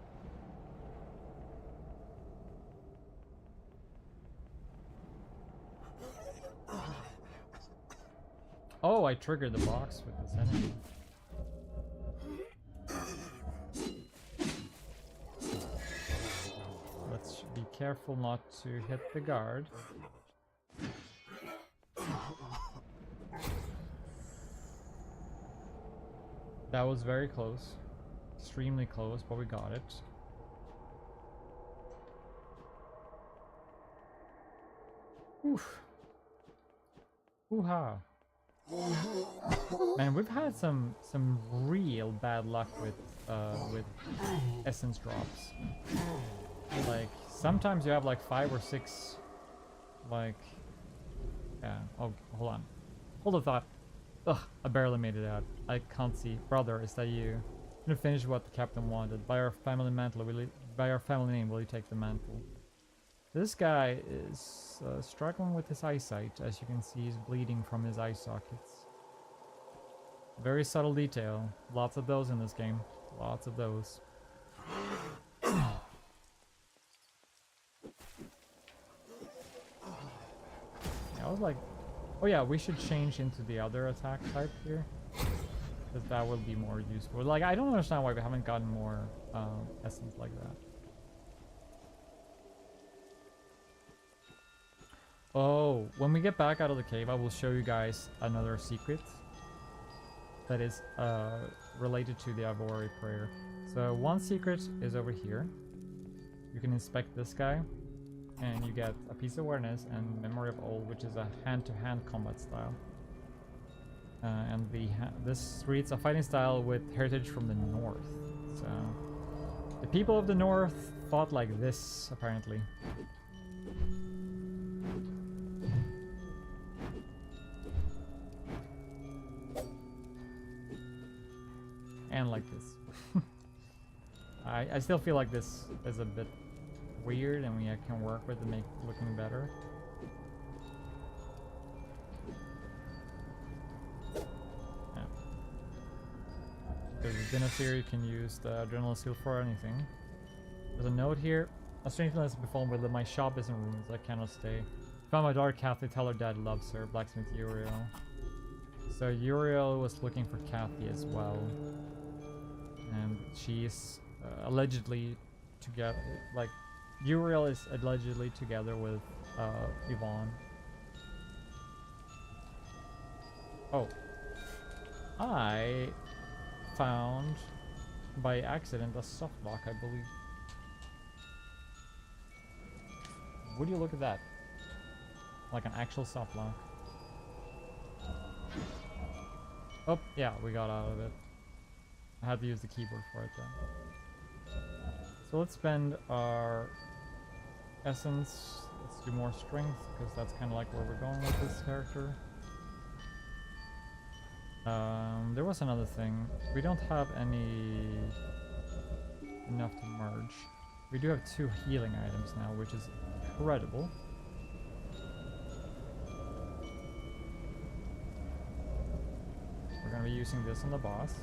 Oh, I triggered the box with this enemy. Let's be careful not to hit the guard. That was very close. Extremely close, but we got it. Oof. Hoo-ha. Man, we've had some real bad luck with essence drops. Like sometimes you have like 5 or 6 like yeah. Oh, hold on. Hold the thought. Ugh, I barely made it out. I can't see. Brother, is that you? I'm gonna finish what the captain wanted. By our family mantle, by our family name, will you take the mantle? This guy is struggling with his eyesight. As you can see, he's bleeding from his eye sockets. Very subtle detail. Lots of those in this game. Lots of those. I was like, oh yeah, we should change into the other attack type here, because that will be more useful. Like, I don't understand why we haven't gotten more essence like that. Oh, when we get back out of the cave, I will show you guys another secret that is related to the Ivori prayer. So one secret is over here. You can inspect this guy, and you get a piece of awareness and memory of old, which is a hand-to-hand combat style. And this reads a fighting style with heritage from the north. So the people of the north fought like this, apparently. And like this. I still feel like this is a bit weird, and we can work with to make it looking better. Yeah. There's Dynasthir, you can use the Adrenaline Seal for anything. There's a note here. A strange illness has befallen with my shop is in ruins, I cannot stay. Found my daughter Kathy, tell her dad loves her. Blacksmith Uriel. So Uriel was looking for Kathy as well. And she's allegedly together, like, Uriel is allegedly together with Yvonne. Oh. I found by accident a soft lock, I believe. Would you look at that? Like an actual soft lock. Oh, yeah, we got out of it. I had to use the keyboard for it then. So let's spend our essence. Let's do more strength, because that's kind of like where we're going with this character. There was another thing. We don't have enough to merge. We do have 2 healing items now, which is incredible. We're gonna be using this on the boss.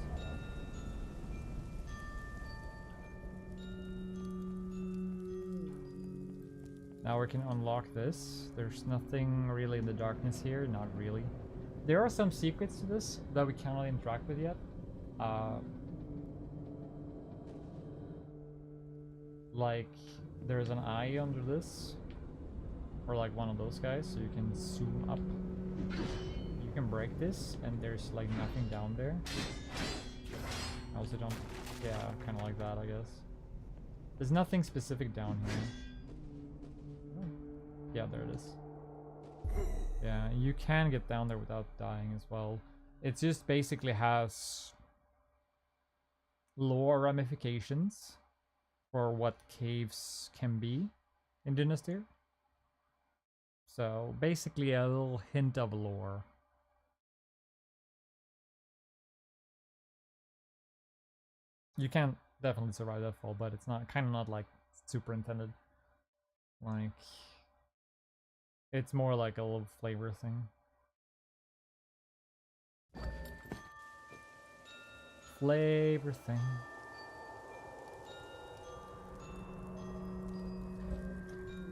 Now we can unlock this. There's nothing really in the darkness here, not really. There are some secrets to this that we cannot interact with yet. Like, there's an eye under this. Or like one of those guys, so you can zoom up. You can break this, and there's like nothing down there. I also don't... yeah, kind of like that, I guess. There's nothing specific down here. Yeah, there it is. Yeah, you can get down there without dying as well. It just basically has lore ramifications for what caves can be in Dynasthir. So basically a little hint of lore. You can definitely survive that fall, but it's not kind of not like super intended. Like, it's more like a little flavor thing. Flavor thing.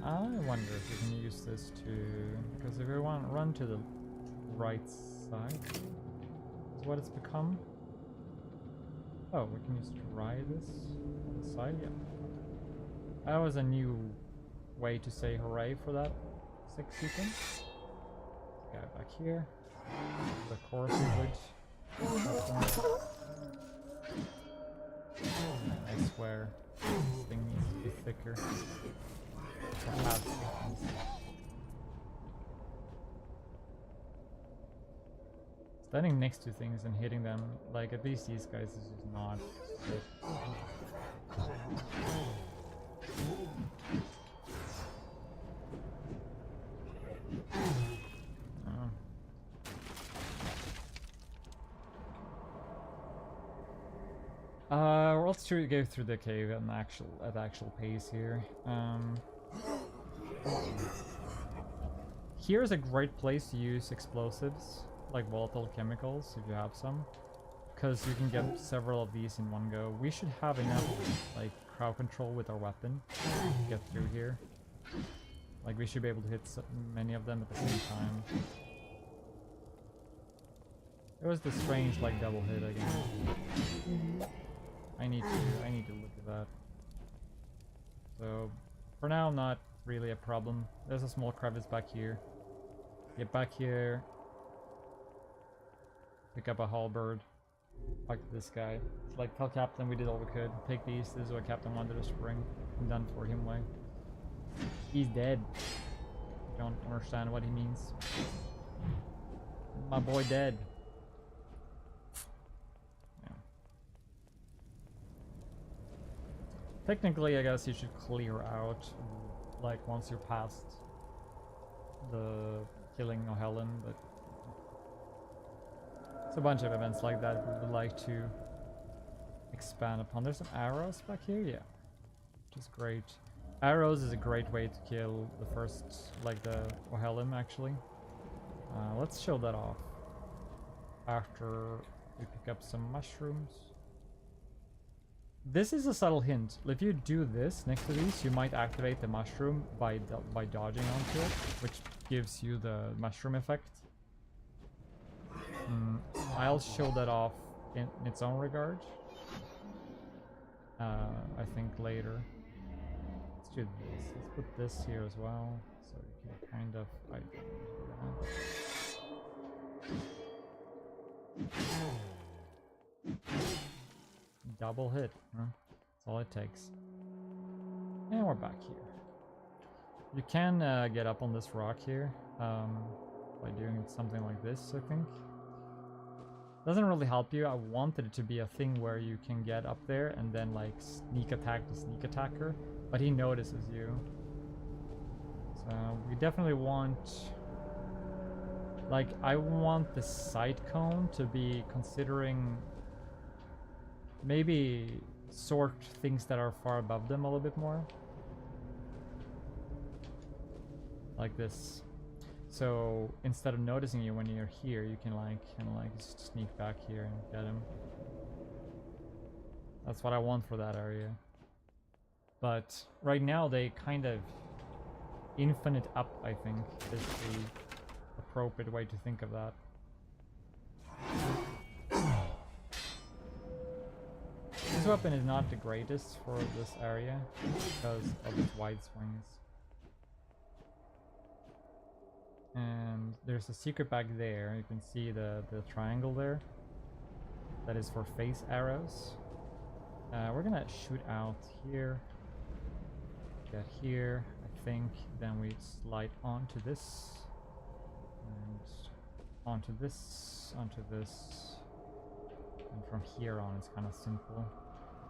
I wonder if we can use this to... because if we want to run to the right side, is what it's become. Oh, we can use try this on the side, yeah. That was a new way to say hooray for that sequence. Guy back here. The chorus bridge. I swear, this thing needs to be thicker. Standing next to things and hitting them, like at least these guys, is just not good. Let's go through the cave at actual pace here. Here's a great place to use explosives, like volatile chemicals, if you have some, because you can get several of these in one go. We should have enough, like, crowd control with our weapon to get through here. Like, we should be able to hit many of them at the same time. It was the strange, like, double hit again. I need to look at that. So, for now, not really a problem. There's a small crevice back here. Get back here. Pick up a halberd. Talk to this guy. It's like, tell Captain we did all we could. Take these. This is what Captain wanted to spring. I'm done for him way. He's dead. Don't understand what he means. My boy dead. Yeah. Technically, I guess you should clear out, like, once you're past the killing of Helen, but it's a bunch of events like that we would like to expand upon. There's some arrows back here, yeah, which is great. Arrows is a great way to kill the first, like the Ohelim actually. Let's show that off after we pick up some mushrooms. This is a subtle hint. If you do this next to these, you might activate the mushroom by dodging onto it, which gives you the mushroom effect. I'll show that off in its own regard. I think later. Let's do this. Let's put this here as well, so you can kind of. I don't know that. Double hit. Huh? That's all it takes. And we're back here. You can get up on this rock here by doing something like this, I think. Doesn't really help you. I wanted it to be a thing where you can get up there and then like sneak attack the sneak attacker, but he notices you. So we definitely want, like, I want the sight cone to be considering maybe sort things that are far above them a little bit more. Like this. So instead of noticing you when you're here, you can like kind of like just sneak back here and get him. That's what I want for that area. But right now they kind of infinite up, I think, is the appropriate way to think of that. This weapon is not the greatest for this area because of its wide swings. And there's a secret back there. You can see the triangle there. That is for face arrows. We're gonna shoot out here. Get here, I think. Then we slide onto this. And onto this, onto this. And from here on it's kind of simple.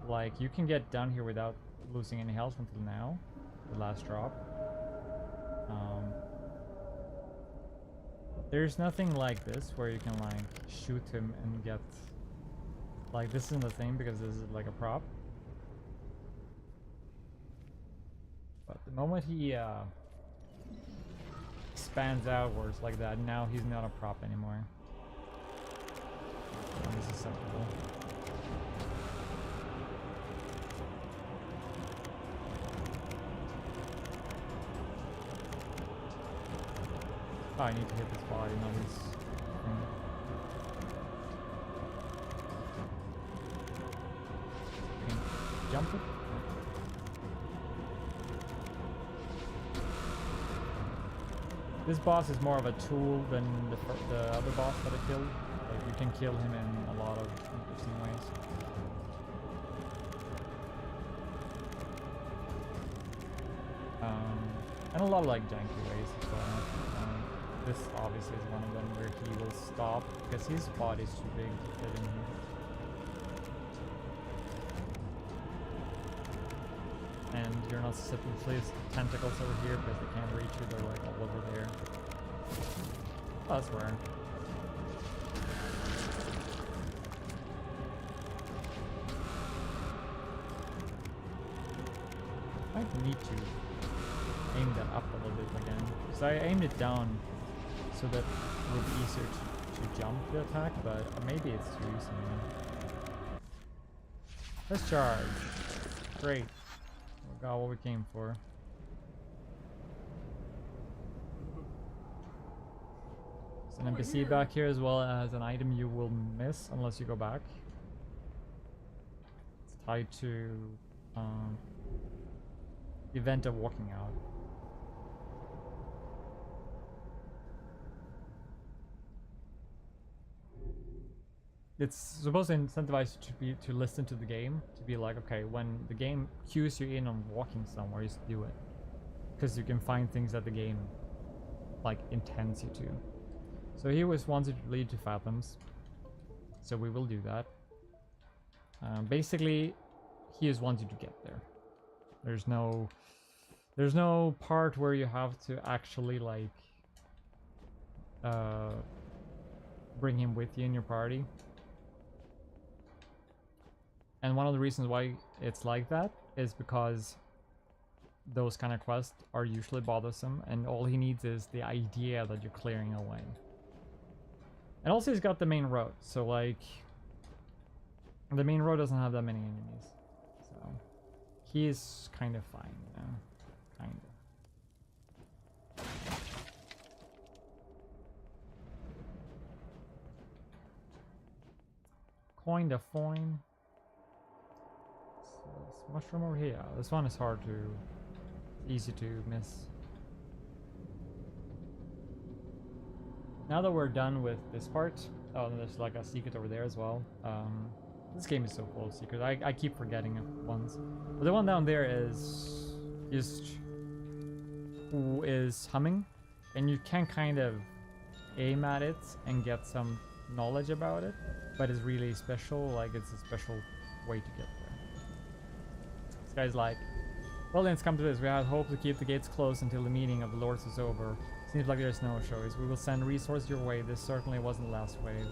Like, you can get down here without losing any health until now. The last drop. There's nothing like this where you can like shoot him and get, like, this isn't the thing because this is like a prop. But the moment he expands outwards like that, now he's not a prop anymore. This is acceptable. Oh, I need to hit this body, not this thing. Can jump it? This boss is more of a tool than the other boss that I killed. Like, you can kill him in a lot of interesting ways. And a lot of like janky ways as well. This obviously is one of them where he will stop because his body's too big to fit in here. And you're not simply tentacles over here because they can't reach you, they're like all over there. Oh, that's rare. I need to aim that up a little bit again. So I aimed it down so that it would be easier to jump the attack, but maybe it's too easy. Let's charge. Great. We got what we came for. There's an NPC back here as well as an item you will miss unless you go back. It's tied to the event of walking out. It's supposed to incentivize you to listen to the game, to be like, okay, when the game cues you in on walking somewhere, you just do it, because you can find things that the game like intends you to. So he was wanted to lead to Fathoms, so we will do that. Basically, he is wanting to get there. There's no part where you have to actually like bring him with you in your party. And one of the reasons why it's like that is because those kind of quests are usually bothersome, and all he needs is the idea that you're clearing away. And also he's got the main road, so like the main road doesn't have that many enemies. He is kind of fine, you know? Kind of. Coin the foin. So this mushroom over here. This one is hard to, easy to miss. Now that we're done with this part, oh, and there's like a secret over there as well. This game is so full of secrets. I keep forgetting ones. But the one down there is just who is humming, and you can kind of aim at it and get some knowledge about it, but it's really special. Like it's a special way to get there. This guy's like, well, then it's come to this. We had hoped to keep the gates closed until the meeting of the lords is over. Seems like there's no choice. We will send resources your way. This certainly wasn't the last wave.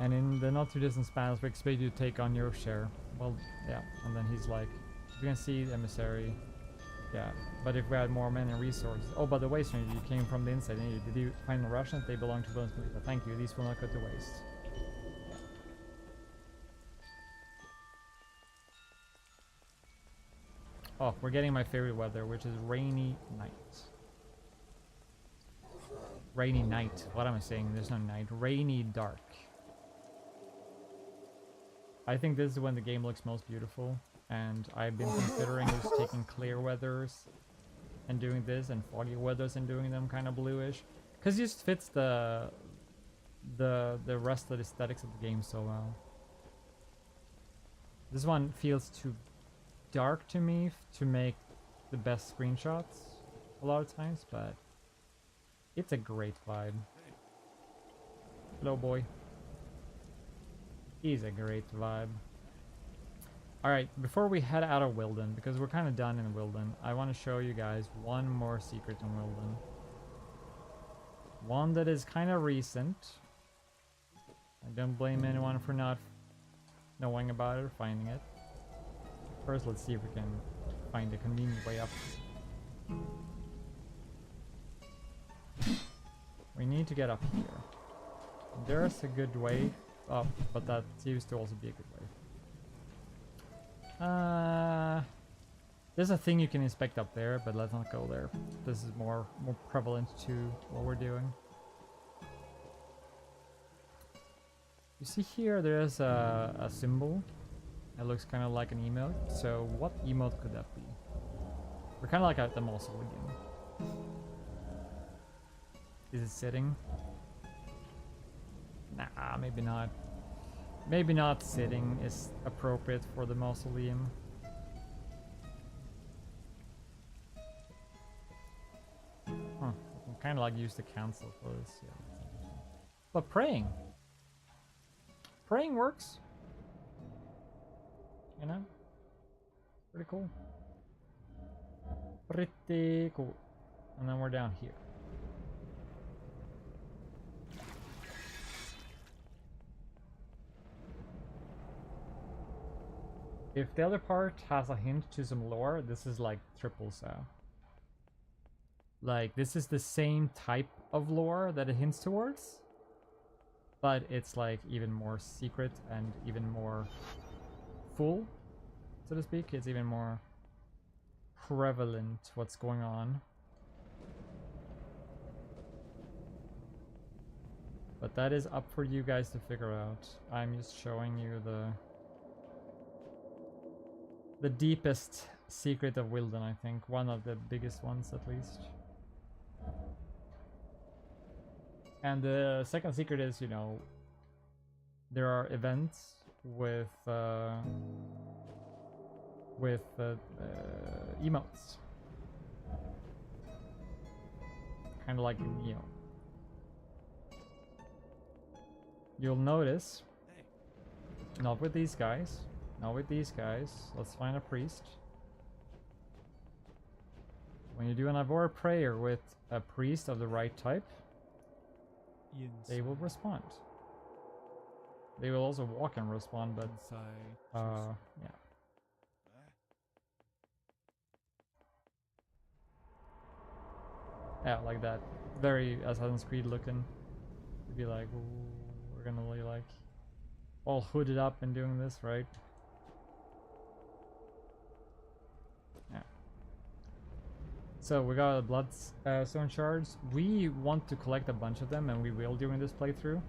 And in the not too distant spans, we expect you to take on your share. Well, yeah. And then he's like, you can see the emissary. Yeah, but if we had more men and resources. Oh, by the way, stranger, you came from the inside, didn't you? Did you find the Russians? They belong to Williams Militia. Thank you. These will not go to waste. Yeah. Oh, we're getting my favorite weather, which is rainy night. Rainy night. What am I saying? There's no night. Rainy dark. I think this is when the game looks most beautiful, and I've been considering just taking clear weathers and doing this, and foggy weathers and doing them kind of bluish, because it just fits the rest of the aesthetics of the game so well. This one feels too dark to me to make the best screenshots a lot of times, but it's a great vibe. Hello, boy. He's a great vibe. Alright, before we head out of Wilden, because we're kind of done in Wilden, I want to show you guys one more secret in Wilden. One that is kind of recent. I don't blame anyone for not knowing about it or finding it. First, let's see if we can find a convenient way up. We need to get up here. There's a good way up, but that seems to also be a good way. There's a thing you can inspect up there, but let's not go there. This is more prevalent to what we're doing. You see here, there's a symbol. It looks kind of like an emote. So what emote could that be? We're kind of like at the mausoleum. Is it sitting? Nah, maybe not. Maybe not sitting is appropriate for the mausoleum. Huh. I can kind of like use the cancel for this. Yeah. But praying. Praying works. You know? Pretty cool. Pretty cool. And then we're down here. If the other part has a hint to some lore, this is like triple so. Like, this is the same type of lore that it hints towards, but it's like even more secret and even more full, so to speak. It's even more prevalent what's going on. But that is up for you guys to figure out. I'm just showing you the deepest secret of Wilden, I think. One of the biggest ones, at least. And the second secret is, you know, there are events with emotes. Kind of like, you know. You'll notice, not with these guys, not with these guys. Let's find a priest. When you do an Ivor prayer with a priest of the right type, they will respond. They will also walk and respond, but yeah. Yeah, like that. Very Assassin's Creed looking. To be like, ooh, we're gonna be like all hooded up and doing this, right? Yeah. So we got bloodstone shards. We want to collect a bunch of them, and we will during this playthrough.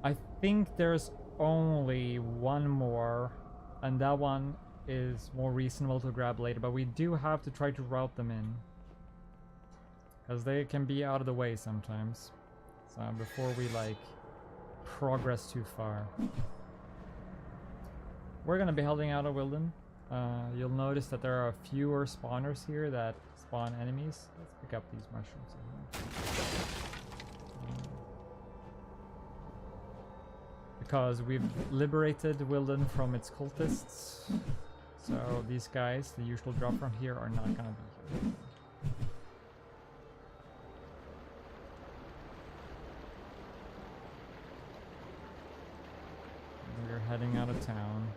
I think there's only one more, and that one is more reasonable to grab later, but we do have to try to route them in, because they can be out of the way sometimes. So before we like progress too far. We're gonna be heading out of Wilden. You'll notice that there are fewer spawners here that spawn enemies. Let's pick up these mushrooms in here. Because we've liberated Wilden from its cultists. So these guys, the usual drop from here, are not gonna be here. We're heading out of town.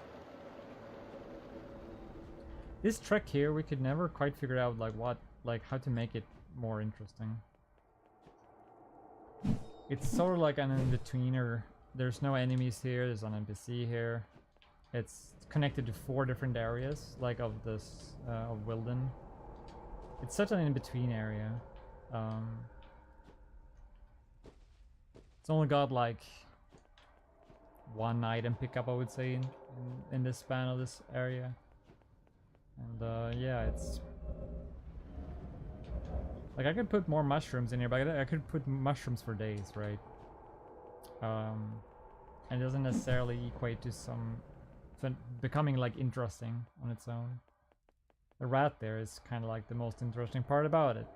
This trek here, we could never quite figure out how to make it more interesting. It's sort of like an in-betweener. There's no enemies here, there's an NPC here. It's connected to 4 different areas, like of this, of Wilden. It's such an in-between area. It's only got like 1 item pickup, I would say, in this span of this area. And yeah, it's like I could put more mushrooms in here, but I could put mushrooms for days, right? And it doesn't necessarily equate to some becoming like interesting on its own. The rat there is kind of like the most interesting part about it.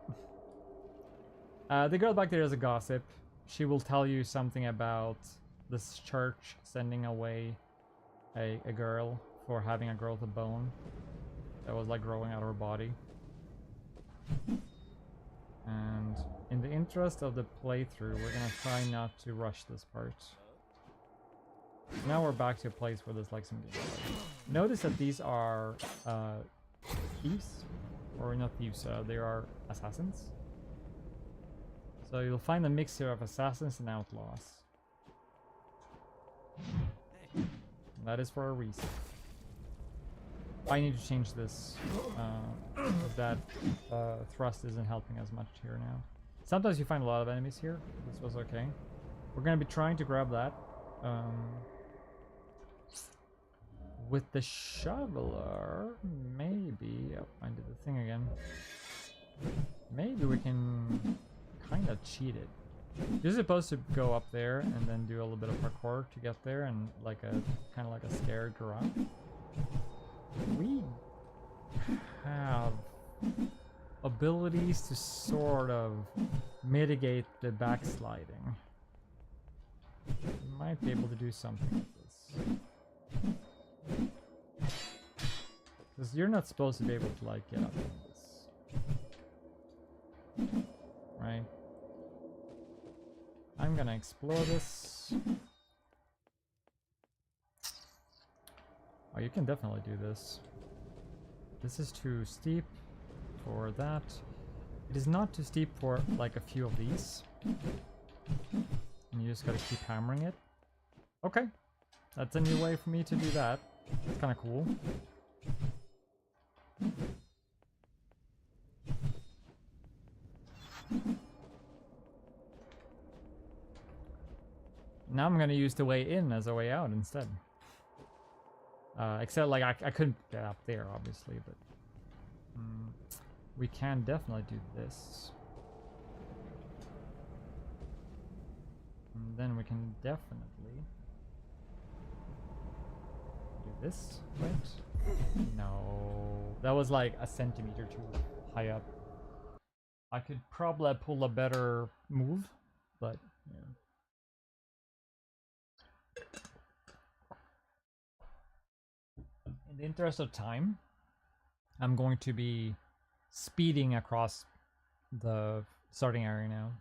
The girl back there is a gossip. She will tell you something about this church sending away a girl for having a growth of bone that was like growing out of her body. And in the interest of the playthrough, we're gonna try not to rush this part. Now we're back to a place where there's like some gameplay. Notice that these are thieves, or not thieves, they are assassins. So you'll find a mixture of assassins and outlaws. That is for a reason. I need to change this, that thrust isn't helping as much here now. Sometimes you find a lot of enemies here. This was okay. We're gonna be trying to grab that. With the shoveler, maybe... Oh, I did the thing again. Maybe we can kind of cheat it. You're supposed to go up there and then do a little bit of parkour to get there, and like a kind of like a scared drop. We have abilities to sort of mitigate the backsliding. We might be able to do something with this. Because you're not supposed to be able to like get up on this. Right? I'm gonna explore this. Oh, you can definitely do this. This is too steep for that. It is not too steep for like a few of these. And you just gotta keep hammering it. Okay. That's a new way for me to do that. It's kinda cool. Now I'm gonna use the way in as a way out instead. Except like I couldn't get up there obviously, but we can definitely do this. And then we can definitely do this, right? No, that was like a centimeter too high up. I could probably pull a better move, but yeah. In the interest of time, I'm going to be speeding across the starting area now.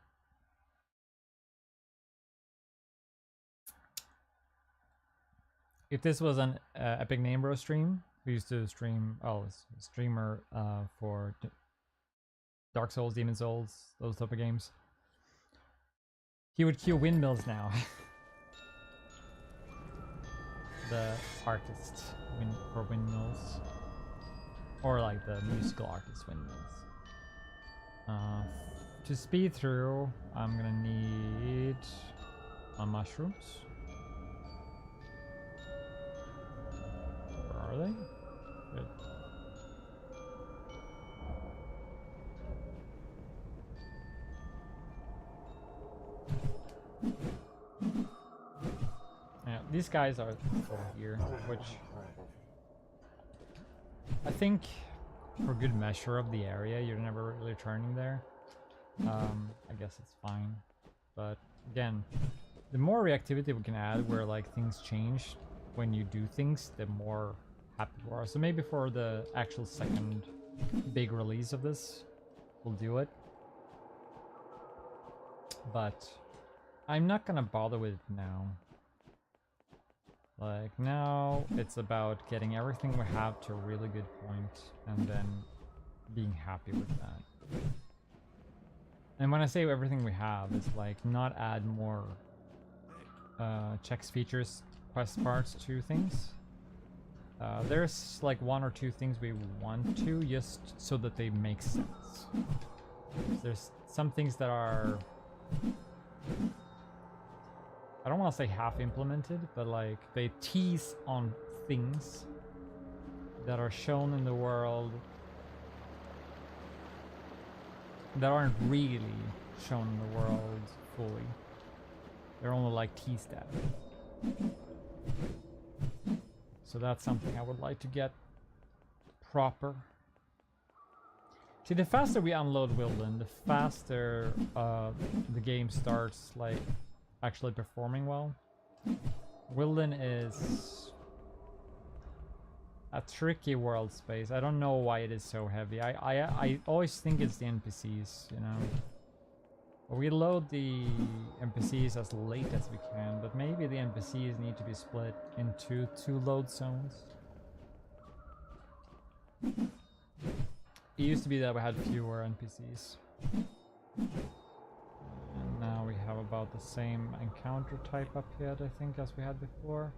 If this was an Epic Name Bro stream, who used to stream, a streamer for Dark Souls, Demon Souls, those type of games, he would cue windmills now. The artist for windmills. Or like the musical artist windmills. To speed through, I'm gonna need mushrooms. Where are they? Good. Yeah, these guys are over here, which I think for good measure of the area, you're never really turning there. I guess it's fine. But again, the more reactivity we can add where like things change when you do things, the more happy we are. So maybe for the actual second big release of this, we'll do it. But I'm not gonna bother with it now. Like now it's about getting everything we have to a really good point and then being happy with that. And when I say everything we have, it's like not add more checks, features, quest parts to things. There's like one or two things we want to just so that they make sense. There's some things that are, I don't want to say half implemented, but like they tease on things that are shown in the world that aren't really shown in the world fully. They're only like teased at. So that's something I would like to get proper. See, the faster we unload Wilden, the faster the game starts like actually performing well. Wilden is a tricky world space. I don't know why it is so heavy. I always think it's the NPCs, you know. We load the NPCs as late as we can, but maybe the NPCs need to be split into 2 load zones. It used to be that we had fewer NPCs. And now we have about the same encounter type up here, I think, as we had before.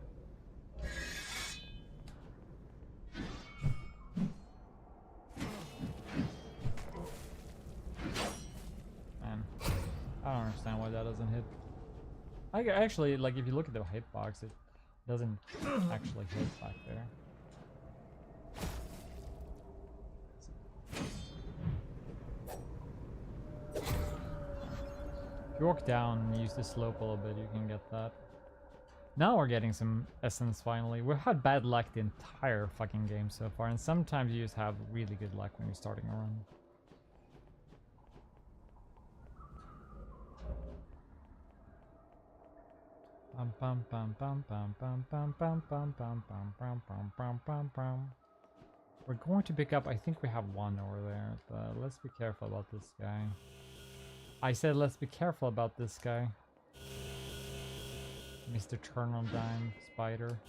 Man, I don't understand why that doesn't hit. I actually, like, if you look at the hitbox, it doesn't actually hit back there. If you walk down and use the slope a little bit, you can get that. Now we're getting some essence finally. We've had bad luck the entire fucking game so far, and sometimes you just have really good luck when you're starting a run. We're going to pick up, I think we have one over there, but let's be careful about this guy. I said let's be careful about this guy. Mr. Turn on Dime Spider.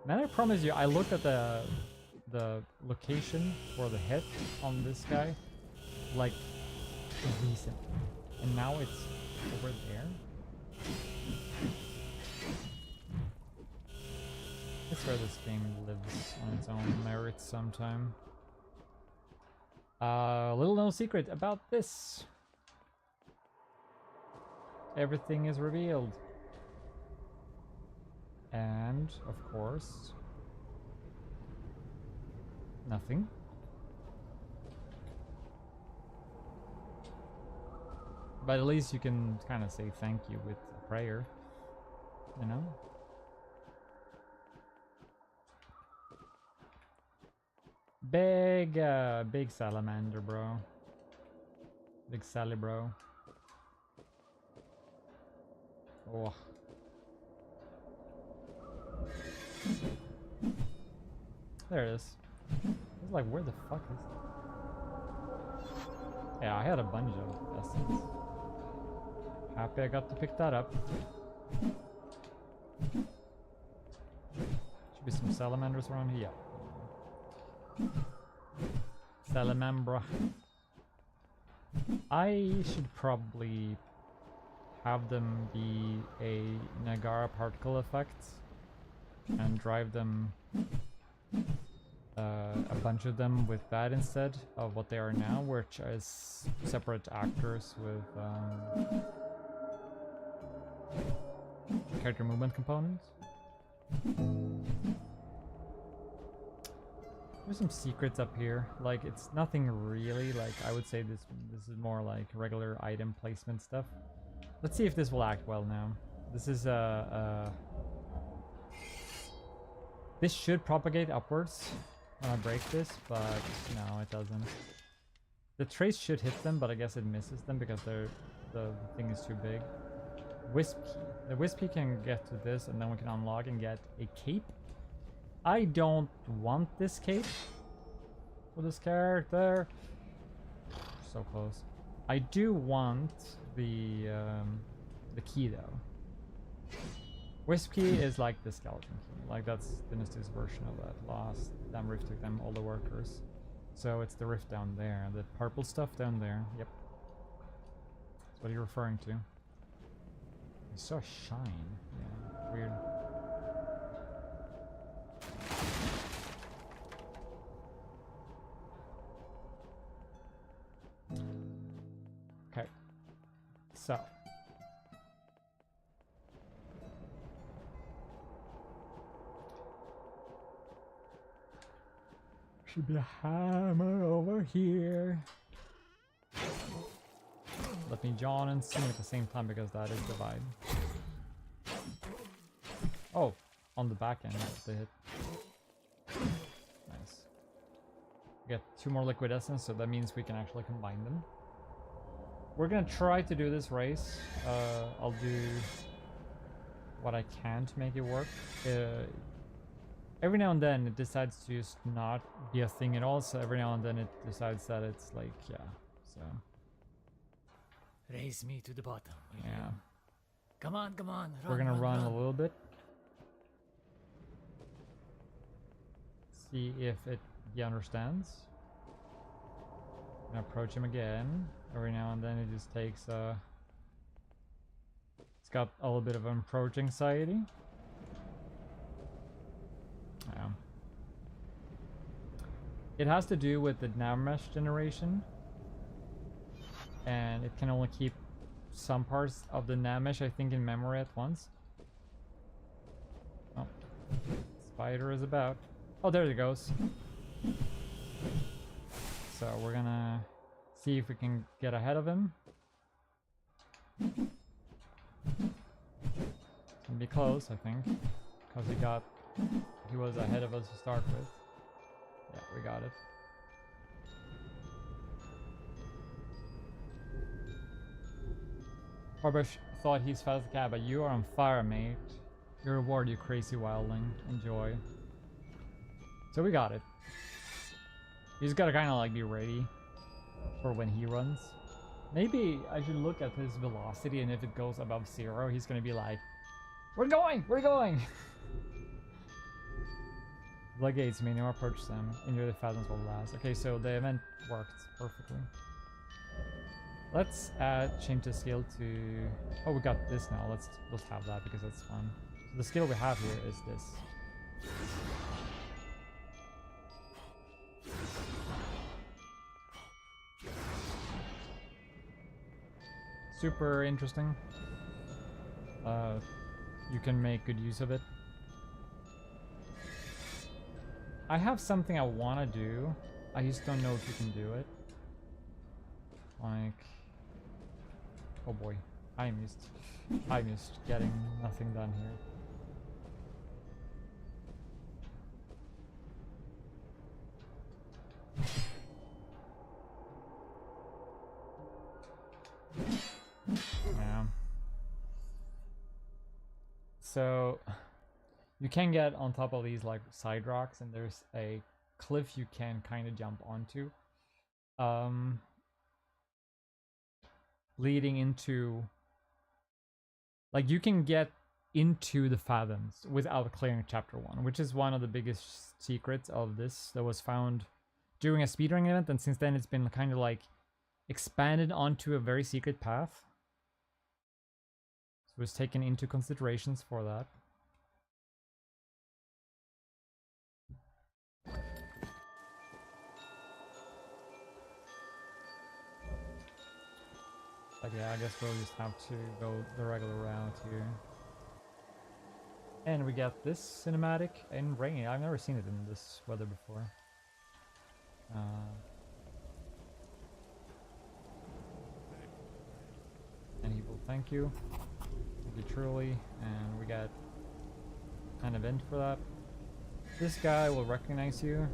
Man, I promise you, I looked at the location for the hit on this guy like recently, and now it's over there. I swear this game lives on its own merits sometime. Little known secret about this. Everything is revealed. And, of course, nothing. But at least you can kind of say thank you with a prayer, you know? Big salamander, bro. Big Sally, bro. Oh. There it is. It's like, where the fuck is it? Yeah, I had a bunch of essence. Happy I got to pick that up. Should be some salamanders around here. Salamandra. I should probably have them be a Niagara particle effect and drive them, a bunch of them with that instead of what they are now, which is separate actors with character movement components. There's some secrets up here. Like, it's nothing really. Like, I would say this is more like regular item placement stuff. Let's see if this will act well now. This is this should propagate upwards when I break this, but no, it doesn't. The trace should hit them, but I guess it misses them because the thing is too big. Wisp key. The wisp key can get to this, and then we can unlock and get a cape. I don't want this cape for this character. So close. I do want the key though. Wisp key is like the skeleton key. Like that's Dynasthir's version of that. Last time Rift took them all the workers. So it's the rift down there. The purple stuff down there. Yep. That's what you're referring to. I saw shine. Yeah, weird. Okay. So. Should be a hammer over here. Let me yawn and sing at the same time because that is the vibe. Oh, on the back end they hit. Nice. We get 2 more liquid essence, so that means we can actually combine them. We're gonna try to do this race. I'll do what I can to make it work. Every now and then it decides to just not be a thing at all, so every now and then it decides that it's like, yeah, so. Raise me to the bottom. Yeah. Come on, come on. We're gonna run a little bit. See if he understands. Gonna approach him again. Every now and then it just takes it's got a little bit of an approach anxiety. Yeah. It has to do with the nav mesh generation. And it can only keep some parts of the nav mesh, I think, in memory at once. Oh. Spider is about. Oh, there it goes. So we're gonna see if we can get ahead of him. It's gonna be close, I think, because he was ahead of us to start with. Yeah, we got it. Barbush thought he's fast as a cat, but you are on fire, mate. Your reward, you crazy wildling. Enjoy. So we got it. He's gotta kind of like be ready for when he runs. Maybe I should look at his velocity, and if it goes above 0, he's gonna be like, "We're going! We're going!" Bloodgates may now approach them. Enjoy the fathoms will last. Okay, so the event worked perfectly. Let's change the skill to... Oh, we got this now. Let's have that because that's fun. So the skill we have here is this. Super interesting. You can make good use of it. I have something I want to do. I just don't know if you can do it. Like... Oh boy. I'm just getting nothing done here. Yeah. So you can get on top of these like side rocks, and there's a cliff you can kind of jump onto. Leading into, like, you can get into the fathoms without clearing chapter 1, which is one of the biggest secrets of this that was found during a speedrunning event, and since then it's been kind of like expanded onto a very secret path. So it was taken into considerations for that. But yeah, I guess we'll just have to go the regular route here. And we got this cinematic in rain. I've never seen it in this weather before. And he will thank you. Thank you truly. And we got an event for that. This guy will recognize you.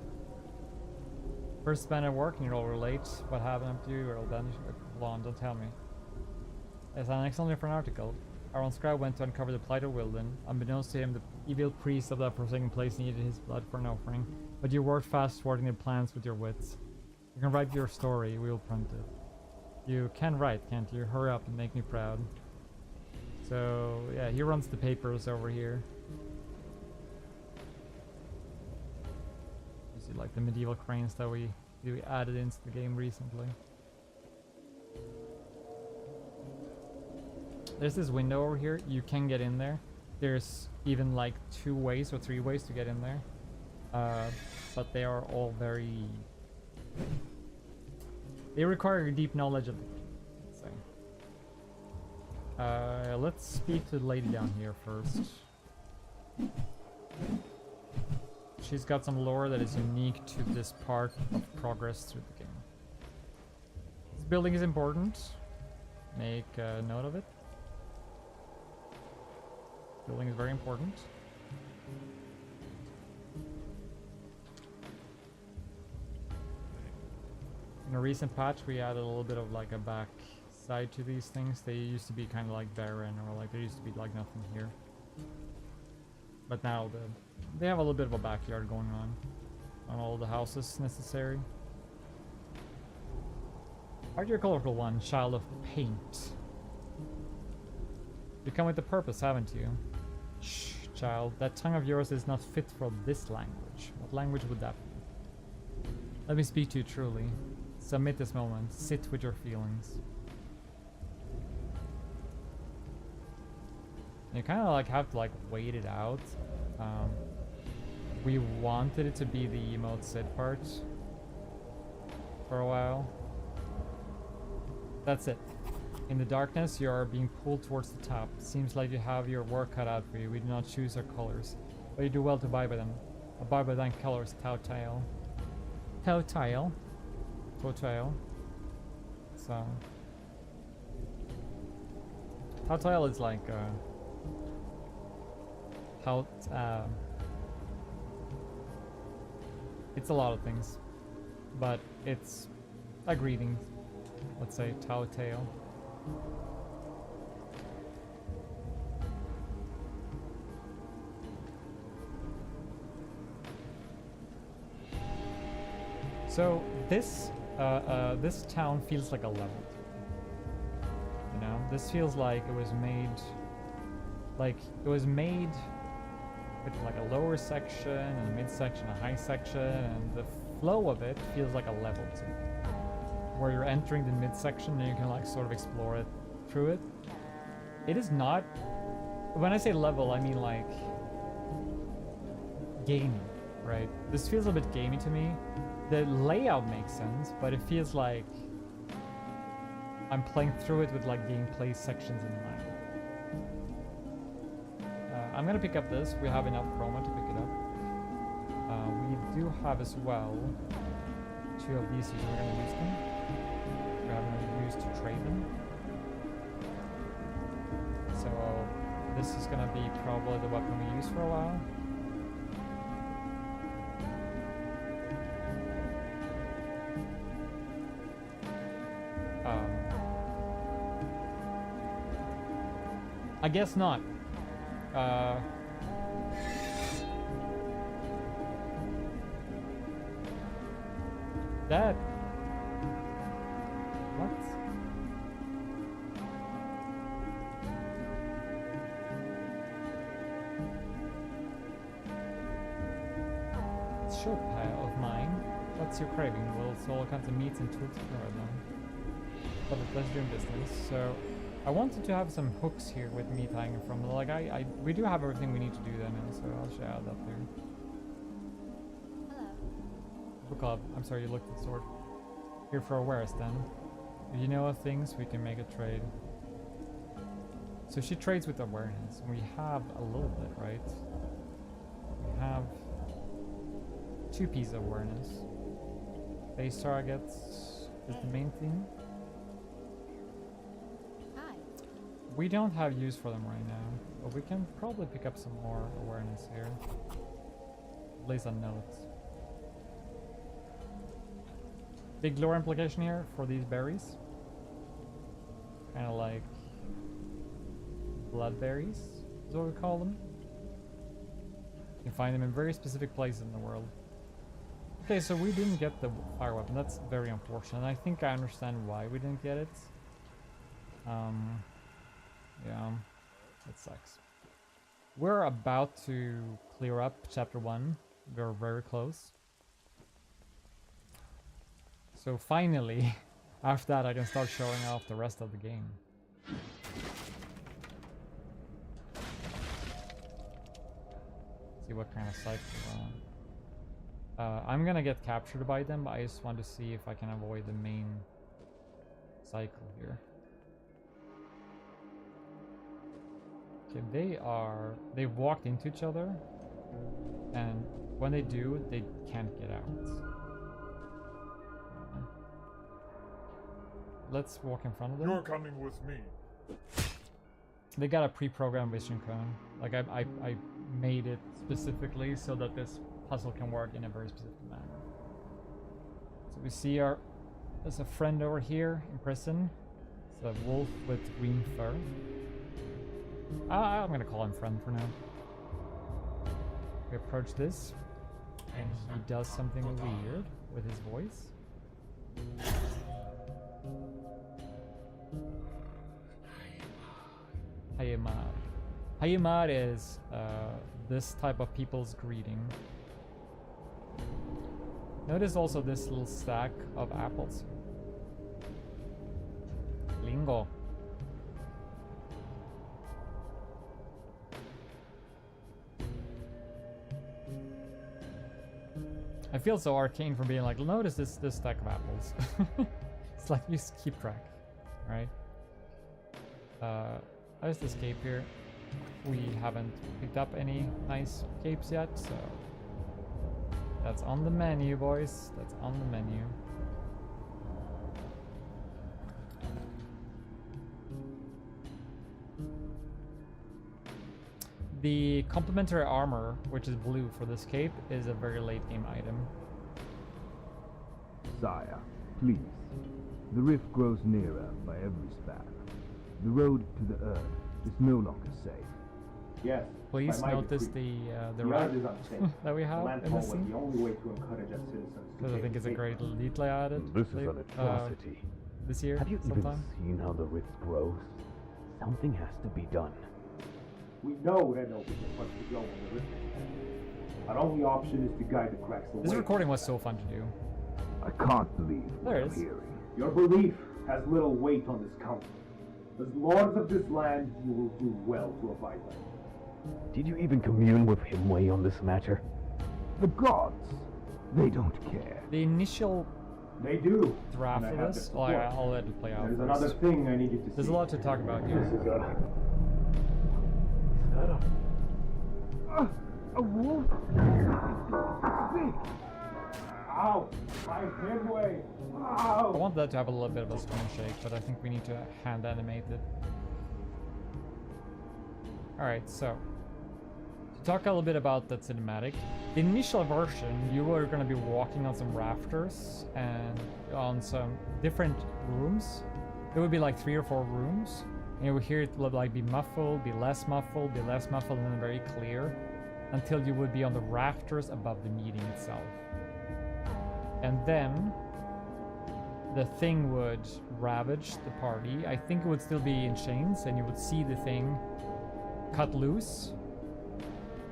First band at work and you'll relate what happened to you or then hold on, don't tell me. As an excellent different article, our own scribe went to uncover the plight of Wilden. Unbeknownst to him, the evil priest of that forsaken place needed his blood for an offering. But you worked fast thwarting the plans with your wits. You can write your story, we will print it. You can write, can't you? Hurry up and make me proud. So, yeah, he runs the papers over here. You see, like, the medieval cranes that we added into the game recently. There's this window over here. You can get in there. There's even like 2 ways or 3 ways to get in there. But they are all very... They require a deep knowledge of the game, let's say. Let's speak to the lady down here first. She's got some lore that is unique to this part of progress through the game. This building is important. Make a note of it. Building is very important. In a recent patch, we added a little bit of like a back side to these things. They used to be kind of like barren, or like there used to be like nothing here. But now they have a little bit of a backyard going on all the houses necessary. Aren't you a colorful one, child of paint? You come with a purpose, haven't you? Shh, child. That tongue of yours is not fit for this language. What language would that be? Let me speak to you truly. Submit this moment. Sit with your feelings. You kind of like have to like wait it out. We wanted it to be the emote sit part for a while. That's it. In the darkness, you are being pulled towards the top. Seems like you have your work cut out for you. We do not choose our colors, but you do well to abide by them. Abide by thine colors, Tautile. Tautile. Tautile. So. Tautile is like, it's a lot of things, but it's a greeting. Let's say Tautile. So this this town feels like a level. You know, this feels like it was made with like a lower section and a mid section, a high section, and the flow of it feels like a level to me. Where you're entering the mid section and you can like sort of explore it through it. It is not, when I say level, I mean like gamey, right? This feels a bit gamey to me. The layout makes sense, but it feels like I'm playing through it with like gameplay sections in mind. I'm gonna pick up this. We have enough chroma to pick it up. We do have as well 2 of these, so we're gonna use them. We have them used to trade them. So this is gonna be probably the weapon we use for a while. I guess not. That. What? Sure, pile of mine. What's your craving? Well, it's all kinds of meats and tools to prepare them. But let's do business. So, I wanted to have some hooks here with meat hanging from. Like, we do have everything we need to do then, so I'll show you that there. Hello. Book club. I'm sorry, you looked at the sword. Here for a wares then. If you know of things, we can make a trade. So she trades with awareness. We have a little bit, right? We have 2 pieces of awareness. Base targets is the main thing. Hi. We don't have use for them right now, but we can probably pick up some more awareness here. At least a note. Big lore implication here for these berries. Kind of like bloodberries is what we call them. You can find them in very specific places in the world. Okay, so we didn't get the fire weapon. That's very unfortunate. I think I understand why we didn't get it. Yeah, it sucks. We're about to clear up chapter 1. We're very close. So finally, after that I can start showing off the rest of the game. See what kind of cycle we're on. I'm gonna get captured by them, but I just want to see if I can avoid the main cycle here. Okay, they've walked into each other, and when they do, they can't get out. Let's walk in front of them. You're coming with me. They got a pre-programmed vision cone. Like I made it specifically so that this puzzle can work in a very specific manner. So we see there's a friend over here in prison. It's a wolf with green fur. I'm gonna call him friend for now. We approach this, and he does something weird with his voice. Hayamad. Hayamad is this type of people's greeting. Notice also this little stack of apples. Lingo. I feel so arcane for being like, notice this stack of apples. It's like you just keep track, right? I just escape here. We haven't picked up any nice capes yet, so that's on the menu, boys. That's on the menu. The complementary armor, which is blue for this cape, is a very late game item. Sire, please. The rift grows nearer by every span. The road to the Earth is no longer safe. Yes. Please notice the rat that we have in this scene, the only way to encourage our citizens because I think it's a great little detail I added. This is an atrocity. This year, Have you sometime. even seen how the rift grows? Something has to be done. We know that nobody can punch the glow in the rift. Our only option is to guide the cracks away. This recording was so fun to do. I can't believe what There I'm it is. hearing. Your belief has little weight on this council. As lords of this land, you will do well to abide by it. Did you even commune with Himway on this matter? The gods, they don't care. The initial They do. draft and of I have this, their well, support. I'll let it play out There's first. another thing I need you to see. There's a lot to talk about here. This is A wolf? Speak! Ow! My headway! I Ow! want that to have a little bit of a screen shake, but I think we need to hand animate it. Alright, so to talk a little bit about that cinematic. The initial version, you were going to be walking on some rafters and on some different rooms. It would be like 3 or 4 rooms. And you would hear it would like be muffled, be less muffled, be less muffled, and then very clear. Until you would be on the rafters above the meeting itself. And then the thing would ravage the party. I think it would still be in chains, and you would see the thing cut loose.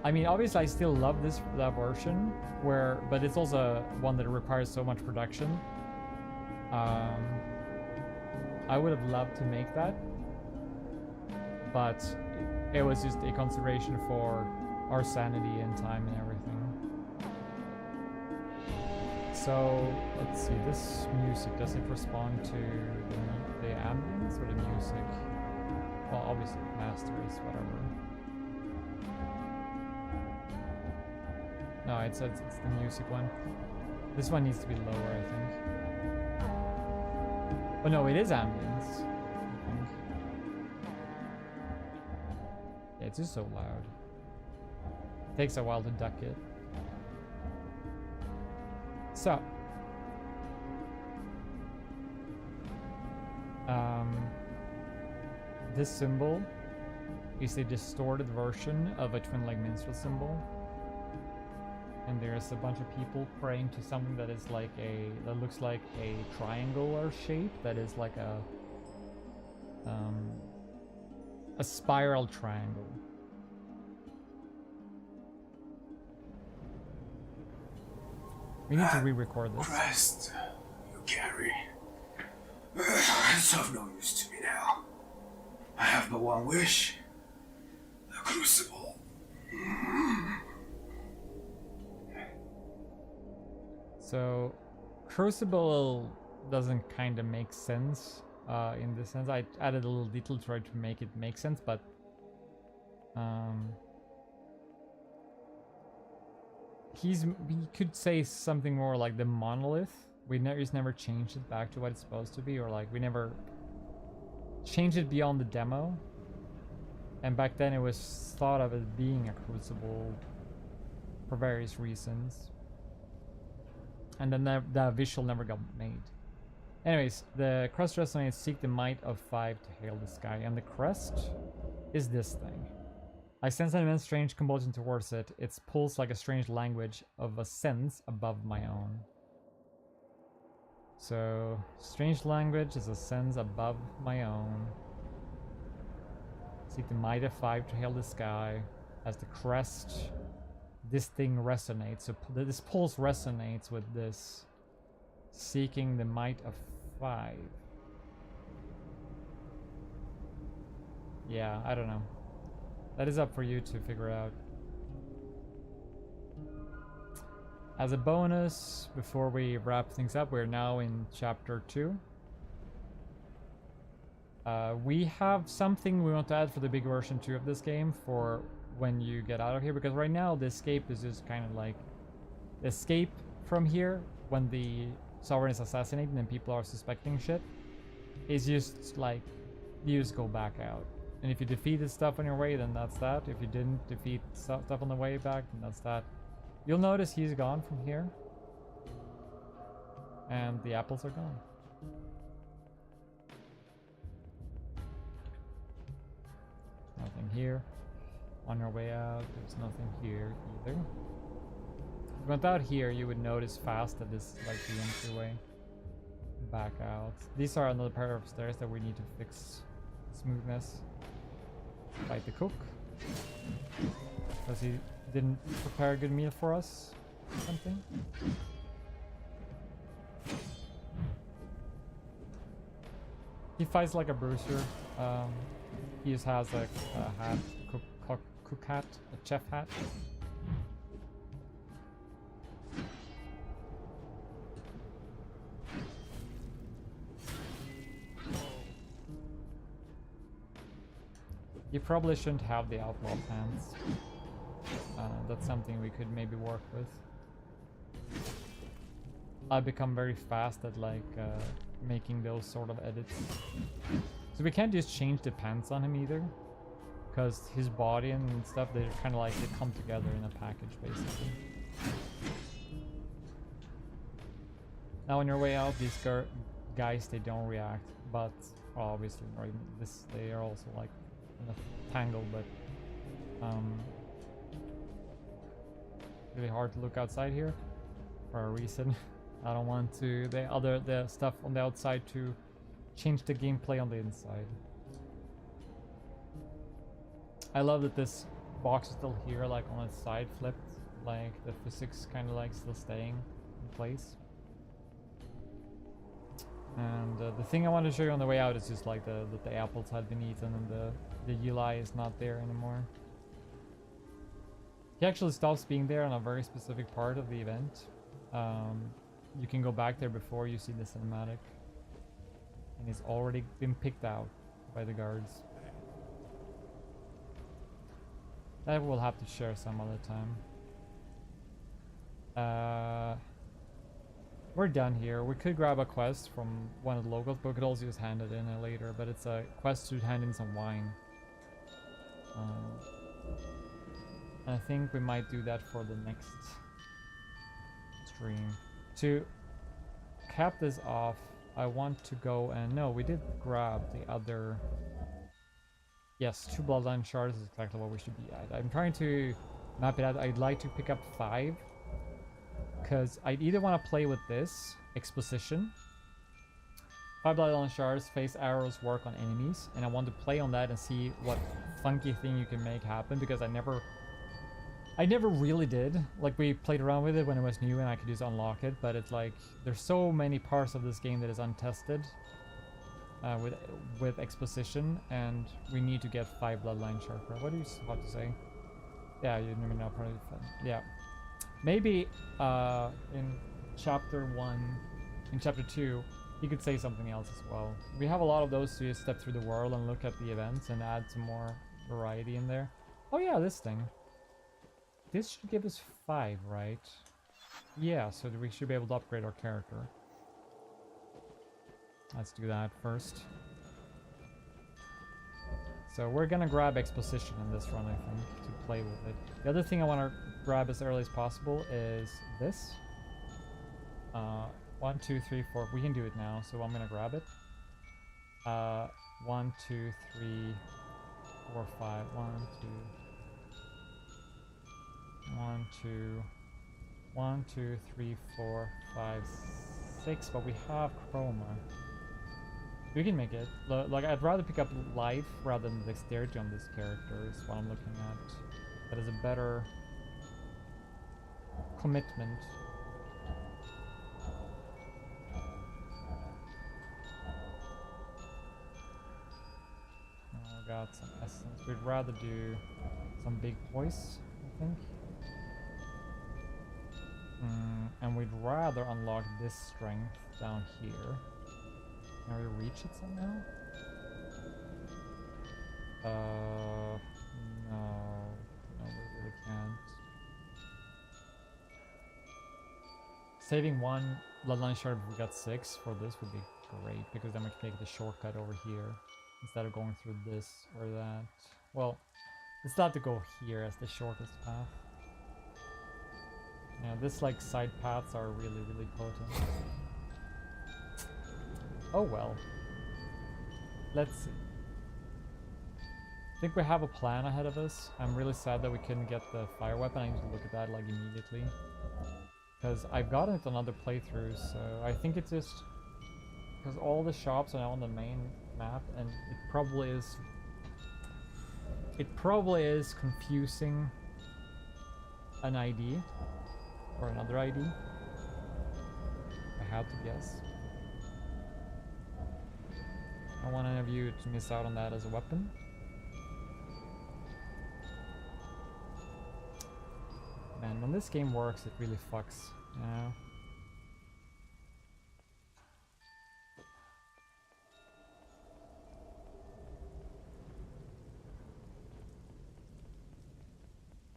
I mean, obviously I still love that version, but it's also one that requires so much production. I would have loved to make that, but it was just a consideration for our sanity and time and everything. So let's see, this music, does it respond to the ambience or the music? Well, obviously master is whatever. No, it says it's the music one. This one needs to be lower, I think. Oh no, it is ambience, I think. Yeah, it's just so loud. It takes a while to duck it. So, this symbol is a distorted version of a twin leg minstrel symbol. And there's a bunch of people praying to something that is like that looks like a triangular shape, that is like a spiral triangle. We need to re-record this. Crest you carry. It's of no use to me now. I have but one wish. The crucible. So, crucible doesn't kind of make sense in this sense. I added a little detail to try to make it make sense, but he could say something more like the monolith. He's never changed it back to what it's supposed to be, or like we never changed it beyond the demo. And back then it was thought of as being a crucible for various reasons. And then the visual never got made. Anyways, the crest resonates, seek the might of 5 to hail the sky. And the crest is this thing. I sense an immense strange compulsion towards it. Its pulse like a strange language of a sense above my own. So, strange language is a sense above my own. Seek the might of 5 to hail the sky. As the crest, this thing resonates. So this pulse resonates with this. Seeking the might of 5. Yeah, I don't know. That is up for you to figure out. As a bonus, before we wrap things up, we're now in chapter 2. We have something we want to add for the big version 2 of this game for when you get out of here, because right now the escape is just kind of like escape from here when the sovereign is assassinated and people are suspecting shit. Is just like you just go back out. And if you defeated stuff on your way, then that's that. If you didn't defeat stuff on the way back, then that's that. You'll notice he's gone from here. And the apples are gone. Nothing here. On your way out, there's nothing here either. If you went out here, you would notice fast that this is like the entryway. Back out. These are another pair of stairs that we need to fix smoothness. Fight the cook. Because he didn't prepare a good meal for us. Or something. He fights like a bruiser. He just has a hat, cook hat, a chef hat. You probably shouldn't have the outlaw pants. That's something we could maybe work with. I've become very fast at like making those sort of edits. So we can't just change the pants on him either, because his body and stuff, they're kind of like they come together in a package basically. Now on your way out, these guys, they don't react, but obviously right, they are also like in a tangle, but really hard to look outside here for a reason. I don't want to the stuff on the outside to change the gameplay on the inside. I love that this box is still here, like on its side flipped, like the physics kind of like still staying in place. And the thing I want to show you on the way out is just like that the apples had been eaten and the UI is not there anymore. He actually stops being there on a very specific part of the event. you can go back there before you see the cinematic. And it's already been picked out by the guards. That we'll have to share some other time. We're done here. We could grab a quest from one of the locals, but we could also just hand it in later. But it's a quest to hand in some wine. And I think we might do that for the next stream. To cap this off, I want to go and... No, we did grab the other... Yes, 2 bloodline shards is exactly what we should be at. I'm trying to map it out. I'd like to pick up 5. Because I'd either want to play with this exposition. 5 bloodline shards, face arrows work on enemies. And I want to play on that and see what funky thing you can make happen. Because I never really did. Like, we played around with it when it was new and I could just unlock it. But it's like, there's so many parts of this game that is untested. With exposition, and we need to get 5 bloodline shards. What do you have to say? Yeah, you never know. Probably fun. Yeah, maybe in chapter 1, in chapter 2, he could say something else as well. We have a lot of those to just step through the world and look at the events and add some more variety in there. Oh yeah, this thing. This should give us 5, right? Yeah, so we should be able to upgrade our character. Let's do that first. So we're gonna grab exposition in this run, I think, to play with it. The other thing I want to grab as early as possible is this. 1, 2, 3, 4. We can do it now, so I'm gonna grab it. 1, 2, 3, 4, 5. 1, 2, 3, 4, 5, 6. But we have chroma. We can make it. Like, I'd rather pick up life rather than dexterity on this character is what I'm looking at. That is a better commitment. Oh, I got some essence. We'd rather do some big hoists, I think. And we'd rather unlock this strength down here. Can we reach it somehow? No. No, we really can't. Saving 1 bloodline shard if we got 6 for this would be great, because then we can take the shortcut over here instead of going through this or that. Well, it's not to go here as the shortest path. Yeah, this like side paths are really, really potent. Oh well. Let's see. I think we have a plan ahead of us. I'm really sad that we couldn't get the fire weapon. I need to look at that like immediately. Because I've gotten it on other playthroughs, so I think it's just... Because all the shops are now on the main map, and it probably is... It probably is confusing an ID. Or another ID. I have to guess. I don't want any of you to miss out on that as a weapon. Man, when this game works, it really fucks, you know?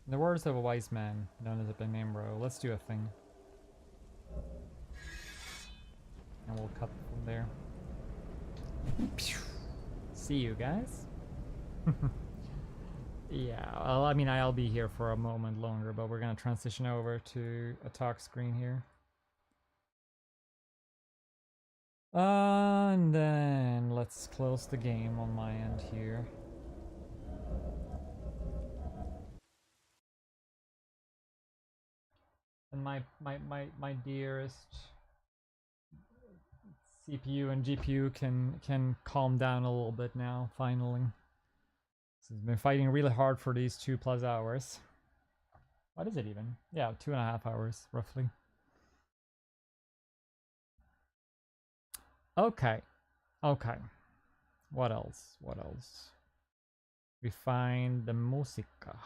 In the words of a wise man, known as a Benambro, let's do a thing. And we'll cut from there. See you guys. Yeah, well, I mean, I'll be here for a moment longer, but we're gonna transition over to a talk screen here. And then let's close the game on my end here. And my dearest CPU and GPU can calm down a little bit now, finally. So it's been fighting really hard for these 2+ hours. What is it even? Yeah, 2.5 hours, roughly. Okay. Okay. What else? What else? We find the musica.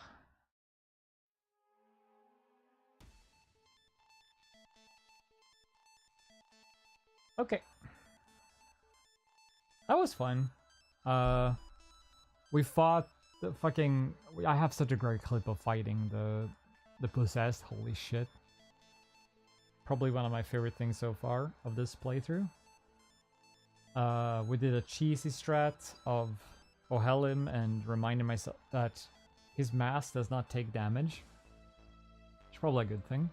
Okay. That was fun. We fought the fucking... I have such a great clip of fighting the possessed. Holy shit. Probably one of my favorite things so far of this playthrough. We did a cheesy strat of Ohelim and reminding myself that his mask does not take damage. It's probably a good thing.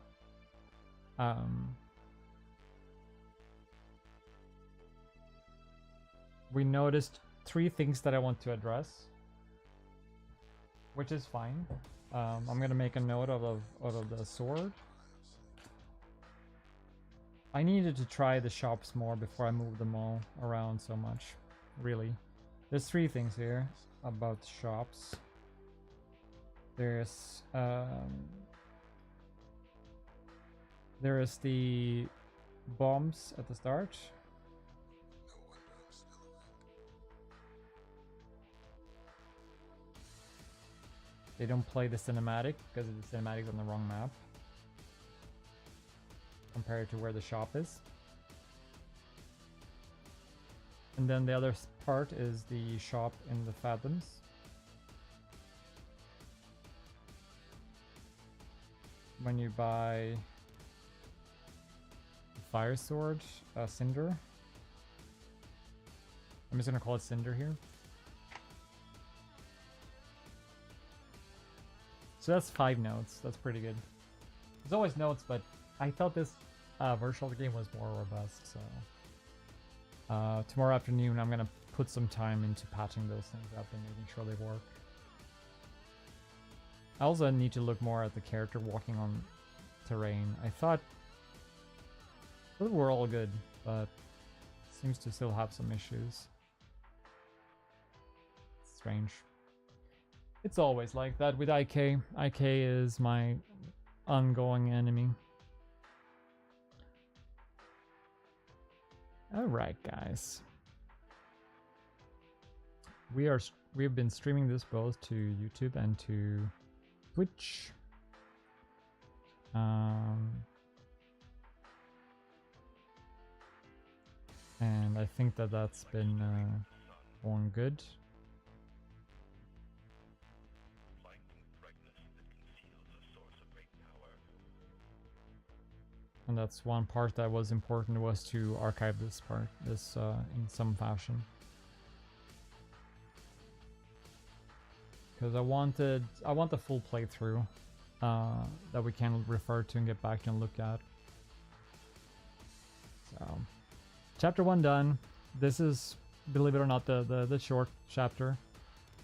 We noticed 3 things that I want to address, which is fine. I'm gonna make a note out of the sword. I needed to try the shops more before I moved them all around so much. Really. There's 3 things here about shops. There's there is the bombs at the start. They don't play the cinematic because the cinematic's on the wrong map compared to where the shop is. And then the other part is the shop in the Fathoms. When you buy Fire Sword, Cinder. I'm just gonna call it Cinder here. So that's 5 notes. That's pretty good. There's always notes, but I thought this version of the game was more robust. So tomorrow afternoon, I'm gonna put some time into patching those things up and making sure they work. I also need to look more at the character walking on terrain. I thought they were all good, but seems to still have some issues. Strange. It's always like that with IK. IK is my ongoing enemy. Alright, guys. We've been streaming this both to YouTube and to Twitch. And I think that that's been going good. And that's one part that was important, was to archive this part, in some fashion. Because I want the full playthrough that we can refer to and get back and look at. So, chapter 1 done. This is, believe it or not, the short chapter.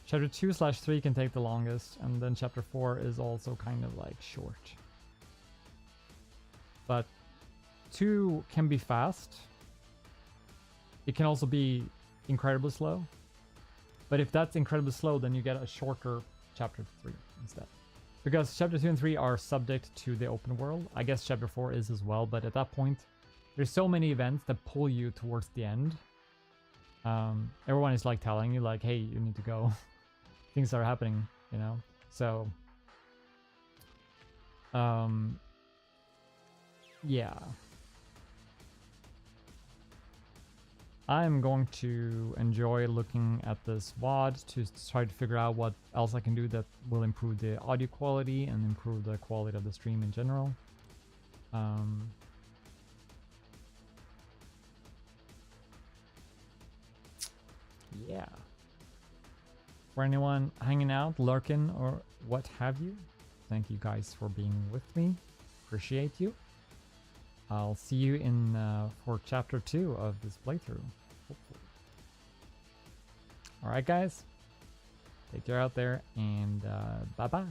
Chapter 2/3 can take the longest, and then chapter 4 is also kind of like short. But 2 can be fast. It can also be incredibly slow. But if that's incredibly slow, then you get a shorter chapter 3 instead. Because chapter 2 and 3 are subject to the open world. I guess chapter 4 is as well, but at that point, there's so many events that pull you towards the end. Everyone is like telling you like, hey, you need to go. Things are happening, you know? So, yeah. I'm going to enjoy looking at this VOD to try to figure out what else I can do that will improve the audio quality and improve the quality of the stream in general. Yeah. For anyone hanging out, lurking, or what have you, thank you guys for being with me. Appreciate you. I'll see you in for chapter 2 of this playthrough, hopefully. Alright guys, take care out there, and bye-bye.